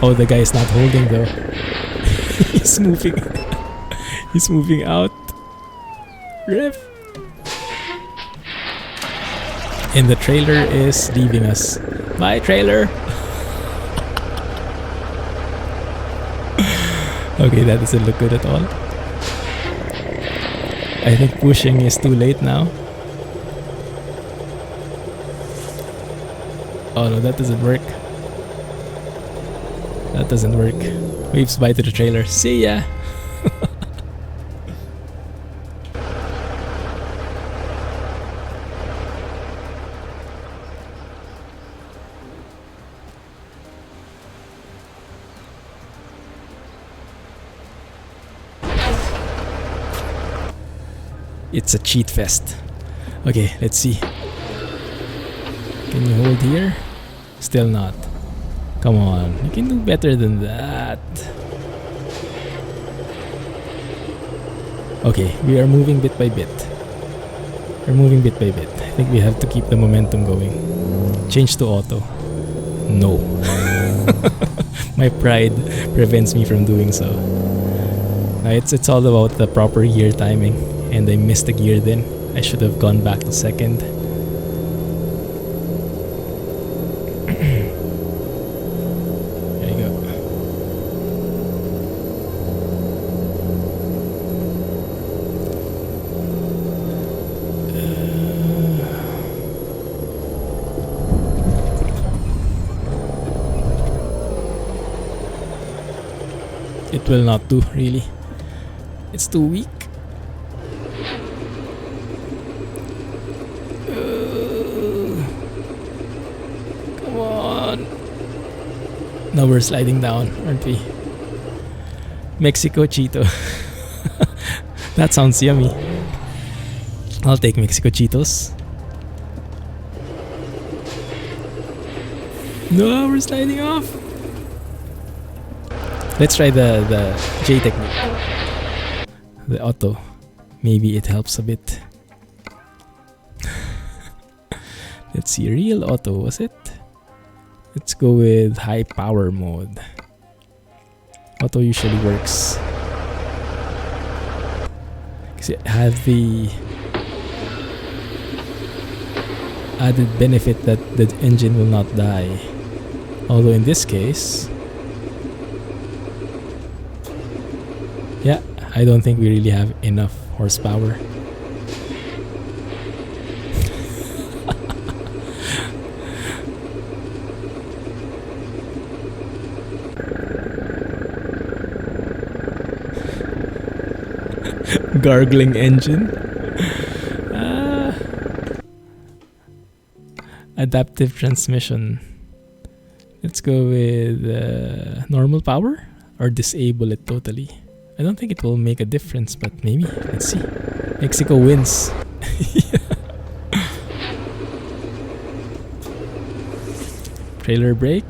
Oh, the guy is not holding though. He's moving. He's moving out. Rip. And the trailer is leaving us. Bye, trailer. Okay, that doesn't look good at all. I think pushing is too late now. Oh no, that doesn't work. That doesn't work. Waves bye to the trailer. See ya! It's a cheat fest. Okay, let's see. Can you hold here? Still not. Come on, you can do better than that. Okay, we are moving bit by bit. We're moving bit by bit. I think we have to keep the momentum going. Change to auto. No. My pride prevents me from doing so. It's all about the proper gear timing. And I missed the gear then. I should have gone back to second. There you go. It will not do, really. It's too weak. Now we're sliding down, aren't we? Mexico Cheeto. That sounds yummy. I'll take Mexico Cheetos. No, we're sliding off. Let's try the J technique. The auto. Maybe it helps a bit. Let's see, real auto, was it? Let's go with high power mode. Auto usually works. Because it has the added benefit that the engine will not die. Although in this case, yeah, I don't think we really have enough horsepower. Gargling engine. Adaptive transmission. Let's go with normal power or disable it totally. I don't think it will make a difference, but maybe. Let's see. Mexico wins. Trailer brake.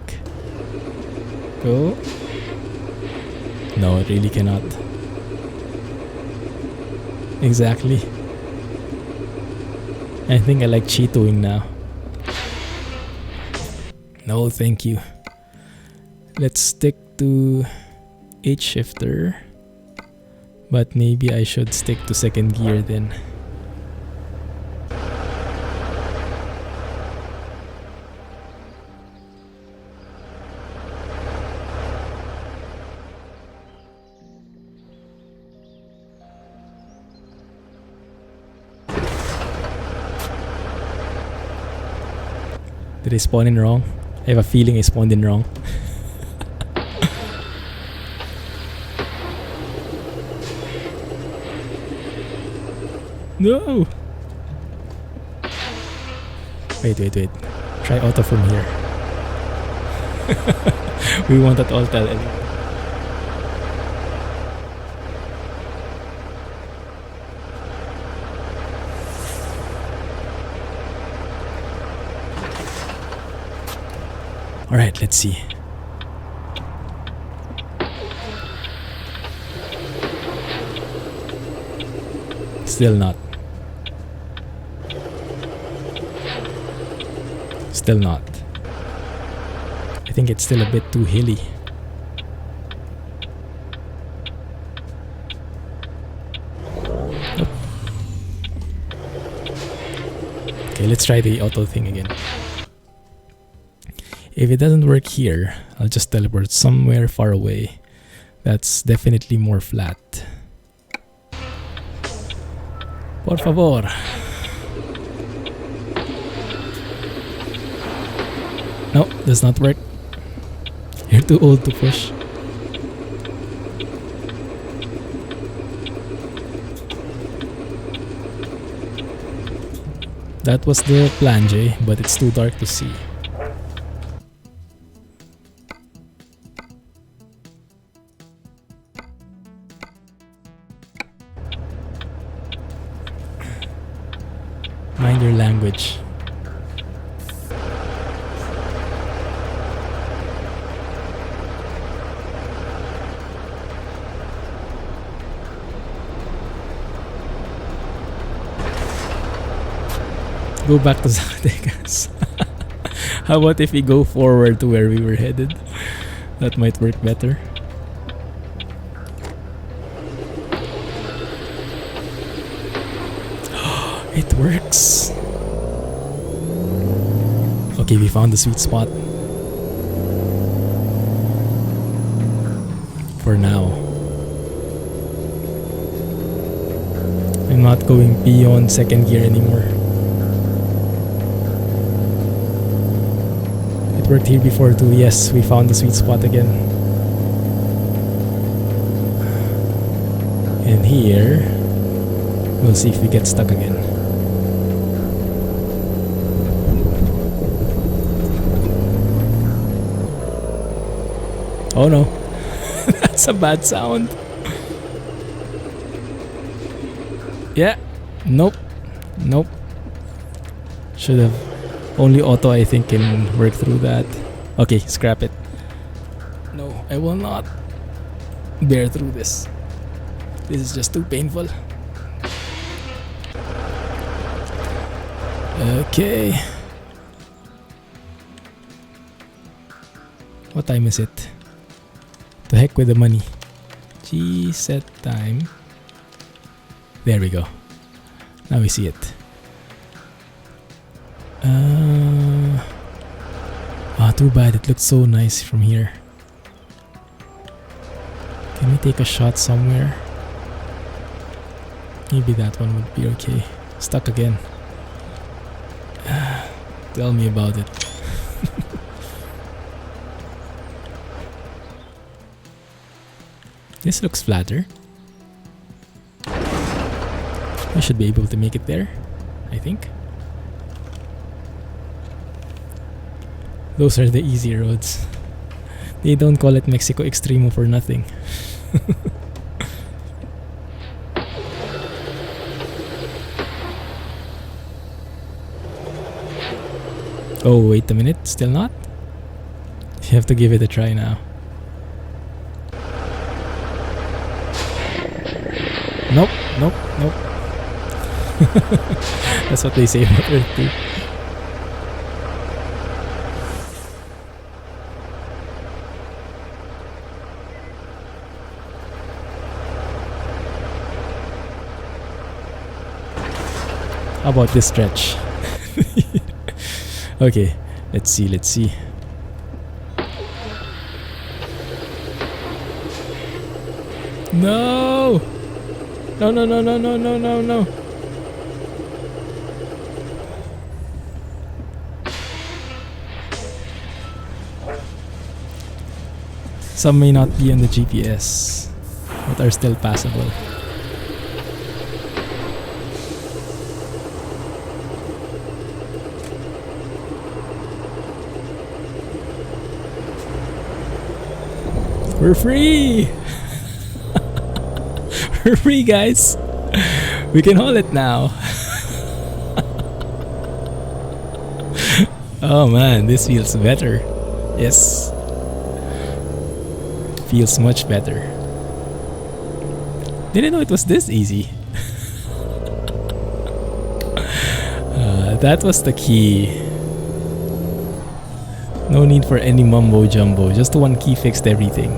Go. No, it really cannot. Exactly. I think I like Cheetoing now. No, thank you. Let's stick to H shifter. But maybe I should stick to second gear then. Did I spawn in wrong? I have a feeling I spawned in wrong. No! Wait. Try auto from here. We want that alt anyway. Alright, let's see. Still not. Still not. I think it's still a bit too hilly. Nope. Okay, let's try the auto thing again. If it doesn't work here, I'll just teleport somewhere far away. That's definitely more flat. Por favor. No, does not work. You're too old to push. That was the plan, Jay, but it's too dark to see. Mind your language. Go back to Zacatecas. How about if we go forward to where we were headed? That might work better. It works. Okay, we found the sweet spot. For now. I'm not going beyond second gear anymore. It worked here before too. Yes, we found the sweet spot again. And here, we'll see if we get stuck again. Oh no, that's a bad sound. Yeah. Nope. Nope. Should have. Only auto, I think, can work through that. Okay, scrap it. No, I will not bear through this. This is just too painful. Okay. What time is it? To heck with the money. G set time. There we go. Now we see it. Too bad. It looks so nice from here. Can we take a shot somewhere? Maybe that one would be okay. Stuck again. Tell me about it. This looks flatter. I should be able to make it there, I think. Those are the easy roads. They don't call it Mexico Extremo for nothing. Oh, wait a minute. Still not? You have to give it a try now. Nope, nope, nope. That's what they say about Earth 2. How about this stretch? Okay, let's see, let's see. No! No, no, no, no, no, no, no, no. Some may not be on the GPS, but are still passable. We're free! We're free, guys! We can haul it now! Oh man, this feels better. Yes. Feels much better. Didn't know it was this easy. That was the key. No need for any mumbo jumbo. Just one key fixed everything.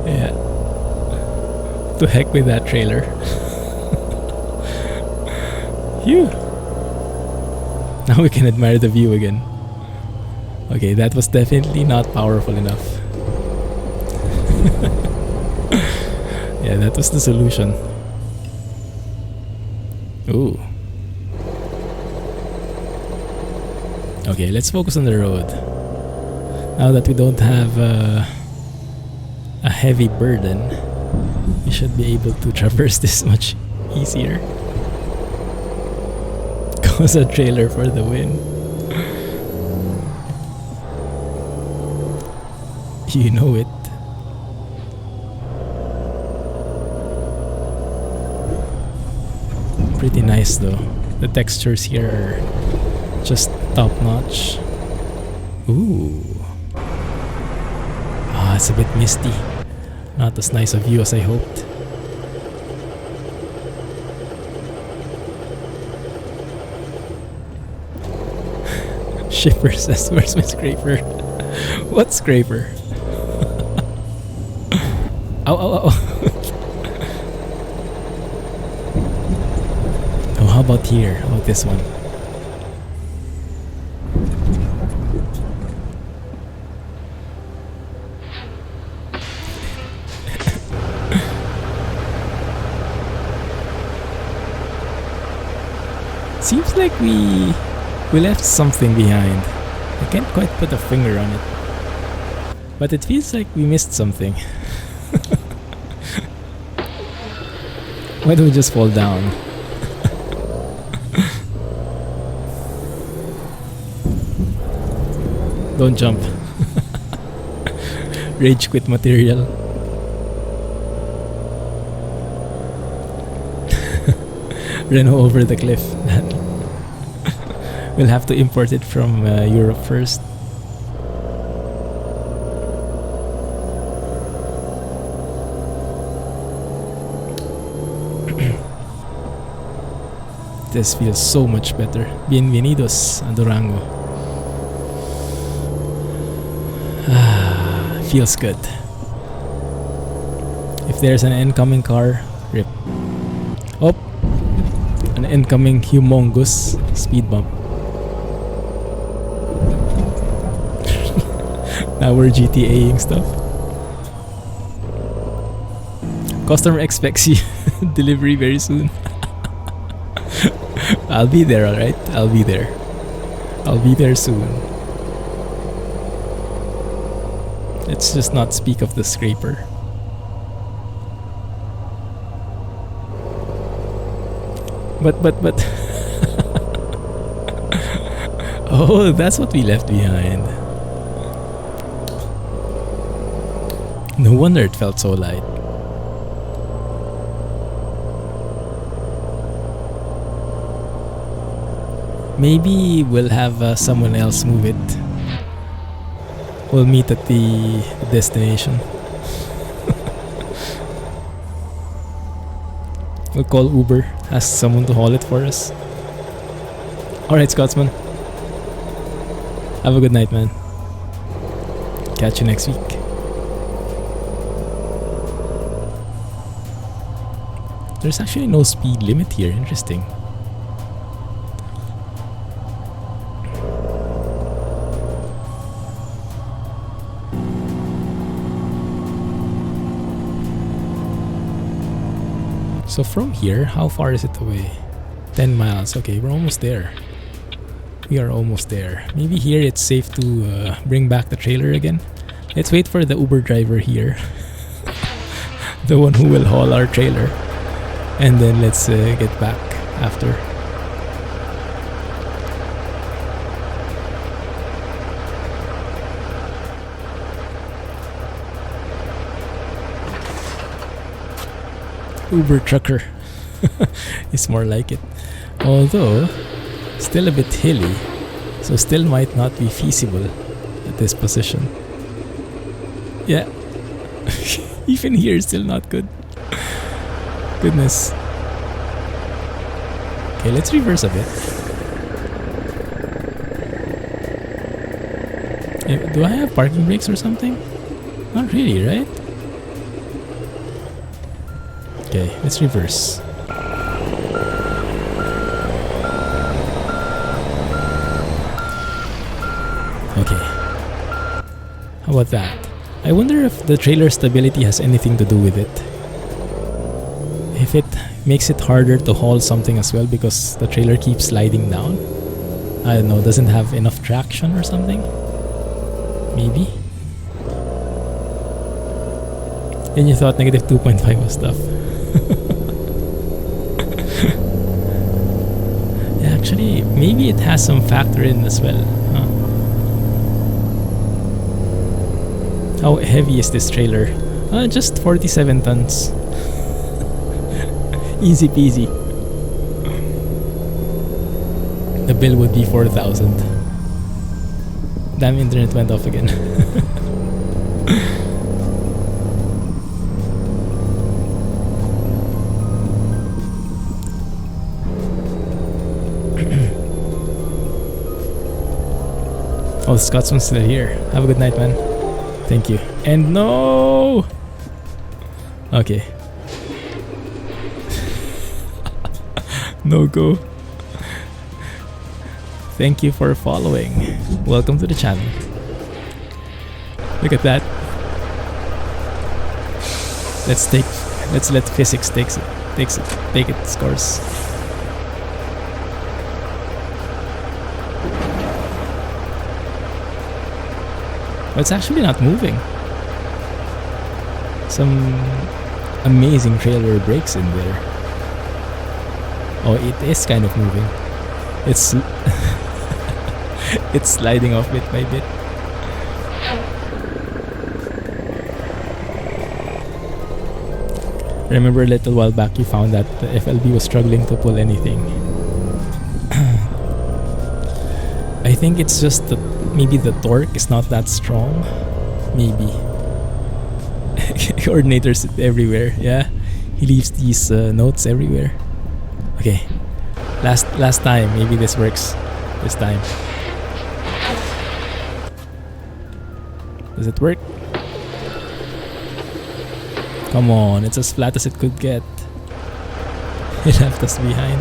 Yeah. To heck with that trailer. Phew. Now we can admire the view again. Okay, that was definitely not powerful enough. Yeah, that was the solution. Ooh. Okay, let's focus on the road. Now that we don't have a heavy burden, we should be able to traverse this much easier. Cause a trailer for the win. You know it. Pretty nice though. The textures here are just top notch. Ooh. Ah, it's a bit misty. Not as nice a view as I hoped. Shipper says, where's my scraper? What scraper? Ow, ow, ow. Oh, how about here? How about this one? Seems like we left something behind. I can't quite put a finger on it. But it feels like we missed something. Why don't we just fall down? Don't jump. Rage quit material. Renault over the cliff. We'll have to import it from Europe first. This feels so much better. Bienvenidos a Durango. Feels good. If there's an incoming car, rip. Oh, an incoming humongous speed bump. Now we're GTAing stuff. Customer expects you delivery very soon. I'll be there, alright? I'll be there. I'll be there soon. Let's just not speak of the scraper. But oh, that's what we left behind. No wonder it felt so light. Maybe we'll have someone else move it. We'll meet at the destination. We'll call Uber, ask someone to haul it for us. Alright, Scotsman. Have a good night, man. Catch you next week. There's actually no speed limit here. Interesting. So from here, how far is it away? 10 miles. Okay, we're almost there. We are almost there. Maybe here it's safe to bring back the trailer again. Let's wait for the Uber driver here. The one who will haul our trailer. And then let's get back after. Uber trucker. It's more like it. Although, still a bit hilly. So still might not be feasible at this position. Yeah. Even here, still not good. Goodness. Okay, let's reverse a bit. Do I have parking brakes or something? Not really, right? Okay, let's reverse. Okay. How about that? I wonder if the trailer stability has anything to do with it. If it makes it harder to haul something as well because the trailer keeps sliding down. I don't know, doesn't have enough traction or something? Maybe? And you thought negative 2.5 was tough. Actually, maybe it has some factor in as well. Huh? How heavy is this trailer? Just 47 tons. Easy peasy. The bill would be 4,000. Damn, internet went off again. Oh, the Scotsman's still here. Have a good night, man. Thank you. And no! Okay. No go. Thank you for following. Welcome to the channel. Look at that. Let's let physics take its course. But it's actually not moving. Some amazing trailer brakes in there. Oh, it is kind of moving. It's it's sliding off bit by bit. Remember a little while back you found that the FLB was struggling to pull anything. I think it's just that maybe the torque is not that strong. Maybe. Coordinators everywhere, yeah. He leaves these notes everywhere. Okay. Last time, maybe this works this time. Does it work? Come on, it's as flat as it could get. He left us behind.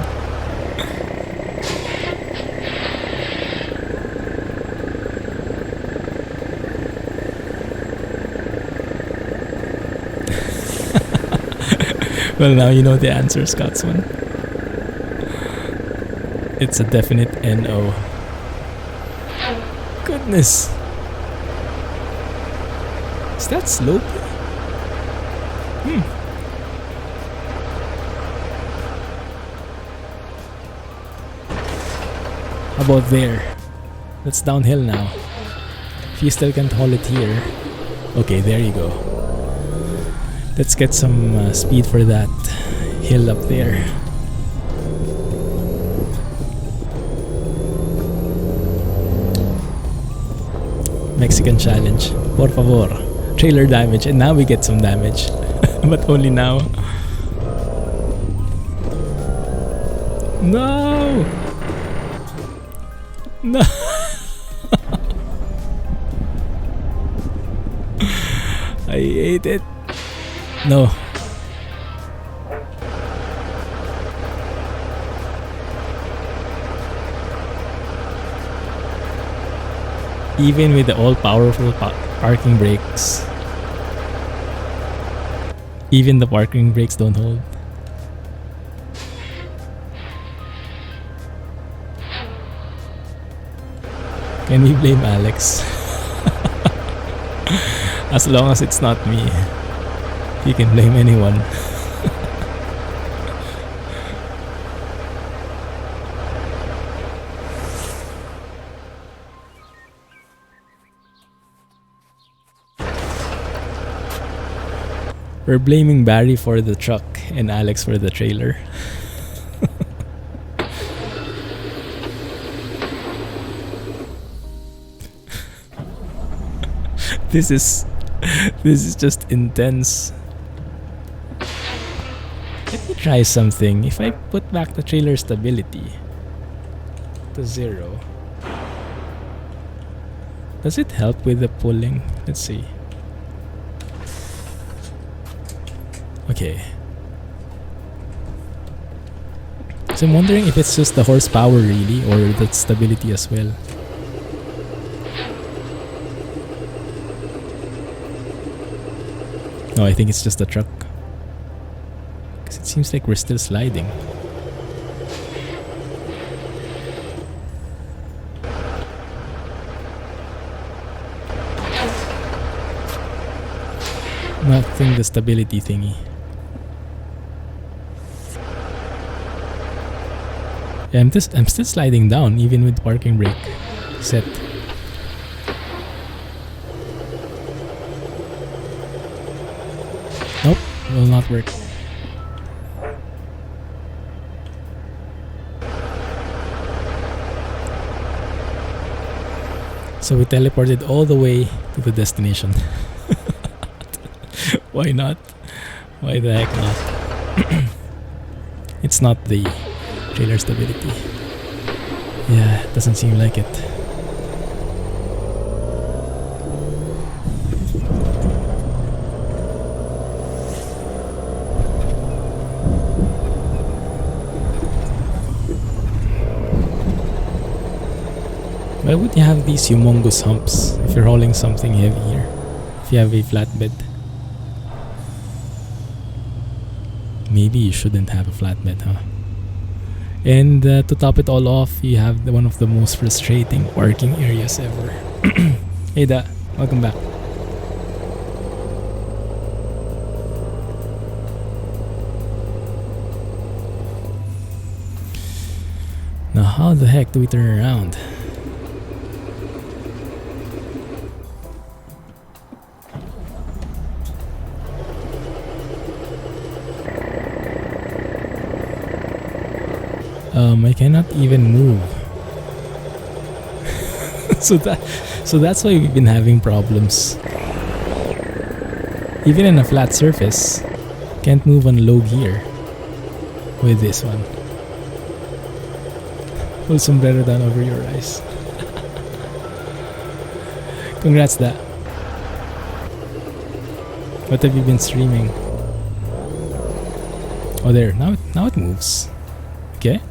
Well, now you know the answer, Scotsman. It's a definite NO. Goodness. Is that slope? How about there? That's downhill now. If you still can't hold it here. Okay, there you go. Let's get some speed for that hill up there. Mexican challenge. Por favor. Trailer damage. And now we get some damage. But only now. No! No! I hate it. No. Even with the all-powerful parking brakes, even the parking brakes don't hold. Can we blame Alex? As long as it's not me. You can blame anyone. We're blaming Barry for the truck and Alex for the trailer. This is just intense. Let me try something. If I put back the trailer stability to 0, does it help with the pulling? Let's see. Okay. So I'm wondering if it's just the horsepower really, or the stability as well. No, I think it's just the truck. Because it seems like we're still sliding. Nothing, the stability thingy. Yeah, I'm still sliding down even with parking brake set. Nope, will not work. So we teleported all the way to the destination. Why not? Why the heck not? It's not the trailer stability. Yeah, it doesn't seem like it. Why would you have these humongous humps if you're hauling something heavier? If you have a flatbed? Maybe you shouldn't have a flatbed, huh? And to top it all off, you have one of the most frustrating parking areas ever. Hey Da, welcome back. Now how the heck do we turn around? I cannot even move. so that's why we've been having problems. Even in a flat surface, can't move on low gear with this one. Pull sombrero down over your eyes. Congrats, Da. What have you been streaming? Oh, there. Now it moves. Okay.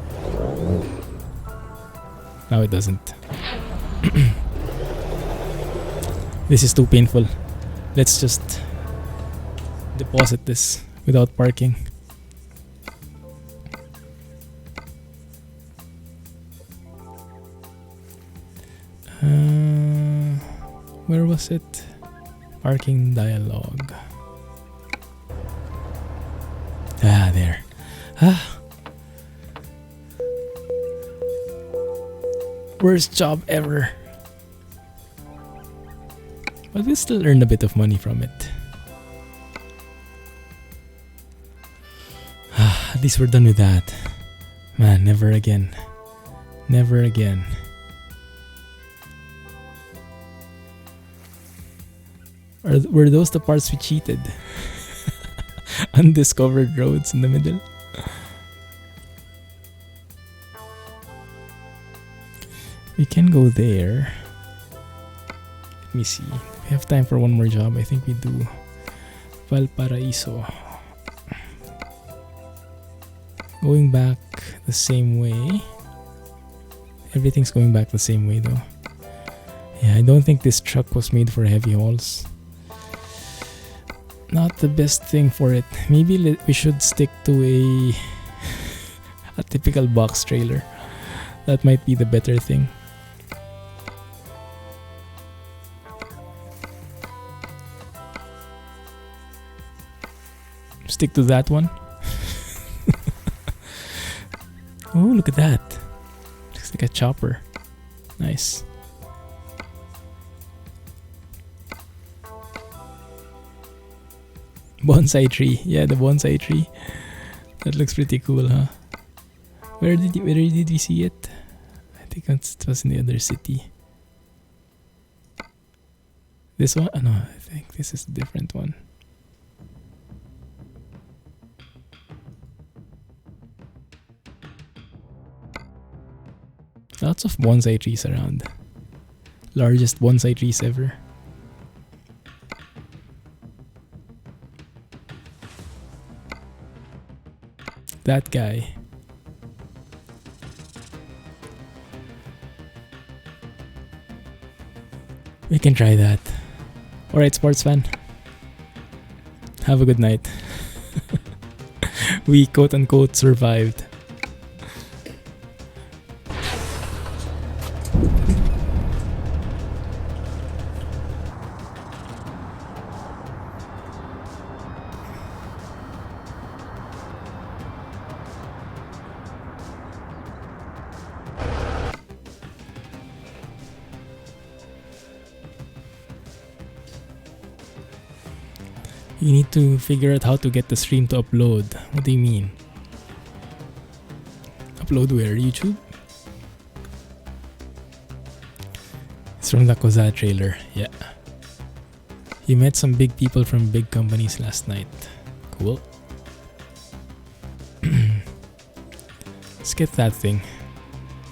Now it doesn't. This is too painful. Let's just deposit this without parking. Where was it? Parking dialogue. Ah, there. Worst job ever. But we still earned a bit of money from it. At least we're done with that. Man, never again. Never again. Were those the parts we cheated? Undiscovered roads in the middle. We can go there. Let me see. We have time for one more job. I think we do. Valparaiso. Going back the same way. Everything's going back the same way though. Yeah, I don't think this truck was made for heavy hauls. Not the best thing for it. Maybe we should stick to a typical box trailer. That might be the better thing. Stick to that one. Oh, look at that. Looks like a chopper. Nice. Bonsai tree. Yeah, the bonsai tree. That looks pretty cool, huh? Where did we see it? I think it was in the other city. This one? Oh, no, I think this is a different one. Lots of bonsai trees around. Largest bonsai trees ever. That guy. We can try that. Alright, sports fan. Have a good night. We quote unquote survived. You need to figure out how to get the stream to upload. What do you mean? Upload where? YouTube? It's from the Koza trailer. Yeah. You met some big people from big companies last night. Cool. Let's get that thing.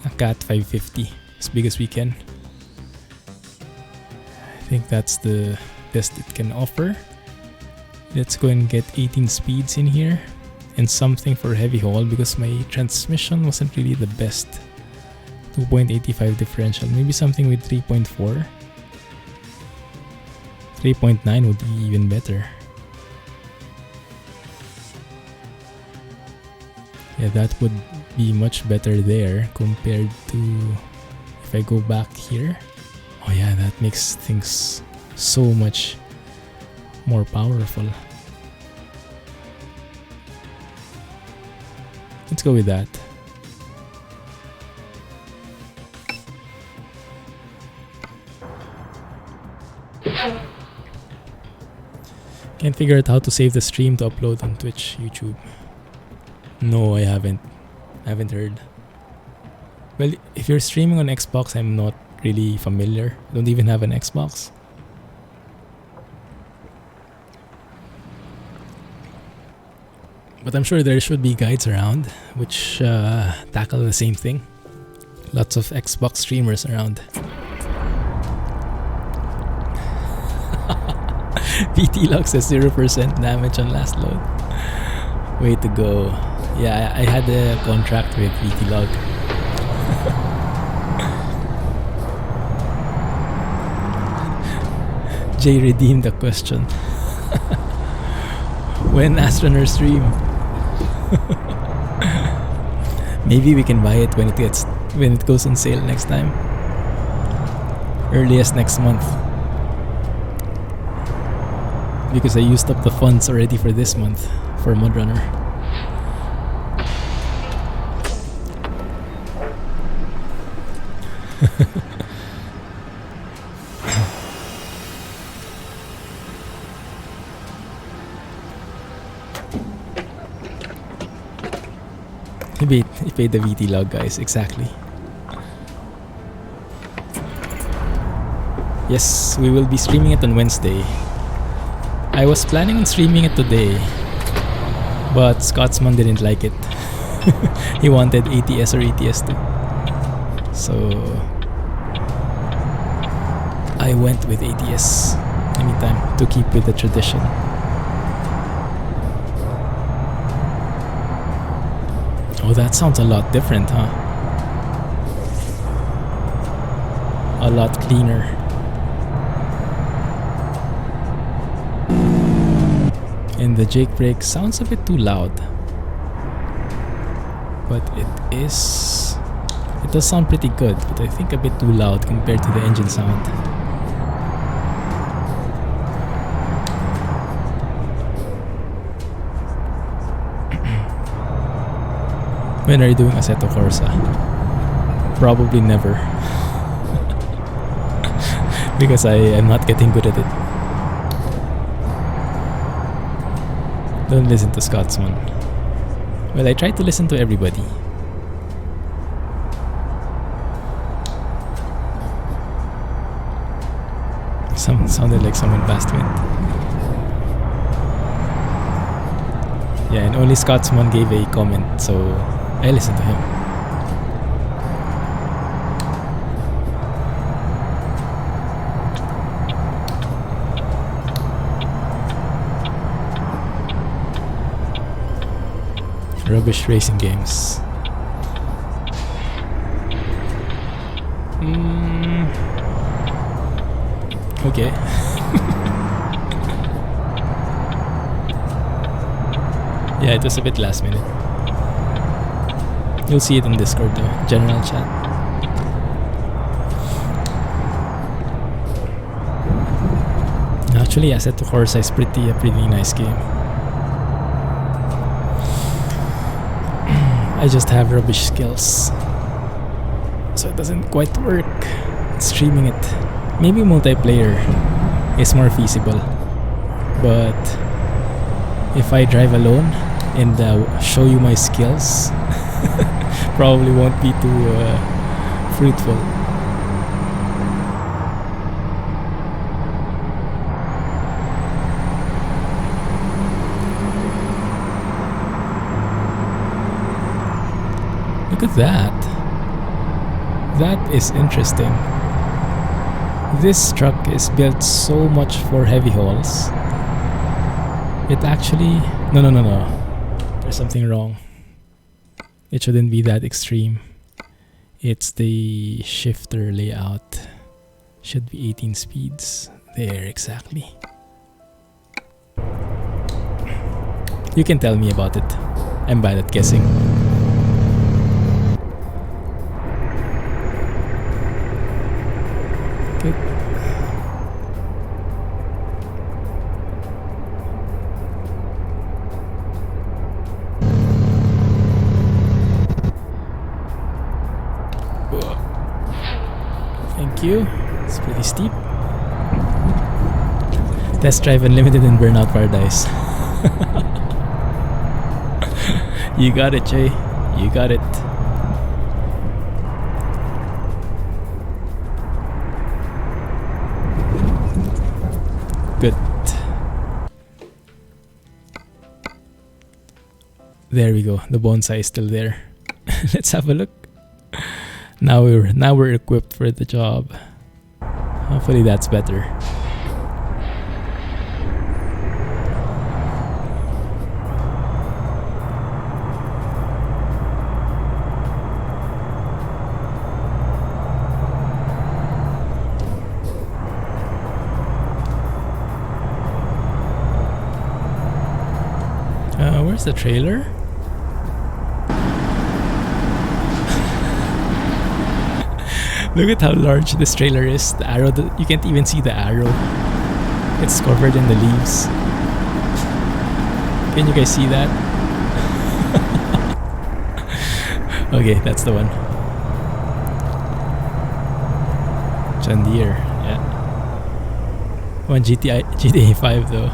A Cat 550. As big as we can. I think that's the best it can offer. Let's go and get 18 speeds in here and something for heavy haul because my transmission wasn't really the best. 2.85 differential, maybe something with 3.4. 3.9 would be even better. Yeah, that would be much better there compared to if I go back here. Oh yeah, that makes things so much more powerful. Let's go with that. Can't figure out how to save the stream to upload on Twitch, YouTube. No, I haven't. I haven't heard. Well, if you're streaming on Xbox, I'm not really familiar. I don't even have an Xbox. But I'm sure there should be guides around which tackle the same thing. Lots of Xbox streamers around. VT log says 0% damage on last load. Way to go. Yeah, I had a contract with VT log. Jay redeemed the question. When Astronaut stream? Maybe we can buy it when it goes on sale next time. Earliest next month. Because I used up the funds already for this month for Mudrunner. He paid the VT log, guys, exactly. Yes, we will be streaming it on Wednesday. I was planning on streaming it today, but Scotsman didn't like it. He wanted ATS or ATS too. So I went with ATS anytime to keep with the tradition. Oh, that sounds a lot different, huh? A lot cleaner. And the Jake brake sounds a bit too loud. But it does sound pretty good, but I think a bit too loud compared to the engine sound. When are you doing Assetto Corsa? Probably never. Because I am not getting good at it. Don't listen to Scotsman. Well, I try to listen to everybody. Sounded like someone fast went. Yeah, and only Scotsman gave a comment, so I listened to him. Rubbish racing games. Okay. Yeah, it was a bit last minute. You'll see it on Discord though, general chat. Actually, Assetto Corsa is a pretty nice game. I just have rubbish skills, so it doesn't quite work streaming it. Maybe multiplayer is more feasible, but if I drive alone and show you my skills, probably won't be too fruitful. Look at that. That is interesting. This truck is built so much for heavy hauls. It actually... No. There's something wrong. It shouldn't be that extreme. It's the shifter layout. Should be 18 speeds. There, exactly. You can tell me about it. I'm bad at guessing. Good. Thank you. It's pretty steep. Test drive unlimited in Burnout Paradise. You got it, Jay. You got it. There we go. The bonsai is still there. Let's have a look. Now we're equipped for the job. Hopefully that's better. Where's the trailer? Look at how large this trailer is. The arrow, you can't even see the arrow. It's covered in the leaves. Can you guys see that? Okay, that's the one. John Deere, yeah. One GTA 5 though.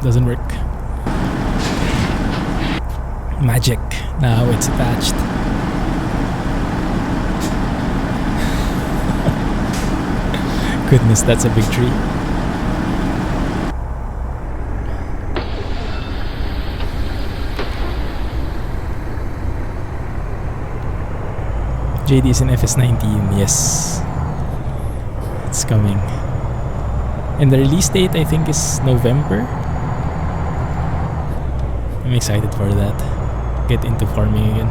Doesn't work. Magic. Now it's attached. Goodness, that's a big tree. JD is in FS19. Yes, it's coming. And the release date, I think, is November. I'm excited for that. Get into farming again.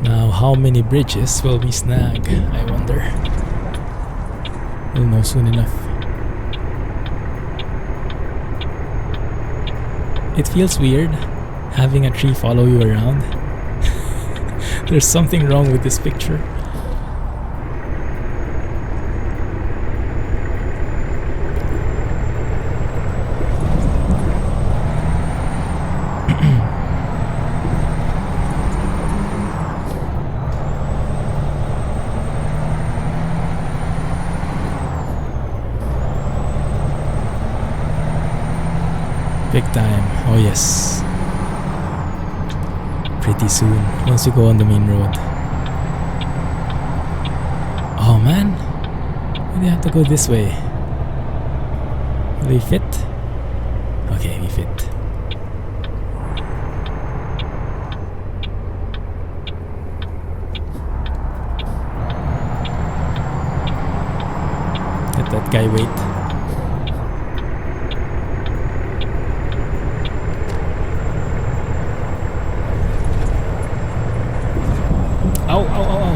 Now, how many bridges will we snag? I wonder. We'll know soon enough. It feels weird having a tree follow you around. There's something wrong with this picture. Big time. Oh yes. Pretty soon, once you go on the main road. Oh man, why do you have to go this way? Will we fit? Okay, we fit. Let that guy wait. Ow, ow, ow, ow.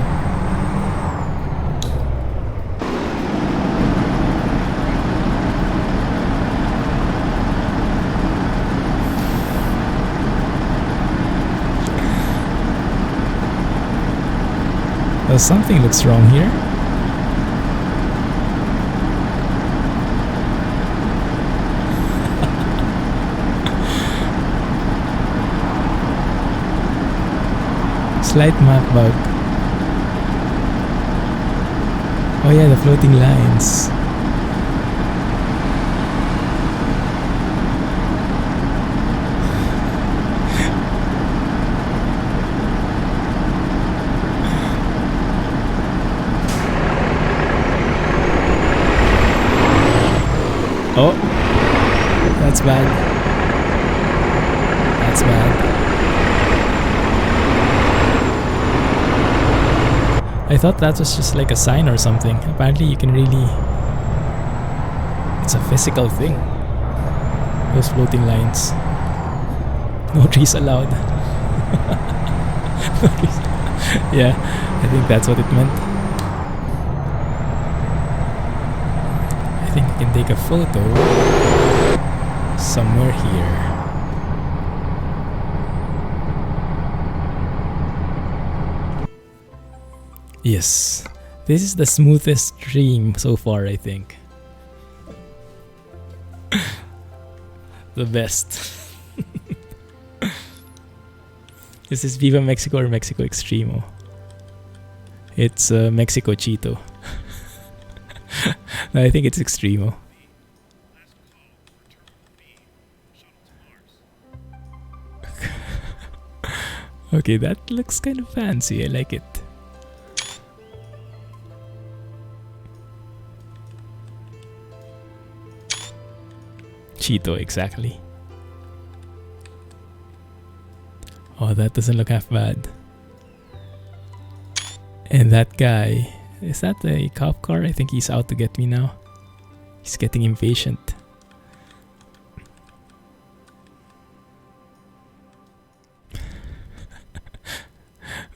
Well, something looks wrong here. Slight map bug. Oh yeah, the floating lines. Oh, that's bad. That's bad. I thought that was just like a sign or something. Apparently you can really... It's a physical thing. Those floating lines. No trees allowed. No trees. Yeah, I think that's what it meant. I think I can take a photo somewhere here. Yes, This is the smoothest stream so far, I think. The best. This is Viva Mexico or Mexico Extremo. It's Mexico Cheeto. No, I think it's Extremo. Okay, that looks kind of fancy. I like it. Cheeto, exactly. Oh, that doesn't look half bad. And that guy, is that a cop car? I think he's out to get me now. He's getting impatient.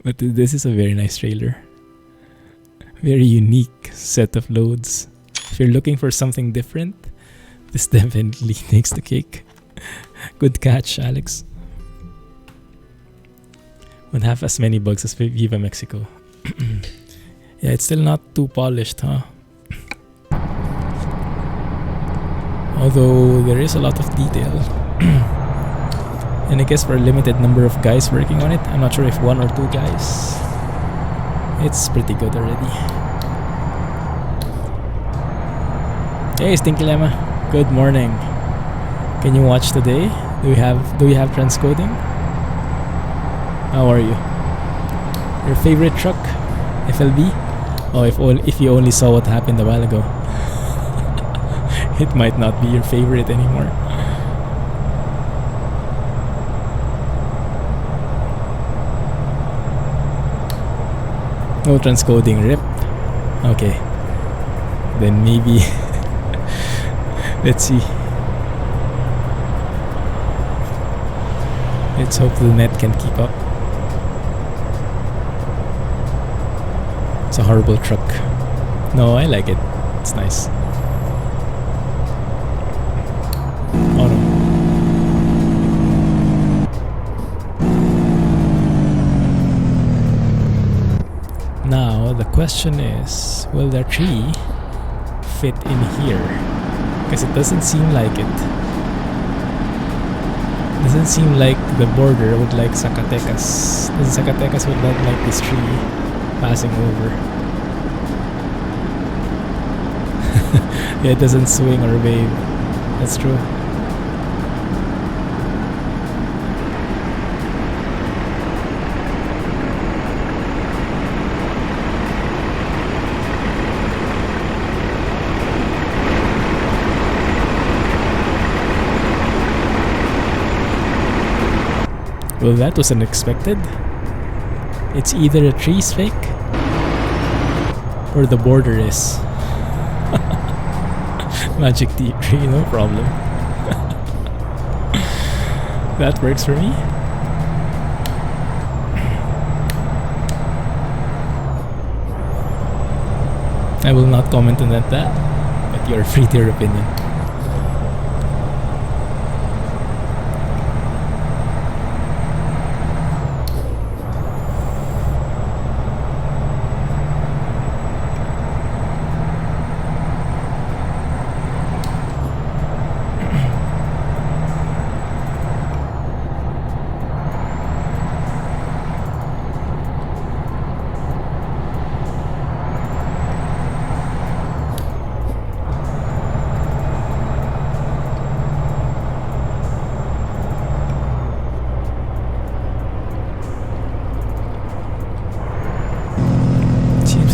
But this is a very nice trailer. Very unique set of loads. If you're looking for something different, this definitely takes the cake. Good catch, Alex. Won't have as many bugs as Viva Mexico. Yeah, it's still not too polished, huh? Although there is a lot of detail. And I guess for a limited number of guys working on it, I'm not sure if 1 or 2 guys, it's pretty good already. Hey, Stinky Lemma. Good morning. Can you watch today? Do we have transcoding? How are you? Your favorite truck? FLB? Oh, if you only saw what happened a while ago. It might not be your favorite anymore. No transcoding, rip. Okay. Then maybe let's see. Let's hope the net can keep up. It's a horrible truck. No, I like it. It's nice. Oh no. Now the question is, will the tree fit in here? Because it doesn't seem like it. Doesn't seem like the border would like Zacatecas. Zacatecas would not like this tree passing over. Yeah, it doesn't swing or wave. That's true. Well, that was unexpected. It's either a tree's fake or the border is. Magic tree, no problem. That works for me. I will not comment on that, but you are free to your opinion.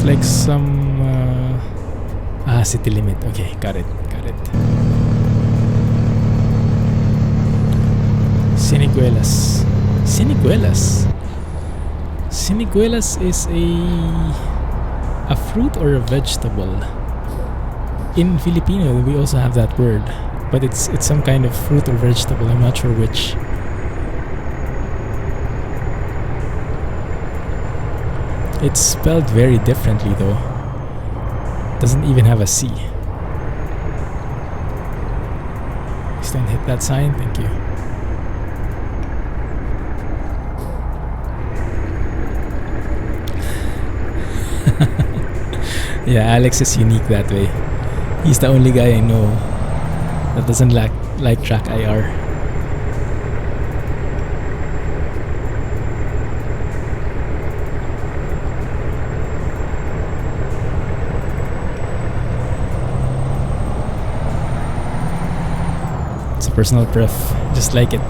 Like some city limit. Okay, got it. Siniguelas. Siniguelas is a fruit or a vegetable. In Filipino, we also have that word, but it's some kind of fruit or vegetable. I'm not sure which. It's spelled very differently though. Doesn't even have a C. Please don't hit that sign, thank you. Yeah, Alex is unique that way. He's the only guy I know that doesn't like TrackIR. It's a personal pref, just like it.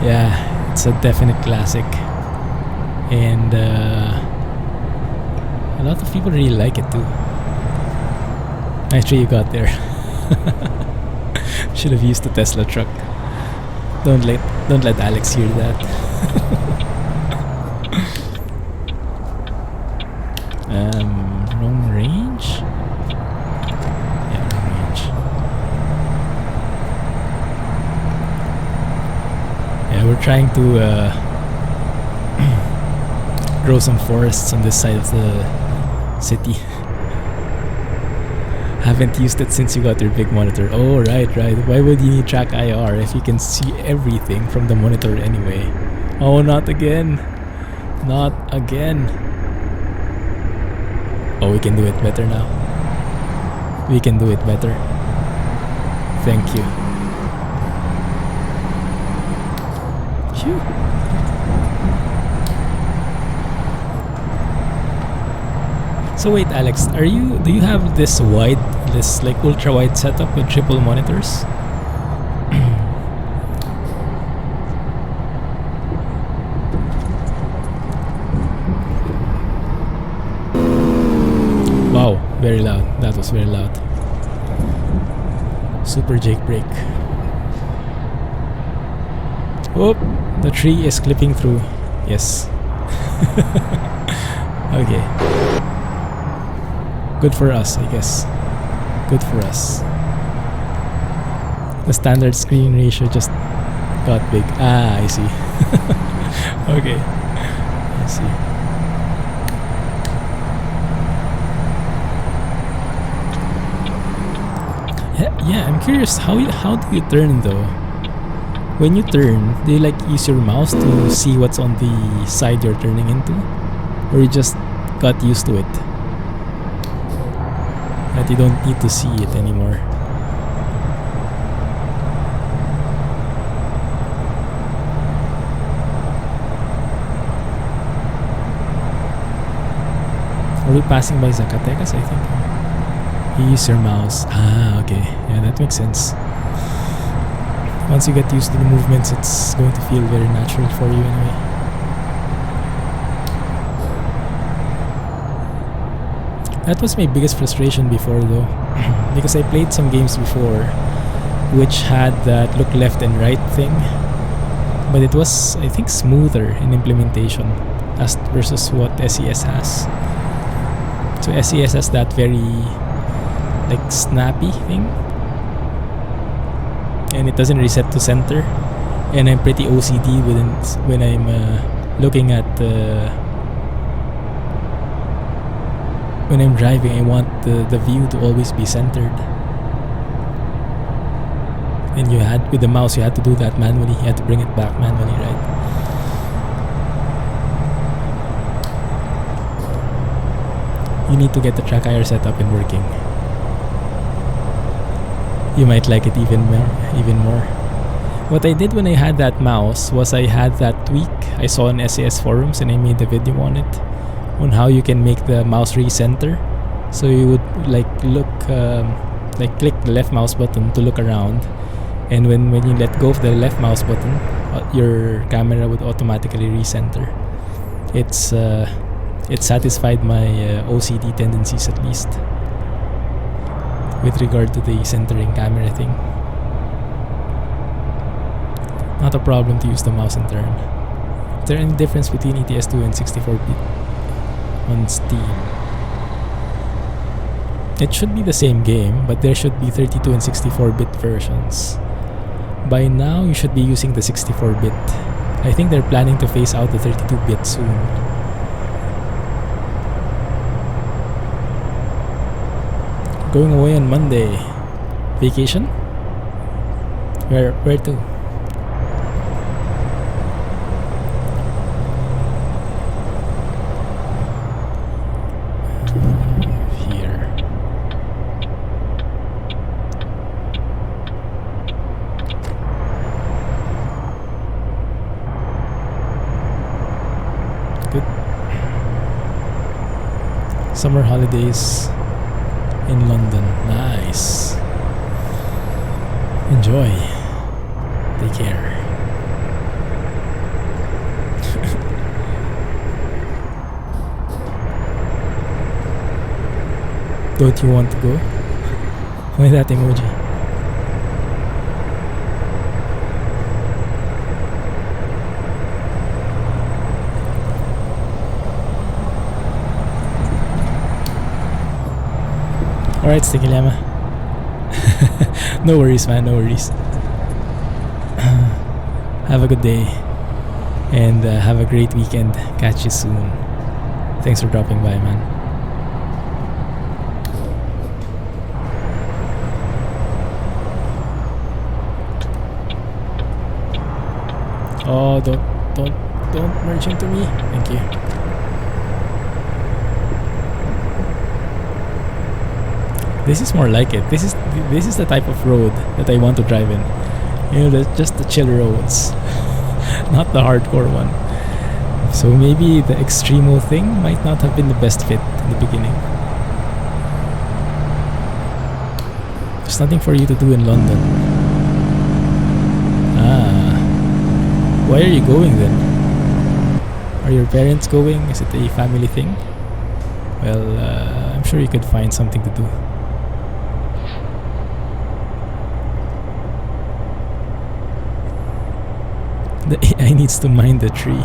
Yeah, it's a definite classic. And a lot of people really like it too. Nice tree you got there. Should have used the Tesla truck. Don't let Alex hear that. Wrong range? Yeah, wrong range. Yeah, we're trying to grow some forests on this side of the city. Haven't used it since you got your big monitor. Oh, right. Why would you need TrackIR if you can see everything from the monitor anyway? Oh, not again. Not again. Oh, we can do it better now. We can do it better. Thank you. Phew. So wait, Alex, do you have this like ultra wide setup with triple monitors? Wow, very loud. That was very loud. Super Jake break. Oh, the tree is clipping through. Yes. Okay. Good for us, I guess. Good for us. The standard screen ratio just got big. Ah, I see. Okay. I see. Yeah, I'm curious, how do you turn though? When you turn, do you like use your mouse to see what's on the side you're turning into? Or you just got used to it? That you don't need to see it anymore. Are we passing by Zacatecas, I think? You use your mouse. Ah, okay. Yeah, that makes sense. Once you get used to the movements, it's going to feel very natural for you anyway. That was my biggest frustration before though. Because I played some games before which had that look left and right thing. But it was, I think, smoother in implementation as versus what SCS has. So SCS has that very like snappy thing, and it doesn't reset to center, and I'm pretty OCD when I'm looking at when I'm driving. I want the view to always be centered, and with the mouse you had to do that manually. You had to bring it back manually, right? You need to get the TrackIR set up and working. You might like it even more. What I did when I had that mouse was I had that tweak I saw in SCS forums, and I made a video on it, on how you can make the mouse recenter. So you would like click the left mouse button to look around, and when you let go of the left mouse button, your camera would automatically recenter. It satisfied my OCD tendencies, at least with regard to the centering camera thing. Not a problem to use the mouse and turn. Is there any difference between ATS2 and 64-bit on Steam? It should be the same game, but there should be 32 and 64-bit versions. By now, you should be using the 64-bit. I think they're planning to phase out the 32-bit soon. Going away on Monday. Vacation? Where to? Summer holidays in London. Nice. Enjoy. Take care. Don't you want to go? Why that emoji? Alright, Sticky Llama. No worries, man, no worries. Have a good day. And have a great weekend. Catch you soon. Thanks for dropping by, man. Oh, don't merge into me. Thank you. This is more like it. This is the type of road that I want to drive in. You know, just the chill roads, not the hardcore one. So maybe the extremo thing might not have been the best fit in the beginning. There's nothing for you to do in London. Why are you going then? Are your parents going? Is it a family thing? Well, I'm sure you could find something to do. The AI needs to mind the tree.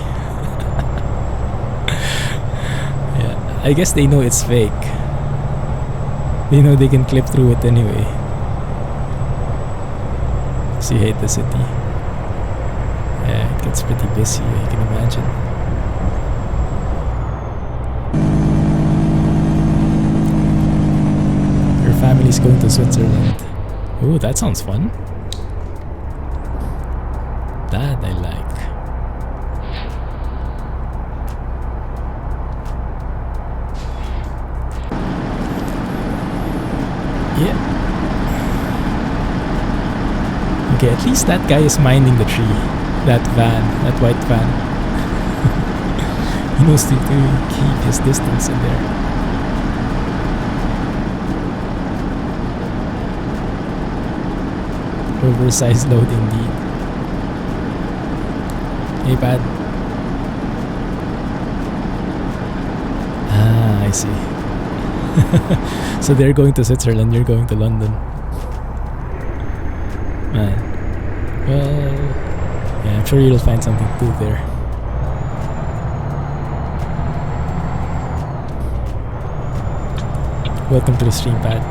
Yeah, I guess they know it's fake. They know they can clip through it anyway. So you hate the city. Yeah, it gets pretty busy, I can imagine. Your family's going to Switzerland. Ooh, that sounds fun. That I like. Yeah. Okay, at least that guy is minding the tree. That van, that white van. He knows to keep his distance in there. Oversized load indeed. Hey, Pad. Ah, I see. So they're going to Switzerland, you're going to London. Man. Well, yeah, I'm sure you'll find something to do there. Welcome to the stream, Pad.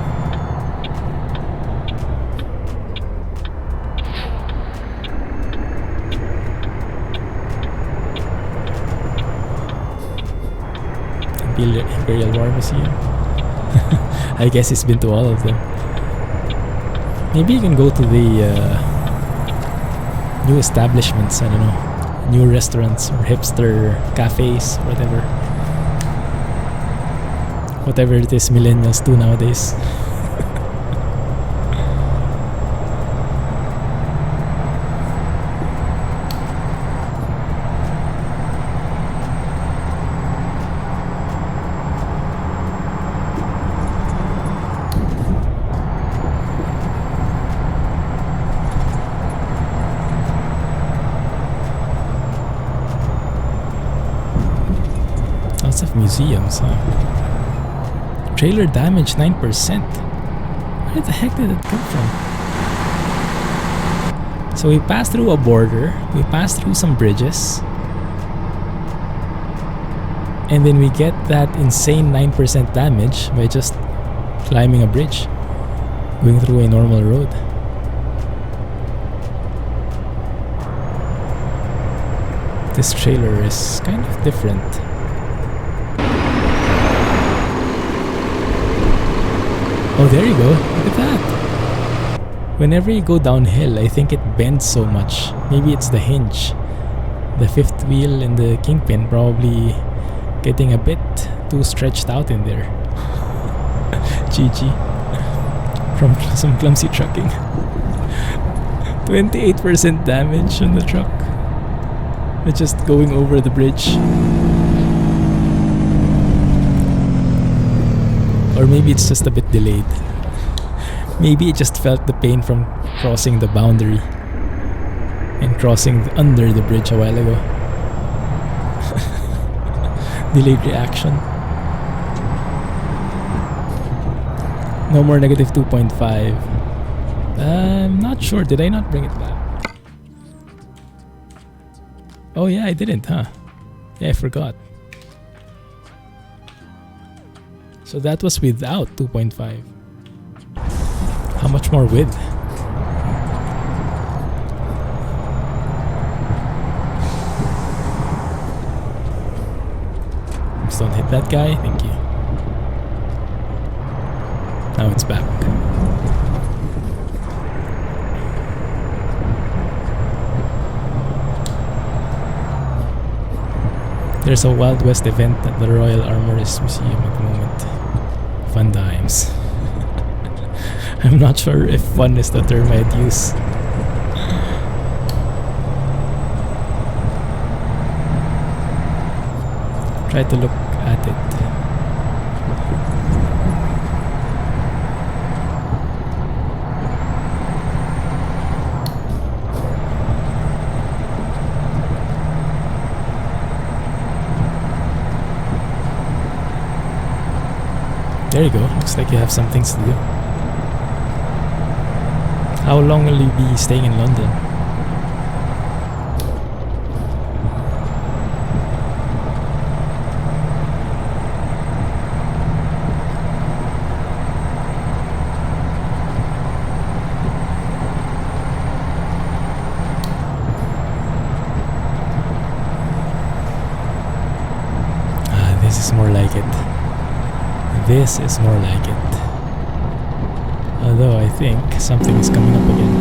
Imperial War Museum. I guess he's been to all of them. Maybe you can go to the new establishments, I don't know, new restaurants or hipster cafes, whatever. Whatever it is millennials do nowadays. Museums, huh? Trailer damage 9%. Where the heck did it come from? So we passed through a border, we passed through some bridges, and then we get that insane 9% damage by just climbing a bridge, going through a normal road. This trailer is kind of different. Oh, there you go. Look at that. Whenever you go downhill, I think it bends so much. Maybe it's the hinge. The fifth wheel and the kingpin probably getting a bit too stretched out in there. GG. From some clumsy trucking. 28% damage on the truck. It's just going over the bridge. Or maybe it's just a bit delayed. Maybe it just felt the pain from crossing the boundary and crossing under the bridge a while ago. Delayed reaction. No more negative 2.5. I'm not sure. Did I not bring it back? Oh yeah, I didn't, huh? Yeah, I forgot. So that was without 2.5. How much more with? Just don't hit that guy. Thank you. Now it's back. There's a Wild West event at the Royal Armourers Museum at the moment. Fun times. I'm not sure if fun is the term I'd use. Try to look at it. There you go. Looks like you have some things to do. How long will you be staying in London? This is more like it. This is more like it. Although I think something is coming up again.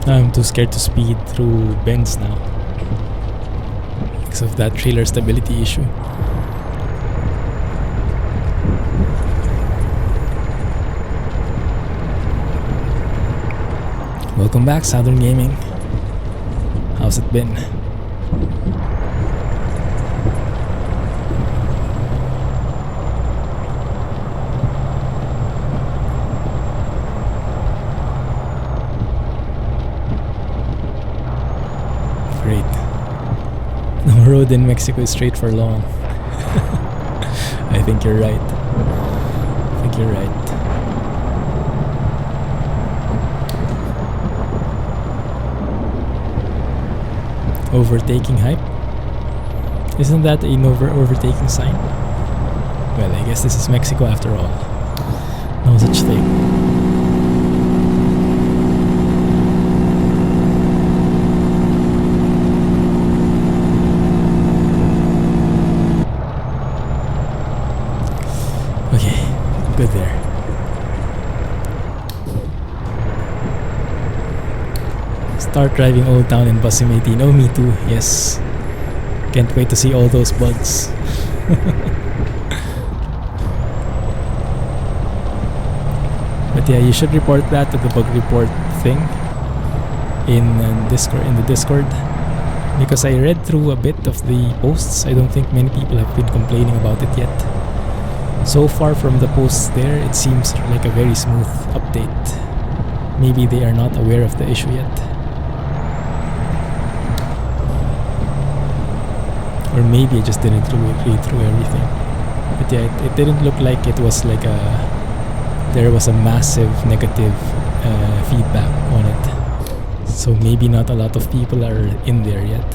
I'm too scared to speed through bends now because of that trailer stability issue. Welcome back, Southern Gaming. How's it been? Great. No road in Mexico is straight for long. I think you're right. I think you're right. Overtaking hype? Isn't that an overtaking sign? Well, I guess this is Mexico after all. No such thing. Okay, good there. Start driving Old Town in Bus Sim 18. Oh, me too. Yes. Can't wait to see all those bugs. But yeah, you should report that to the bug report thing in Discord. In the Discord, because I read through a bit of the posts. I don't think many people have been complaining about it yet. So far from the posts there, it seems like a very smooth update. Maybe they are not aware of the issue yet. Or maybe I just didn't read through everything. But yeah, it didn't look like it was like there was a massive negative feedback on it. So maybe not a lot of people are in there yet.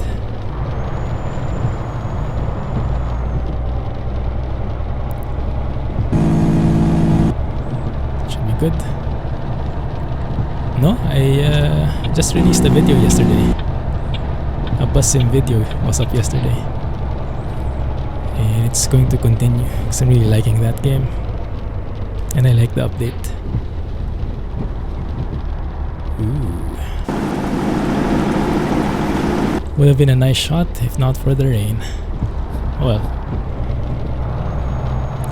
Should be good. No, I just released a video yesterday. A Bus Sim video was up yesterday. And it's going to continue because I'm really liking that game. And I like the update. Ooh. Would have been a nice shot if not for the rain. Well.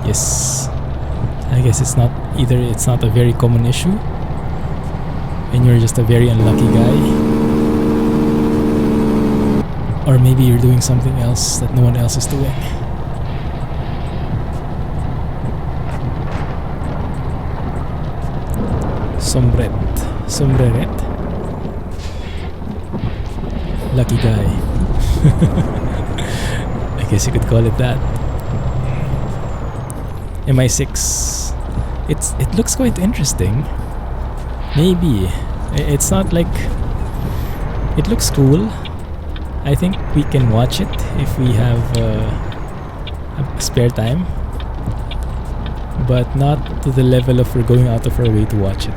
Yes. I guess it's not a very common issue. and you're just a very unlucky guy. Or maybe you're doing something else that no one else is doing. Sombreret. Lucky guy. I guess you could call it that. MI6. It looks quite interesting. Maybe. It's not like... It looks cool. I think we can watch it if we have a spare time. But not to the level of we're going out of our way to watch it.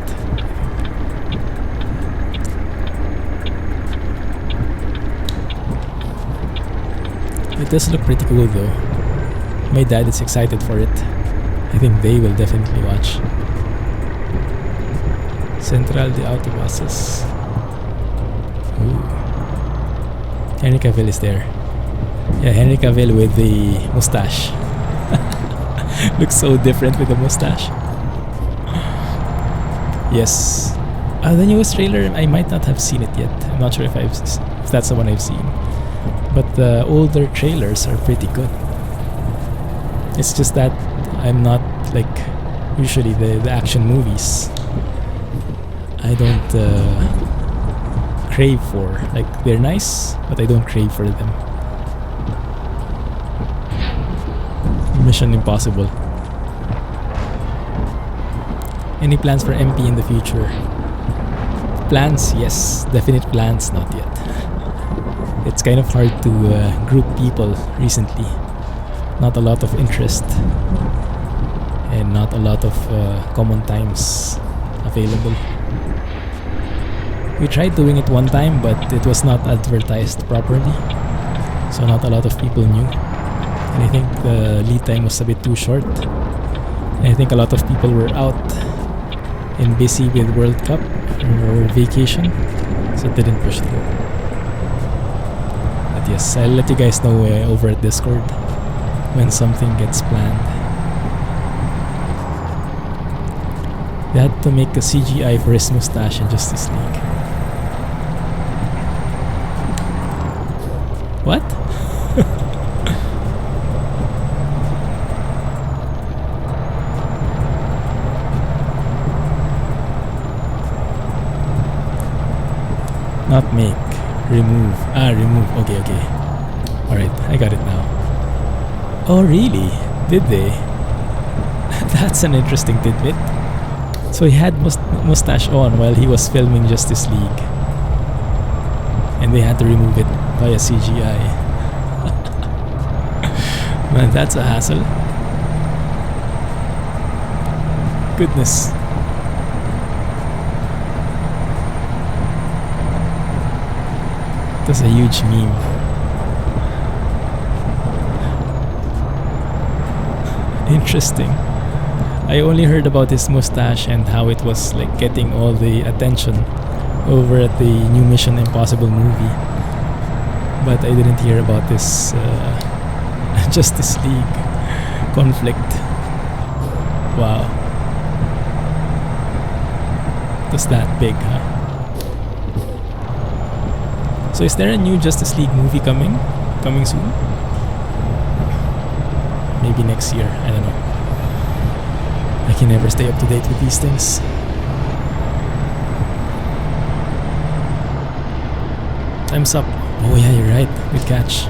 It does look pretty cool though. My dad is excited for it. I think they will definitely watch. Central de Autobuses. Ooh. Henry Cavill is there. Yeah, Henry Cavill with the mustache. Looks so different with the mustache. Yes. The newest trailer, I might not have seen it yet. I'm not sure if that's the one I've seen. But the older trailers are pretty good. It's just that I'm not like usually the action movies. I don't crave for. Like, they're nice, but I don't crave for them. Mission Impossible. Any plans for MP in the future? Plans? Yes. Definite plans? Not yet. It's kind of hard to group people recently. Not a lot of interest. And not a lot of common times available. We tried doing it one time, but it was not advertised properly. So not a lot of people knew. And I think the lead time was a bit too short. And I think a lot of people were out and busy with World Cup or vacation, so it didn't push through. But yes, I'll let you guys know over at Discord when something gets planned. They had to make a CGI for his mustache in Justice League. What? Not make, remove. Remove. Okay. Alright, I got it now. Oh, really? Did they? That's an interesting tidbit. So he had mustache on while he was filming Justice League. And they had to remove it via CGI. Man, that's a hassle. Goodness. That's a huge meme. Interesting. I only heard about his mustache and how it was like getting all the attention over at the new Mission Impossible movie. But I didn't hear about this Justice League conflict. Wow. It was that big, huh? So is there a new Justice League movie coming soon? Maybe next year, I don't know. I can never stay up to date with these things. Time's up. Oh yeah, you're right. Good catch.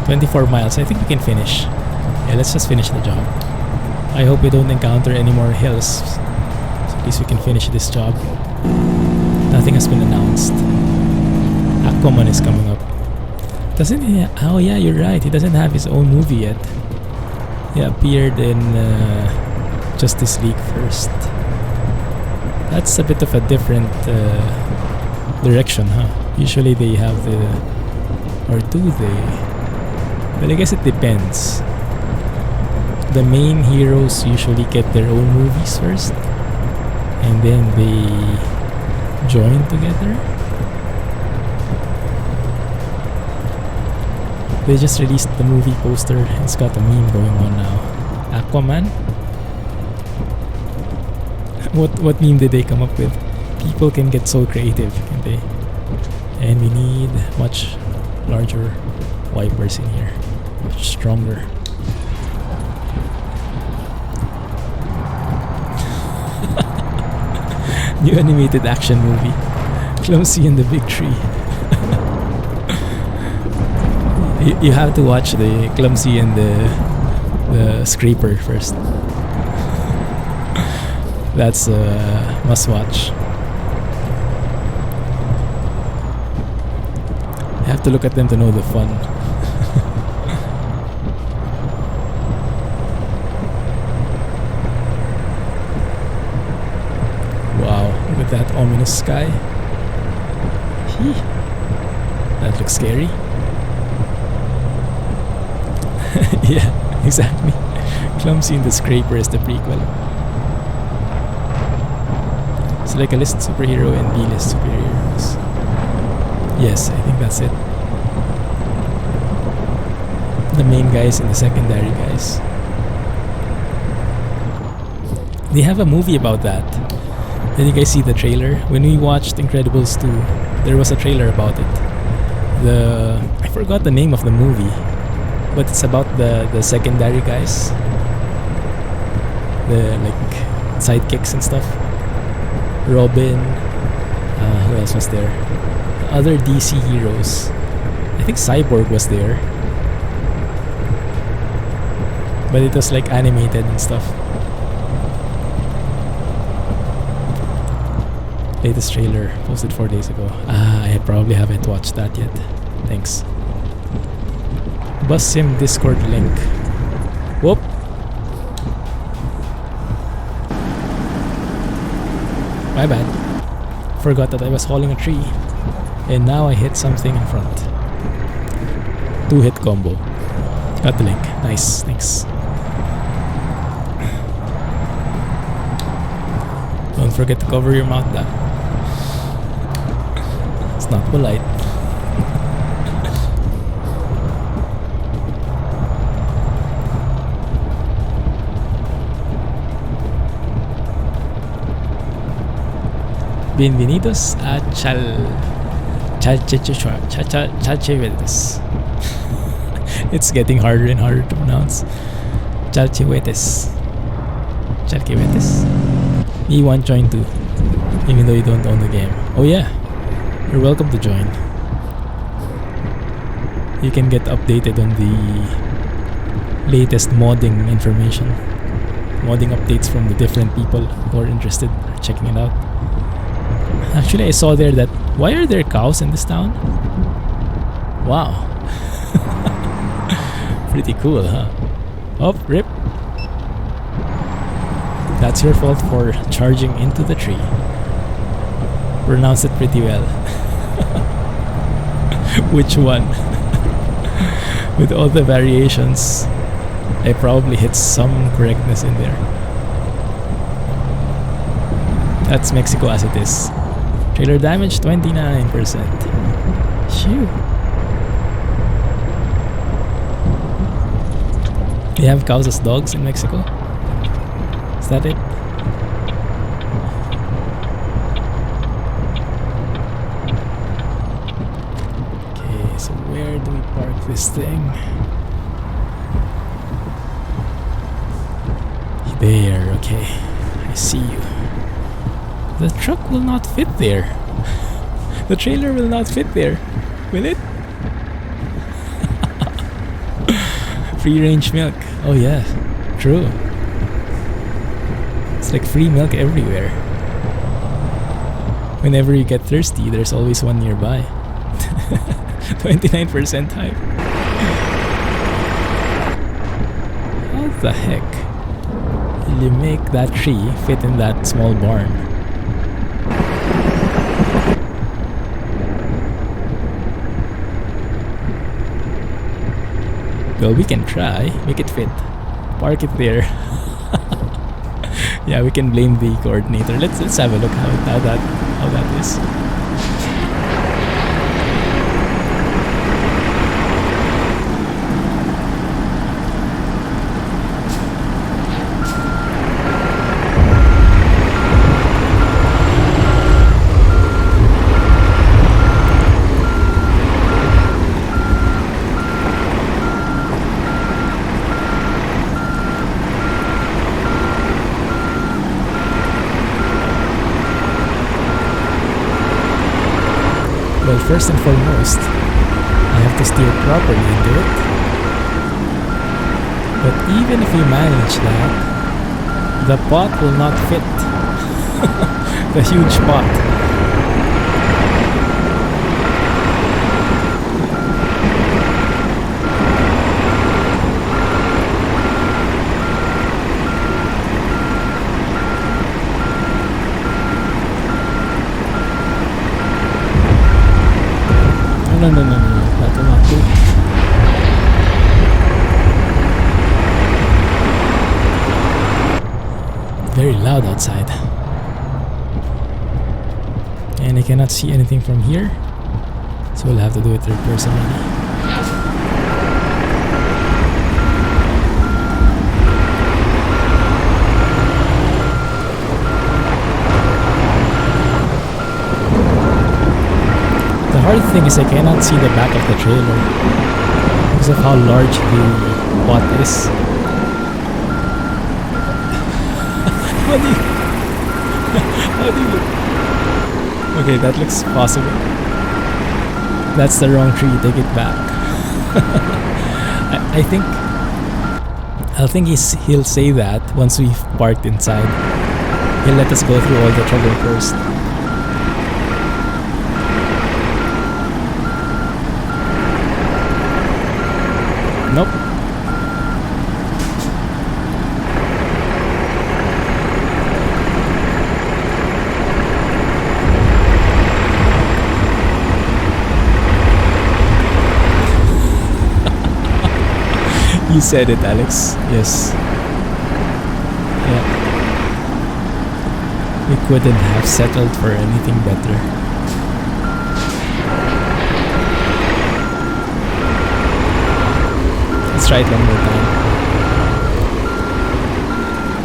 24 miles. I think we can finish. Yeah, let's just finish the job. I hope we don't encounter any more hills. So at least we can finish this job. Nothing has been announced. Aquaman is coming up. Doesn't he? Oh yeah, you're right. He doesn't have his own movie yet. He appeared in Justice League first. That's a bit of a different direction, huh? Usually they have the... Or do they? But I guess it depends. The main heroes usually get their own movies first. And then they join together. They just released the movie poster. It's got a meme going on now. Aquaman? What meme did they come up with? People can get so creative, can't they? And we need much larger wipers in here. Much stronger. New animated action movie. Clumsy and the Big Tree. You have to watch the Clumsy and the Scraper first. That's a must watch. You have to look at them to know the fun. Wow, look at that ominous sky. That looks scary. Yeah, exactly. Clumsy and the Scraper is the prequel. It's like a list superhero and B-list superheroes. Yes, I think that's it. The main guys and the secondary guys. They have a movie about that. Did you guys see the trailer? When we watched Incredibles 2, there was a trailer about it. I forgot the name of the movie, but it's about the secondary guys. The like sidekicks and stuff. Robin, who else was there? Other DC heroes. I think Cyborg was there, but it was like animated and stuff. Latest trailer posted 4 days ago. I probably haven't watched that yet. Thanks. Bus Sim Discord link. Whoop. My bad. Forgot that I was hauling a tree. And now I hit something in front. 2-hit combo. Got the link. Nice. Thanks. Don't forget to cover your mouth down. It's not polite. Bienvenidos a Chalchehuetes. It's getting harder and harder to pronounce. Chalchehuetes. Chalchehuetes. You want join too, even though you don't own the game. Oh yeah, you're welcome to join. You can get updated on the latest modding information. Modding updates from the different people who are interested in checking it out. Actually, I saw there that... Why are there cows in this town? Wow. Pretty cool, huh? Oh, rip. That's your fault for charging into the tree. Pronounce it pretty well. Which one? With all the variations, I probably hit some correctness in there. That's Mexico as it is. Trailer damage 29%. Phew. They have cows as dogs in Mexico? Is that it? Okay, so where do we park this thing? There, okay. I see you. The truck will not fit there. The trailer will not fit there. Will it? Free range milk. Oh yeah, true. It's like free milk everywhere. Whenever you get thirsty, there's always one nearby. 29% hype. How the heck will you make that tree fit in that small barn? Well, we can try. Make it fit. Park it there. Yeah, we can blame the coordinator. Let's have a look how that is. Well, first and foremost, I have to steer properly into it. But even if we manage that, the pot will not fit. The huge pot. No, that will not do. Very loud outside. And I cannot see anything from here, so we'll have to do it third person really. The hard thing is I cannot see the back of the trailer because of how large the pot is. How do you look? Okay, that looks possible. That's the wrong tree, take it back. I think he'll say that once we've parked inside. He'll let us go through all the trouble first. Nope. You said it, Alex. Yes. Yeah. We couldn't have settled for anything better. Let's try it one more time.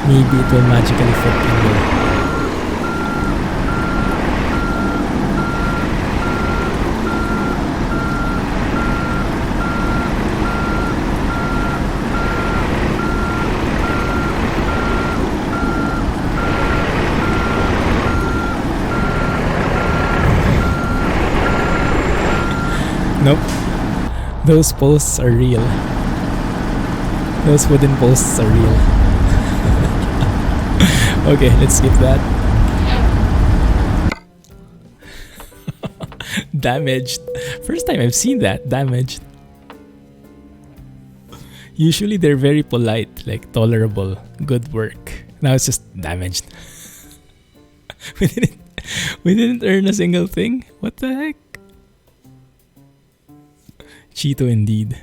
Maybe it will magically fit in there. Nope. Those posts are real. Those wooden posts are real. Okay, let's skip that. Damaged. First time I've seen that. Damaged. Usually they're very polite, like tolerable, good work. Now it's just damaged. We didn't earn a single thing. What the heck? Cheeto indeed.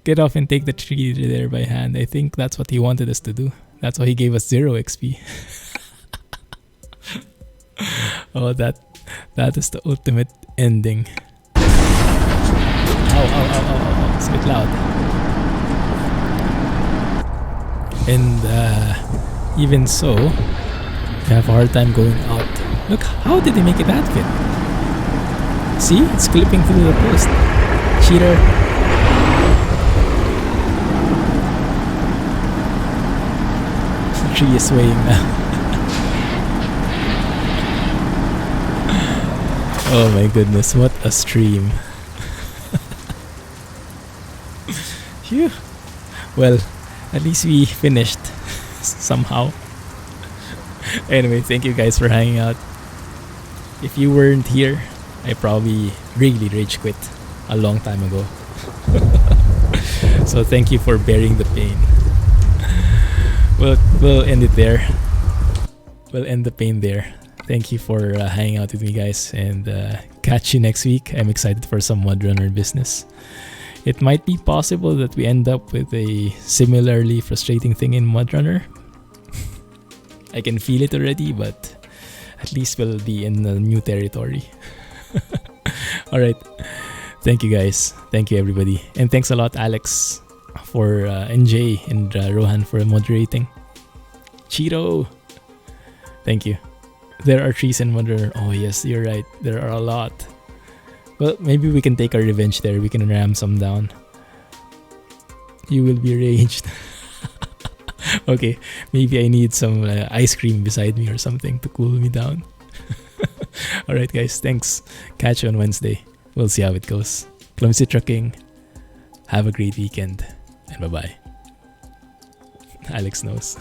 Get off and take the tree there by hand. I think that's what he wanted us to do. That's why he gave us 0 XP. Oh, that is the ultimate ending. Ow. It's a bit loud. And even so, we have a hard time going out. Look, how did they make it that fit? See? It's clipping through the post. Cheater. The tree is swaying now. Oh my goodness, what a stream. Phew. Well, at least we finished somehow. Anyway, thank you guys for hanging out. If you weren't here, I probably really rage quit a long time ago. So thank you for bearing the pain. We'll end it there. We'll end the pain there. Thank you for hanging out with me, guys, and catch you next week. I'm excited for some Mudrunner business. It might be possible that we end up with a similarly frustrating thing in Mudrunner. I can feel it already, but at least we'll be in the new territory. Alright. Thank you, guys. Thank you, everybody. And thanks a lot, Alex, for NJ and Rohan for moderating. Cheeto! Thank you. There are trees in Mudrunner. Oh, yes, you're right. There are a lot. Well, maybe we can take our revenge there. We can ram some down. You will be raged. Okay, maybe I need some ice cream beside me or something to cool me down. Alright guys, thanks. Catch you on Wednesday. We'll see how it goes. Clumsy trucking. Have a great weekend and bye bye. Alex knows.